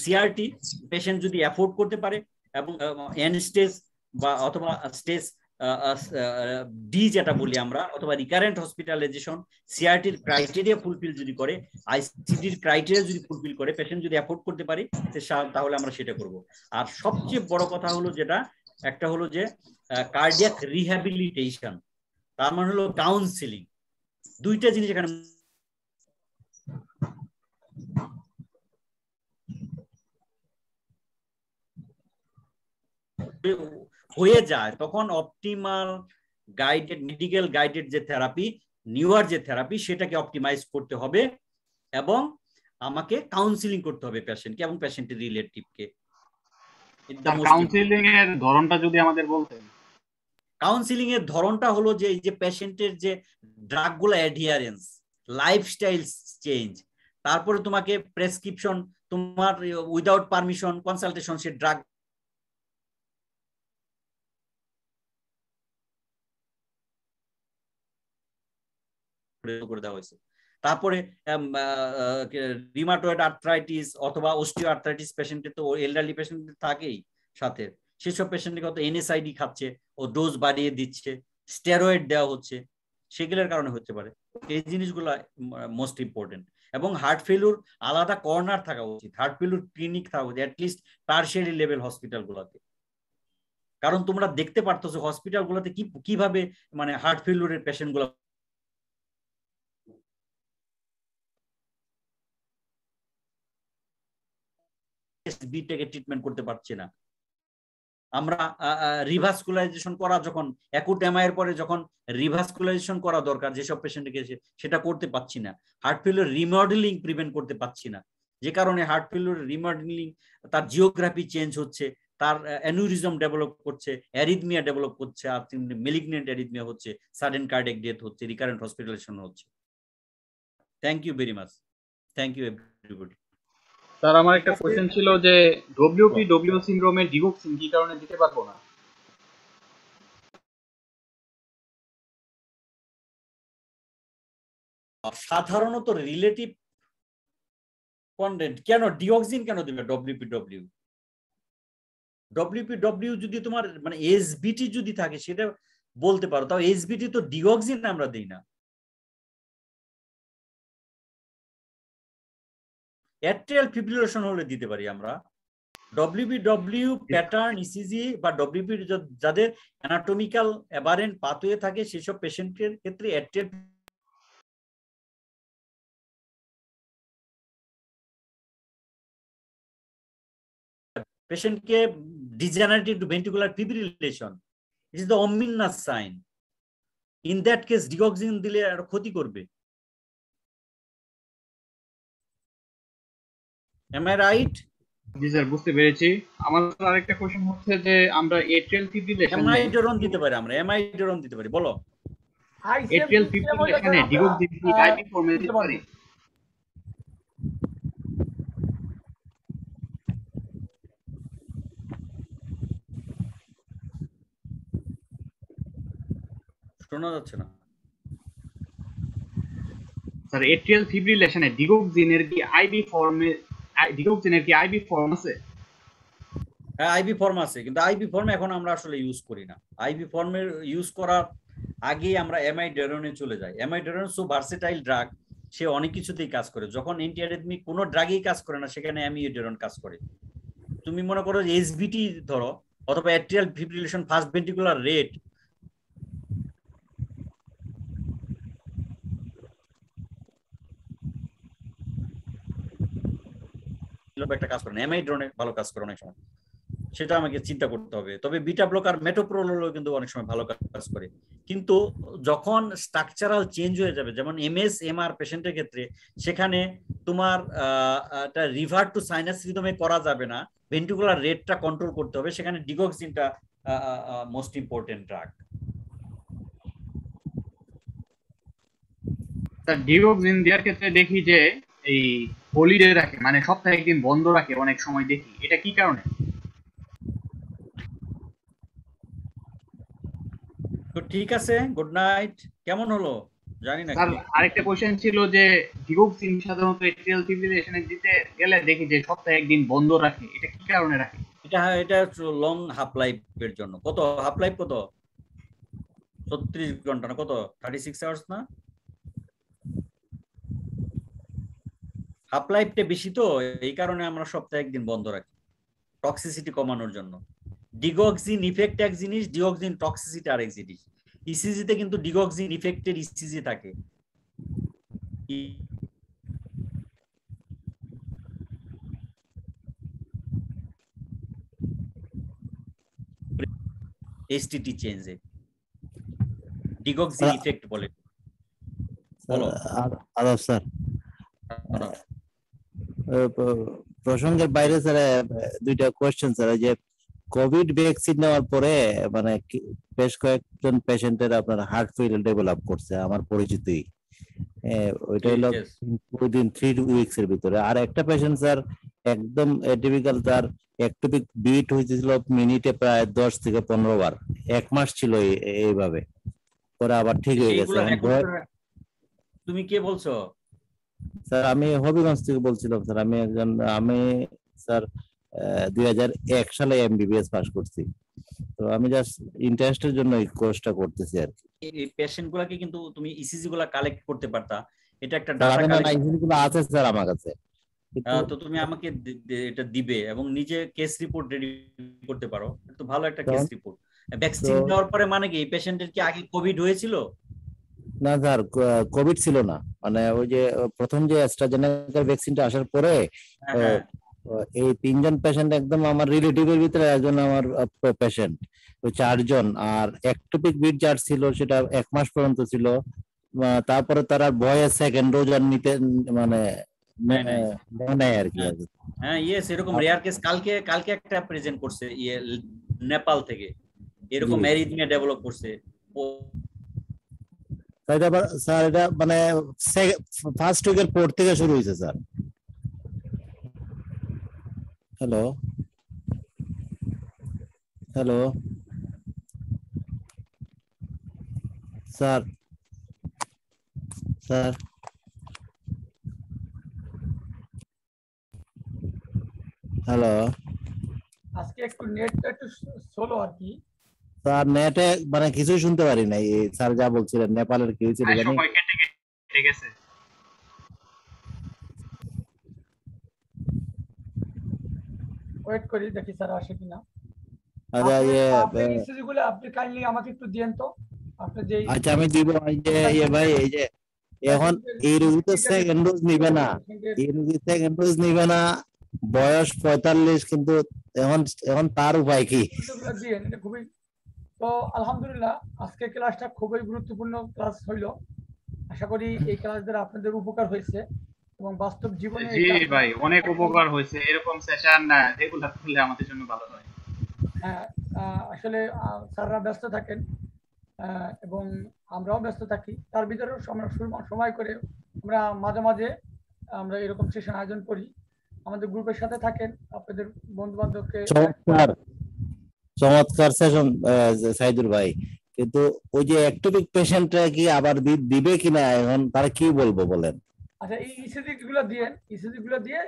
CRT patient যদি অ্যাফোর্ড করতে পারে এবং এন্ড স্টেজ বা অথবা স্টেজ ডি যেটা বলি আমরা, অথবা রিকারেন্ট হসপিটালাইজেশন, সিআরটির ক্রাইটেরিয়া ফুলফিল যদি করে, আইসিডির ক্রাইটেরিয়া যদি ফুলফিল করে, পেশেন্ট যদি অ্যাফোর্ড করতে পারি, তাহলে আমরা সেটা করব। আর সবচেয়ে বড় কথা হলো যেটা, একটা হলো যে কার্ডিয়াক রিহ্যাবিলিটেশন, তার মানে হলো কাউন্সিলিং। দুইটা জিনিস এখানে হয়ে যায়, তখন অপটিমাল গাইডেড, মেডিকেল গাইডেড যে থেরাপি, নিউয়ার যে থেরাপি, সেটাকে অপটিমাইজ করতে হবে এবং আমাকে কাউন্সিলিং করতে হবে পেশেন্টকে এবং পেশেন্টের রিলেটিভকে। কাউন্সিলিং এর ধরনটা যদি আমাদের বলতেন। কাউন্সিলিং এর ধরনটা হলো যে এই যে পেশেন্টের যে ড্রাগগুলো অ্যাডিয়ারেন্স, লাইফস্টাইল চেঞ্জ, তারপরে তোমাকে প্রেসক্রিপশন, তোমার উইদাউট পারমিশন কনসালটেশন সে ড্রাগ করে দেওয়া হয়েছে। তারপরে রিমাটয়েড আর্থ্রাইটিস অথবা অস্টিও আর্থ্রাইটিস পেশেন্টে তো এলডারলি পেশেন্ট থাকেই সাথে, সেসব পেশেন্টকে হয়তো এনএসআইডি খাচ্ছে, ও ডোজ বাড়িয়ে দিচ্ছে, স্টেরয়েড দেওয়া হচ্ছে, সেগুলোর কারণে হতে পারে। এই জিনিসগুলো মোস্ট ইম্পর্টেন্ট। এবং হার্ট ফেলিউর আলাদা কর্নার থাকা উচিত, হার্ট ফেলিউর ক্লিনিক থাকা উচিত অ্যাটলিস্ট টারশিয়ারি লেভেল হসপিটালগুলোতে। কারণ তোমরা দেখতে পারতেছো হসপিটালগুলোতে কিভাবে মানে হার্ট ফেলিউরের পেশেন্টগুলো বিটাকে ট্রিটমেন্ট করতে পারছি না। আমরা রিভাস্কুলাইজেশন করা, যখন অ্যাকুট এমআই এর পরে যখন রিভাস্কুলাইজেশন করা দরকার যেসব পেশেন্টকে, সেটা করতে পারছি না। হার্ট ফেলিউর রিমডেলিং প্রিভেন্ট করতে পারছি না, যে কারণে হার্ট ফেলিউর রিমডেলিং, তার জিওগ্রাফি চেঞ্জ হচ্ছে, তার অ্যানিউরিজম ডেভেলপ করছে, অ্যারিথমিয়া ডেভেলপ করছে, আর মেলিগনেন্ট অ্যারিথমিয়া হচ্ছে, সাডেন কার্ডিয়াক ডেথ হচ্ছে, রিকারেন্ট হসপিটালাইজেশন হচ্ছে। Thank you very much. Thank you everybody. Sir, আমার একটা কোশ্চেন ছিল যে WPW সিনড্রোমে ডিগক্সিন কি কারণে দিতে পারবো না? সাধারণত রিলেটিভ কন্টেন্ট কেন ডিঅক্সিন কেন দিবে WPW যদি তোমার মানে এসবিটি যদি থাকে সেটা বলতে পারো, তাও এসবিটি তো ডিঅক্সিন আমরা দেই না। অ্যাট্রিয়াল ফিব্রিলেশন হলে দিতে পারি আমরা। WPW প্যাটার্ন ইসিজি বা WP যাদের অ্যানাটমিক্যাল অ্যাবারেন্ট পাথওয়ে থাকে সেসব পেশেন্টের ক্ষেত্রে অ্যাট্রিয়াল পেশেন্টকে degenerative ventricular fibrillation, it is the ominous sign. In that case digoxin দিলে আর ক্ষতি করবে। Am I right? জি স্যার, বুঝতে পেরেছি। আমার আরেকটা কোশ্চেন হচ্ছে যে আমরা এট্রিয়াল ফিব্রিলেশন অ্যামাইডরন দিতে পারি, আমরা অ্যামাইডরন দিতে পারি। বলো, এট্রিয়াল ফিব্রিলেশনে ডিগক্সিন কি আইপি ফর্মে দিতে পারি? শোনা যাচ্ছে না স্যার। এট্রিয়াল ফিব্রিলেশনে ডিগক্সিনের কি আইবি ফর্মে, ডিগক্সিনের কি আইবি ফর্ম আছে? হ্যাঁ, আইবি ফর্ম আছে, কিন্তু আইবি ফর্ম এখন আমরা আসলে ইউজ করি না। আইবি ফর্মের ইউজ করার আগে আমরা অ্যামাইডরনে চলে যাই। অ্যামাইডরন সো ভার্সেটাইল ড্রাগ, সে অনেক কিছুতেই কাজ করে। যখন অ্যান্টিঅ্যারিথমিক কোনো ড্রাগই কাজ করে না, সেখানে অ্যামিওডারন কাজ করে। তুমি মনে করো এসভিটি ধরো অথবা atrial fibrillation first ventricular rate, একটা কাজ করে না, অ্যামিওডারনে ভালো কাজ করে অনেক সময়, সেটা আমাকে চিন্তা করতে হবে। তবে বিটা ব্লকার মেটোপ্রোলোলও কিন্তু অনেক সময় ভালো কাজ করে। কিন্তু যখন স্ট্রাকচারাল চেঞ্জ হয়ে যাবে, যেমন এমএস এমআর পেশেন্টের ক্ষেত্রে, সেখানে তোমার রিভার্ট টু সাইনাস রিদমে করা যাবে না, ভেন্ট্রিকুলার রেটটা কন্ট্রোল করতে হবে, সেখানে ডিগক্সিনটা মোস্ট ইম্পর্টেন্ট ড্রাগ। ডিগক্সিন দেওয়ার ক্ষেত্রে দেখি যে এই হলিডে রাখে, মানে সপ্তাহে একদিন বন্ধ রাখে অনেক সময় দেখি, এটা কি কারণে? তো ঠিক আছে, গুড নাইট। কেমন হলো জানি না। স্যার আরেকটা কোশ্চেন ছিল যে ডিগক্সিন সাধারণত এট্রিয়াল ফিব্রিলেশনে দিতে গেলে দেখি যে সপ্তাহে একদিন বন্ধ রাখে, এটা কি কারণে রাখে? এটা লং হাফ লাইফের জন্য। কত হাফ লাইফ? কত 36 ঘন্টা না কত 36 আওয়ার্স না? হাফ লাইফটা বেশি, তো এই কারণে আমরা সপ্তাহে একদিন বন্ধ রাখি, টক্সিসিটি কমানোর জন্য। ডিগক্সিন ইফেক্ট এক জিনিস, ডিগক্সিন টক্সিসিটি আরেক জিনিস। ইসিজিতে কিন্তু ডিগক্সিন ইফেক্টের ইসিজি থাকে। এসটিটি চেঞ্জে ডিগক্সিন ইফেক্ট বলে। বলো। আদাব স্যার, প্রসঙ্গের বাইরে স্যার দুইটা কোশ্চেন স্যার। যে কোভিড ভ্যাকসিন নেওয়ার পরে মানে বেশ কয়েকজন পেশেন্টের আপনার হার্ট ফেল ডেভেলপ করছে আমার পরিচিতই, ওইটা হলো উইদিন 3 উইকস এর ভিতরে। আর একটা পেশেন্ট স্যার একদম এটিপিক্যাল, তার একটুপিক বিট হয়েছিল মিনিটে প্রায় 10 থেকে 15 বার, 1 মাস ছিল এইভাবে, পরে আবার ঠিক হয়ে গেছে। তুমি কে বলছো? স্যার আমি হবিগঞ্জ থেকে বলছিলাম স্যার। আমি স্যার 2001 সালে এমবিবিএস পাস করছি, তো আমি জাস্ট ইন্টারেস্টের জন্য এই কোর্সটা করতেছি আর কি। এই পেশেন্ট গুলাকে কিন্তু তুমি ইসিজি গুলা কালেক্ট করতে পারতা, এটা একটা ডাটা ডাটা কালেক্ট ইসিজি গুলো আছে স্যার আমার কাছে। তো তুমি আমাকে এটা দিবে এবং নিজে কেস রিপোর্ট রেডি করতে পারো, তো ভালো একটা কেস রিপোর্ট। ভ্যাকসিন দেওয়ার পরে মানে কি এই পেশেন্টের কি আগে কোভিড হয়েছিল? না স্যার, কোভিড ছিল না, মানে ওই যে প্রথম যে অ্যাস্ট্রাজেনেকার ভ্যাকসিনটা আসার পরে এই 3 জন পেশেন্ট একদম আমার রিলেটিভের ভিতরে, একজন আমার পেশেন্ট, ওই 4 জন। আর একটোপিক বিট যার ছিল সেটা 1 মাস পর্যন্ত ছিল, তারপরে তারা ভয়ে সেকেন্ড ডোজ আর নিতে মানে নেয় আর কি। হ্যাঁ ইয়েস, এরকম রেয়ার কেস কালকে একটা প্রেজেন্ট করছে নেপাল থেকে, এরকম অ্যারিথমিয়া ডেভেলপ করছে। স্যার এটা মানে ফার্স্ট উইকের পর থেকে শুরু হয়েছে sir. Hello hello sir, sir hello, আজকে একটু নেটটা একটু স্লো আর কি স্যার। নেটে মানে কিছুই শুনতে পারি নাই স্যার, যা বলছিলেন নেপালের কি হয়েছিল জানি। সময় কেটে গেছে। ওয়েট করি দেখি স্যার আসে কিনা। আচ্ছা ইসিজি গুলো আপনি কাইন্ডলি আমাকে একটু দেন তো, আপনি যে। আচ্ছা আমি দিব। এই যে ভাই, এই যে এখন এই রোগী তো সেকেন্ড ডোজ নিবে না, এই রোগী সেকেন্ড ডোজ নিবে না, বয়স 45, কিন্তু এখন তার উপায় কি? এটা খুবই তো আলহামদুলিল্লাহ আজকে ক্লাসটা খুবই গুরুত্বপূর্ণ ক্লাস হইলো। আশা করি এই ক্লাস দ্বারা আপনাদের উপকার হয়েছে এবং বাস্তব জীবনে। জি ভাই, অনেক উপকার হয়েছে। এরকম সেশন রেগুলার করলে আমাদের জন্য ভালো হয়। হ্যাঁ আসলে স্যাররা ব্যস্ত থাকেন এবং আমরাও ব্যস্ত থাকি, তার ভিতরেও সময় করে আমরা মাঝে মাঝে আমরা এরকম সেশন আয়োজন করি। আমাদের গ্রুপের সাথে থাকেন, আপনাদের বন্ধু বান্ধবকে। চমৎকার সেশন সাইদুর ভাই, কিন্তু ওই যে একটোপিক পেশেন্টরা কি আবার দিবে কিনা এখন তারা কি বলবো বলেন? আচ্ছা এই ইসিজি গুলো দিয়ে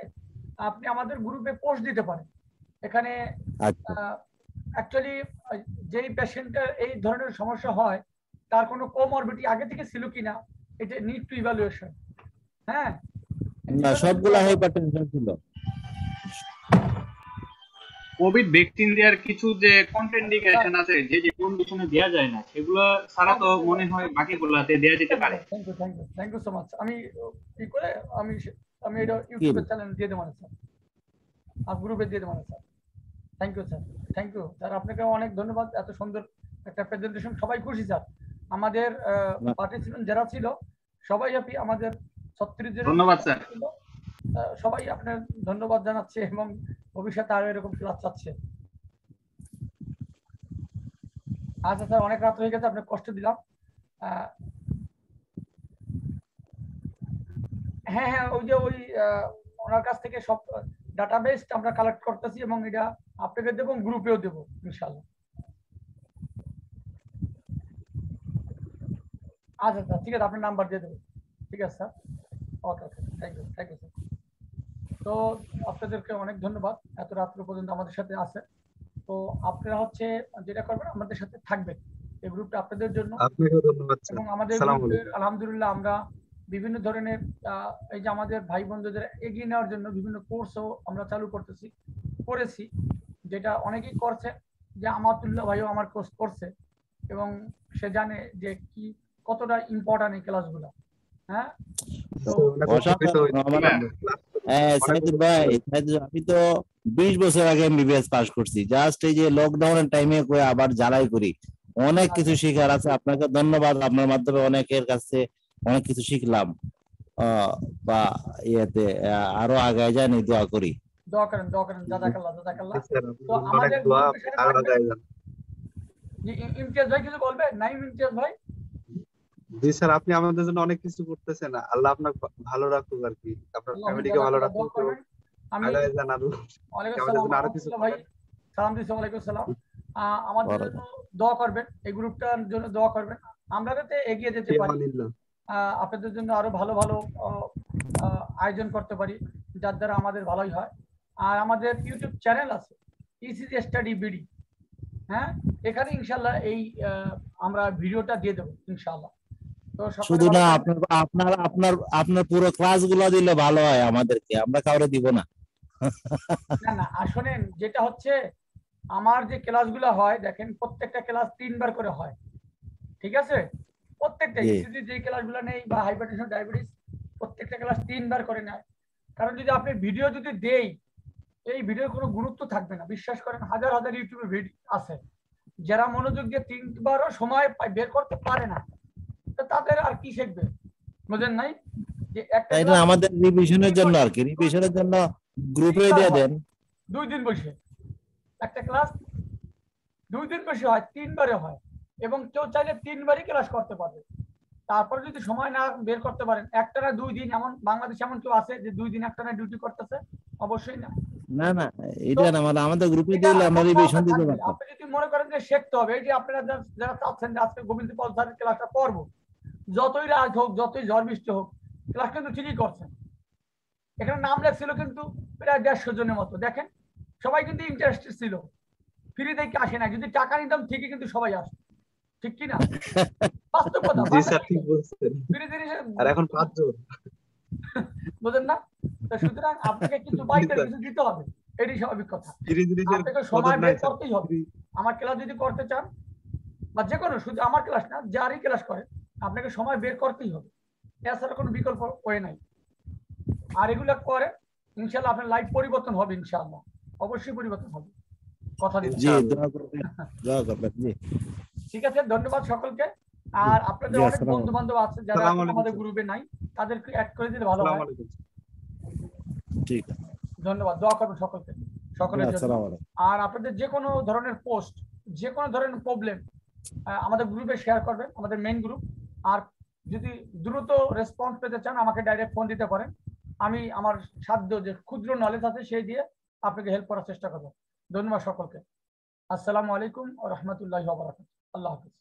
আপনি আমাদের গ্রুপে পোস্ট দিতে পারেন। এখানে অ্যাকচুয়ালি যেই পেশেন্টের এই ধরনের সমস্যা হয় তার কোনো কোমরবিডিটি আগে থেকে ছিল কিনা, এটা নিড টু ইভালুয়েশন। হ্যাঁ না সবগুলা হাইপারটেনশন ছিল। কোভিড ভ্যাকসিন দেওয়ার কিছু যে কন্ট্রাইন্ডিকেশন আছে, যে যে কন্ডিশনে দেওয়া যায় না, সেগুলো ছাড়া তো মনে হয় বাকিগুলোতে দেওয়া যেতে পারে। Thank you so much. আমি কি করে আমি এটা ইউটিউবে চ্যানেল দিয়ে দেবো স্যার, আর গ্রুপে দিয়ে দেবো sir. Thank you sir, thank you sir, আপনাকে অনেক ধন্যবাদ। এত সুন্দর একটা প্রেজেন্টেশন, সবাই খুশি স্যার। আমাদের পার্টিসিপেন্ট যারা ছিল সবাই হ্যাপি, আমাদের 36 জন ধন্যবাদ স্যার। সবাই আপনার ধন্যবাদ জানাচ্ছে এবং ভবিষ্যতে আরো এরকম ক্লাস চাচ্ছে। আচ্ছা স্যার, অনেক রাত হয়ে গেছে, আপনাকে কষ্ট দিলাম। হ্যাঁ হ্যাঁ, ওই যে ওই ওনার কাছ থেকে সব ডাটাবেস আমরা কালেক্ট করতেছি এবং এটা আপনাকে দেবো, গ্রুপেও দেবো ইনশাআল্লাহ। আচ্ছা স্যার, ঠিক আছে, আপনার নাম্বার দিয়ে দেবো। ঠিক আছে sir, okay okay, thank you sir. তো আপনাদেরকে অনেক ধন্যবাদ এত রাত্র পর্যন্ত আমাদের সাথে আছে। তো আপনারা হচ্ছে যেটা করবেন, আমাদের সাথে থাকবেন, এই গ্রুপটা আপনাদের জন্য। আপনাকেও ধন্যবাদ স্যার। এবং আমাদের গ্রুপে আলহামদুলিল্লাহ আমরা বিভিন্ন ধরনের এই যে আমাদের ভাই বন্ধুদের এগিয়ে নেওয়ার জন্য বিভিন্ন কোর্সও আমরা চালু করেছি, যেটা অনেকেই করছে। যে আমাতুল্লাহ ভাইও আমার কোর্স করছে এবং সে জানে যে কি কতটা ইম্পর্টেন্ট এই ক্লাসগুলো। হ্যাঁ সাইদুল ভাই, আমি তো 20 বছর আগে এমবিবিএস পাস করছি, জাস্ট এই যে লকডাউনের টাইমে করে আবার জ্বালাই করি। অনেক কিছু শেখার আছে, আপনাকে ধন্যবাদ। আপনার মাধ্যমে অনেকের কাছে অনেক কিছু শিখলাম, বা ইয়েতে আরো আগায় জানি, দোয়া করি। দোয়া করেন জাযাকাল্লাহ। তো আমাদের ইমতিয়াজ ভাই কিছু বলবে? নাইম ইমতিয়াজ ভাই। জি স্যার, আপনি আমাদের জন্য অনেক কিছু করতেছেন, আল্লাহ আপনাকে ভালো রাখুক আর কি, আপনার ফ্যামিলিকে ভালো রাখুক। আগায় যান আল্লাহ। আরো কিছু ভাই সালাম দিছি। ওয়ালাইকুম আসসালাম। আমাদের জন্য দোয়া করবেন, এই গ্রুপটার জন্য দোয়া করবেন, আমরা যাতে এগিয়ে যেতে পারি, আপনাদের জন্য আরো ভালো ভালো আয়োজন করতে পারি, যার দ্বারা আমাদের ভালোই হয়। আর আমাদের ইউটিউব চ্যানেল আছে ইসিজি স্টাডি বিডি, হ্যাঁ, এখানে ইনশাআল্লাহ এই আমরা ভিডিওটা দিয়ে দেবো ইনশাআল্লাহ। তো শুধু না, আপনার পুরো ক্লাসগুলো দিলে ভালো হয় আমাদেরকে, আমরা কাউরে দিব না। না আসলে যেটা হচ্ছে, আমার যে ক্লাসগুলো হয় দেখেন, প্রত্যেকটা ক্লাস 3 বার করে হয়, ঠিক আছে? প্রত্যেকটা ইসিজি যে ক্লাসগুলো নেই বা হাইপারটেনশন ডায়াবেটিস, প্রত্যেকটা ক্লাস 3 বার করে নেয়। কারণ যদি আপনি ভিডিও যদি দেই, এই ভিডিওর কোনো গুরুত্ব থাকবে না। বিশ্বাস করেন, হাজার হাজার ইউটিউবে ভিডিও আছে, যারা মনোযোগ দিয়ে 3 বারও সময় বের করতে পারে না, তো তাদের আর কি শিখবে? বুঝেন নাই? যে একটা আমাদের রিভিশনের জন্য আর কি, রিভিশনের জন্য গ্রুপে দিয়ে দেন। 2 দিন বসে একটা ক্লাস 2 দিন বসে হয়, 3 বারে হয়, এবং কেউ চাইলে 3 বারই ক্লাস করতে পারবে। তারপর যদি সময় না বের করতে পারেন, একটানা 2 দিন, এমন বাংলাদেশে এমন কেউ আছে যে 2 দিন একটানা ডিউটি করতেছে? অবশ্যই না। না এটা না, মানে আমাদের গ্রুপে দিলে আমরা রিভিশন দিতে পারতাম। আপনি যদি মনে করেন যে শিখতে হবে, এই যে আপনারা যারা চাচ্ছেন যে আজকে গোবিন্দ পল স্যারের ক্লাসটা করব, যতই রাত হোক, যতই ঝড় বৃষ্টি হোক, ক্লাস কিন্তু ঠিকই করছেন। এখানে নাম লেখছিল কিন্তু প্রায় 150 জনের মতো। দেখেন, সবাই কিন্তু ইন্টারেস্টেড ছিল, ফ্রি দেখে আসে না। যদি টাকা নিতাম ঠিকই কিন্তু সবাই আসে, ঠিক কি না? বাস্তব কথা। জি স্যার, ঠিক বলছেন। আর এখন 5 জন, বুঝেন না? তো সুতরাং আপনাকে কিন্তু বাইরে কিছু দিতে হবে, এটাই স্বাভাবিক কথা। আপনাকে সময় বের করতেই হবে। আমার ক্লাস যদি করতে চান, বা যে কোনো, শুধু আমার ক্লাস না, যারই ক্লাস করে, আপনাকে সময় বের করতেই হবে, এছাড়া কোনো বিকল্প ওয়ে নাই। আর এগুলো করে ইনশাআল্লাহ আপনার লাইফ পরিবর্তন হবে, ইনশাআল্লাহ অবশ্যই পরিবর্তন হবে, কথা দিচ্ছি। জি, দোয়া করবেন। জি, ঠিক আছে, ধন্যবাদ সকলকে। আর আপনাদের অনেক বন্ধু বান্ধব আছে যারা আমাদের গ্রুপে নাই, তাদেরকে অ্যাড করে দিলে ভালো হয়। ঠিক আছে, ধন্যবাদ। দোয়া করবেন সকলের জন্য। আর আপনাদের যে কোনো ধরনের পোস্ট, যে কোনো ধরনের প্রবলেম আমাদের গ্রুপে শেয়ার করবেন, আমাদের মেইন গ্রুপ। আর যদি দ্রুত রেসপন্স পেতে চান, আমাকে ডাইরেক্ট ফোন দিতে পারেন। আমি আমার সাধ্য যে ক্ষুদ্র নলেজ আছে সেই দিয়ে আপনাকে হেল্প করার চেষ্টা করব। ধন্যবাদ সকলকে। আসসালামু আলাইকুম ওয়া রাহমাতুল্লাহি ওয়া বারাকাতুহু। আল্লাহ হাফেজ।